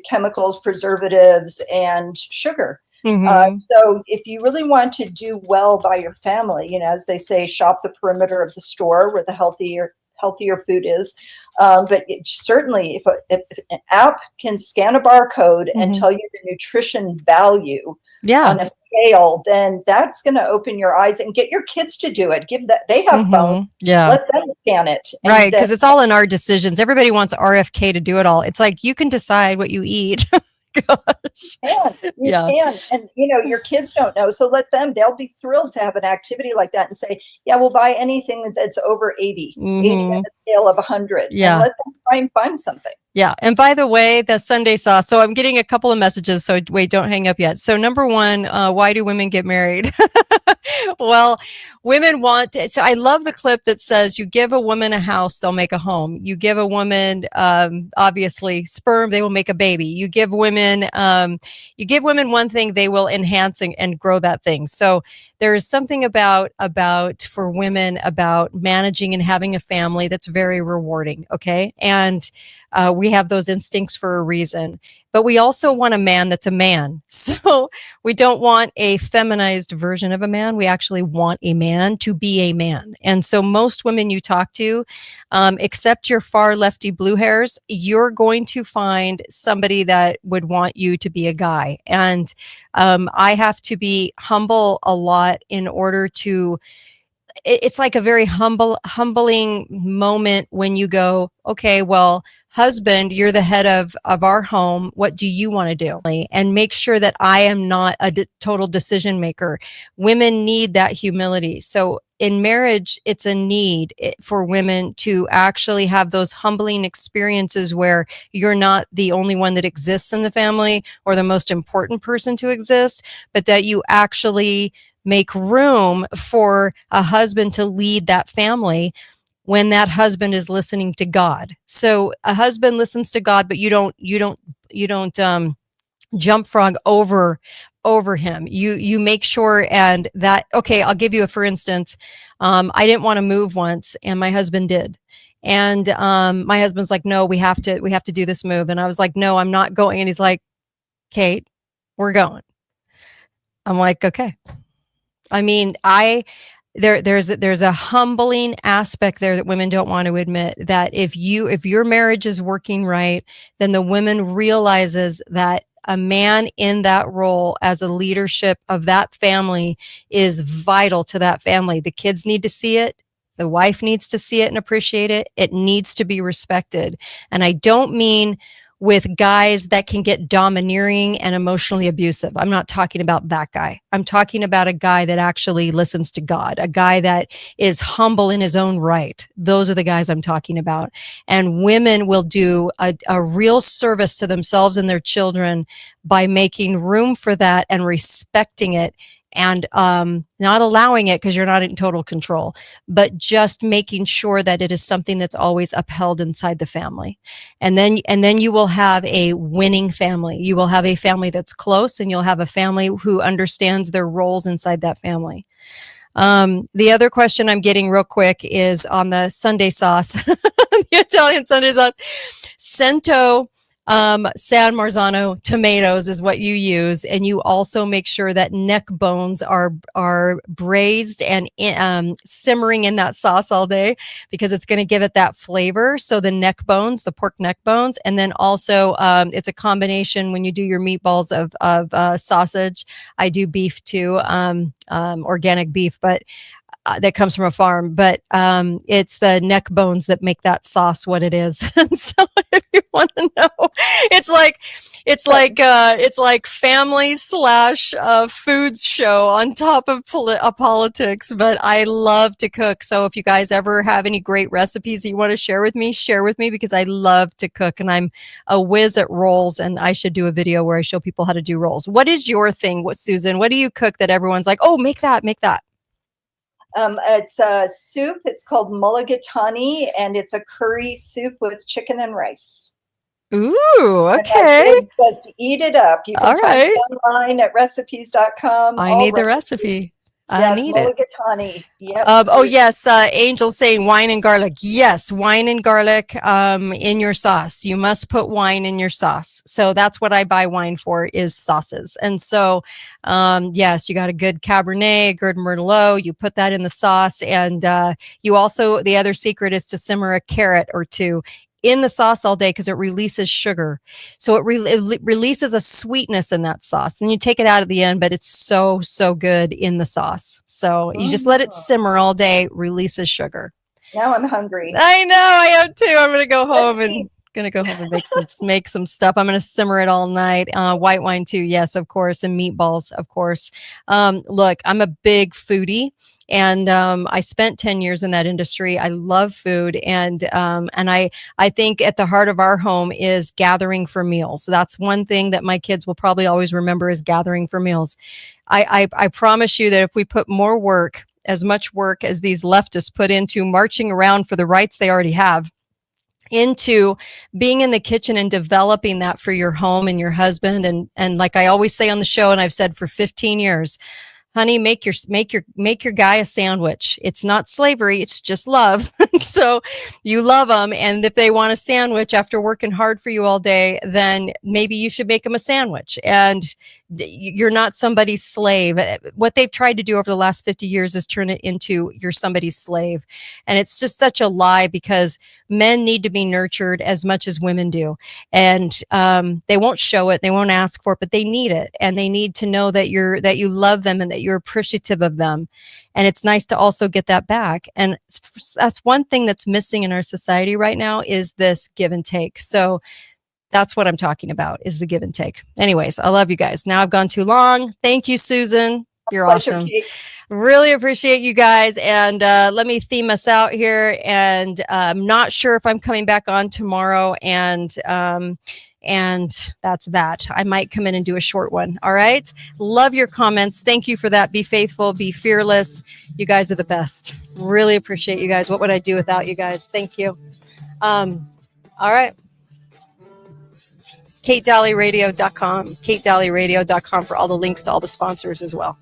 J: chemicals, preservatives, and sugar. So if you really want to do well by your family, as they say, shop the perimeter of the store where the healthier food is. But certainly, if an app can scan a barcode and tell you the nutrition value on a scale, then that's going to open your eyes, and get your kids to do it. They have phones. Let them scan it.
H: Right, because it's all in our decisions. Everybody wants RFK to do it all. It's like, you can decide what you eat. Gosh.
J: You can. And your kids don't know, so they'll be thrilled to have an activity like that and say, yeah, we'll buy anything that's over 80 on a scale of 100. And let them try and find something.
H: Yeah. And by the way, the Sunday sauce. So I'm getting a couple of messages. So wait, don't hang up yet. So number one, why do women get married? Well, women want to, so I love the clip that says, you give a woman a house, they'll make a home. You give a woman, obviously sperm, they will make a baby. You give women one thing, they will enhance and grow that thing. So there is something about for women about managing and having a family that's very rewarding. Okay. And we have those instincts for a reason. but we also want a man that's a man. So we don't want a feminized version of a man. We actually want a man to be a man. And so most women you talk to, except your far lefty blue hairs, you're going to find somebody that would want you to be a guy. And I have to be humble a lot in order to, it's like a very humbling moment when you go, okay, well, husband, you're the head of our home. What do you want to do? And make sure that I am not a total decision maker. Women need that humility. So in marriage, it's a need for women to actually have those humbling experiences where you're not the only one that exists in the family or the most important person to exist, but that you actually make room for a husband to lead that family when that husband is listening to God. So a husband listens to God, but you don't jump frog over him. You make sure, and that, okay, I'll give you a, for instance, I didn't want to move once and my husband did. And my husband's like, no, we have to do this move. And I was like, no, I'm not going. And he's like, Kate, we're going. I'm like, okay. I mean, there's a humbling aspect there that women don't want to admit, that if your marriage is working right, then the woman realizes that a man in that role as a leadership of that family is vital to that family. The kids need to see it. The wife needs to see it and appreciate it. It needs to be respected. And I don't mean with guys that can get domineering and emotionally abusive. I'm not talking about that guy. I'm talking about a guy that actually listens to God, a guy that is humble in his own right. Those are the guys I'm talking about. And women will do a real service to themselves and their children by making room for that and respecting it, and not allowing it because you're not in total control, but just making sure that it is something that's always upheld inside the family. And then you will have a winning family. You will have a family that's close, and you'll have a family who understands their roles inside that family. The other question I'm getting real quick is on the Sunday sauce, the Italian Sunday sauce. Cento San Marzano tomatoes is what you use, and you also make sure that neck bones are braised and simmering in that sauce all day, because it's going to give it that flavor. So the neck bones, the pork neck bones, and then also it's a combination when you do your meatballs of sausage. I do beef too, organic beef, but that comes from a farm, but it's the neck bones that make that sauce what it is. And so if you want to know, it's like family / foods show on top of politics, but I love to cook. So if you guys ever have any great recipes that you want to share with me, because I love to cook, and I'm a whiz at rolls, and I should do a video where I show people how to do rolls. What is your thing? Susan, what do you cook that everyone's like, oh, make that?
J: It's a soup. It's called mulligatawny, and it's a curry soup with chicken and rice.
H: Ooh, okay.
J: Just eat it up. You can find it online at recipes.com.
H: I need the recipe. I need it.
J: Mulligatawny. Yep.
H: Oh yes, Angel's saying wine and garlic. Yes, wine and garlic in your sauce. You must put wine in your sauce. So that's what I buy wine for, is sauces. And so yes, you got a good Cabernet, a good Merlot. You put that in the sauce, and you also, the other secret is to simmer a carrot or two in the sauce all day, because it releases sugar. So it releases a sweetness in that sauce, and you take it out at the end, but it's so good in the sauce. So you just let it simmer all day, releases sugar.
J: Now I'm hungry.
H: I know, I am too. I'm going to go home and make some stuff. I'm going to simmer it all night. White wine too. Yes, of course. And meatballs, of course. Look, I'm a big foodie, and I spent 10 years in that industry. I love food. And I think at the heart of our home is gathering for meals. So that's one thing that my kids will probably always remember, is gathering for meals. I promise you that if we put more work, as much work as these leftists put into marching around for the rights they already have, into being in the kitchen and developing that for your home and your husband. And like I always say on the show, and I've said for 15 years, honey, make your guy a sandwich. It's not slavery, it's just love. So you love them, and if they want a sandwich after working hard for you all day, then maybe you should make them a sandwich. And you're not somebody's slave. What they've tried to do over the last 50 years is turn it into you're somebody's slave. And it's just such a lie, because men need to be nurtured as much as women do. And they won't show it, they won't ask for it, but they need it. And they need to know that you love them and that you're appreciative of them. And it's nice to also get that back. And that's one thing that's missing in our society right now, is this give and take. So that's what I'm talking about, is the give and take. Anyways, I love you guys. Now I've gone too long. Thank you, Susan. You're
J: Pleasure,
H: awesome.
J: Kate.
H: Really appreciate you guys. And let me theme us out here. And I'm not sure if I'm coming back on tomorrow. And that's that. I might come in and do a short one. All right. Love your comments. Thank you for that. Be faithful, be fearless. You guys are the best. Really appreciate you guys. What would I do without you guys? Thank you. All right. KateDalleyRadio.com, KateDalleyRadio.com for all the links to all the sponsors as well.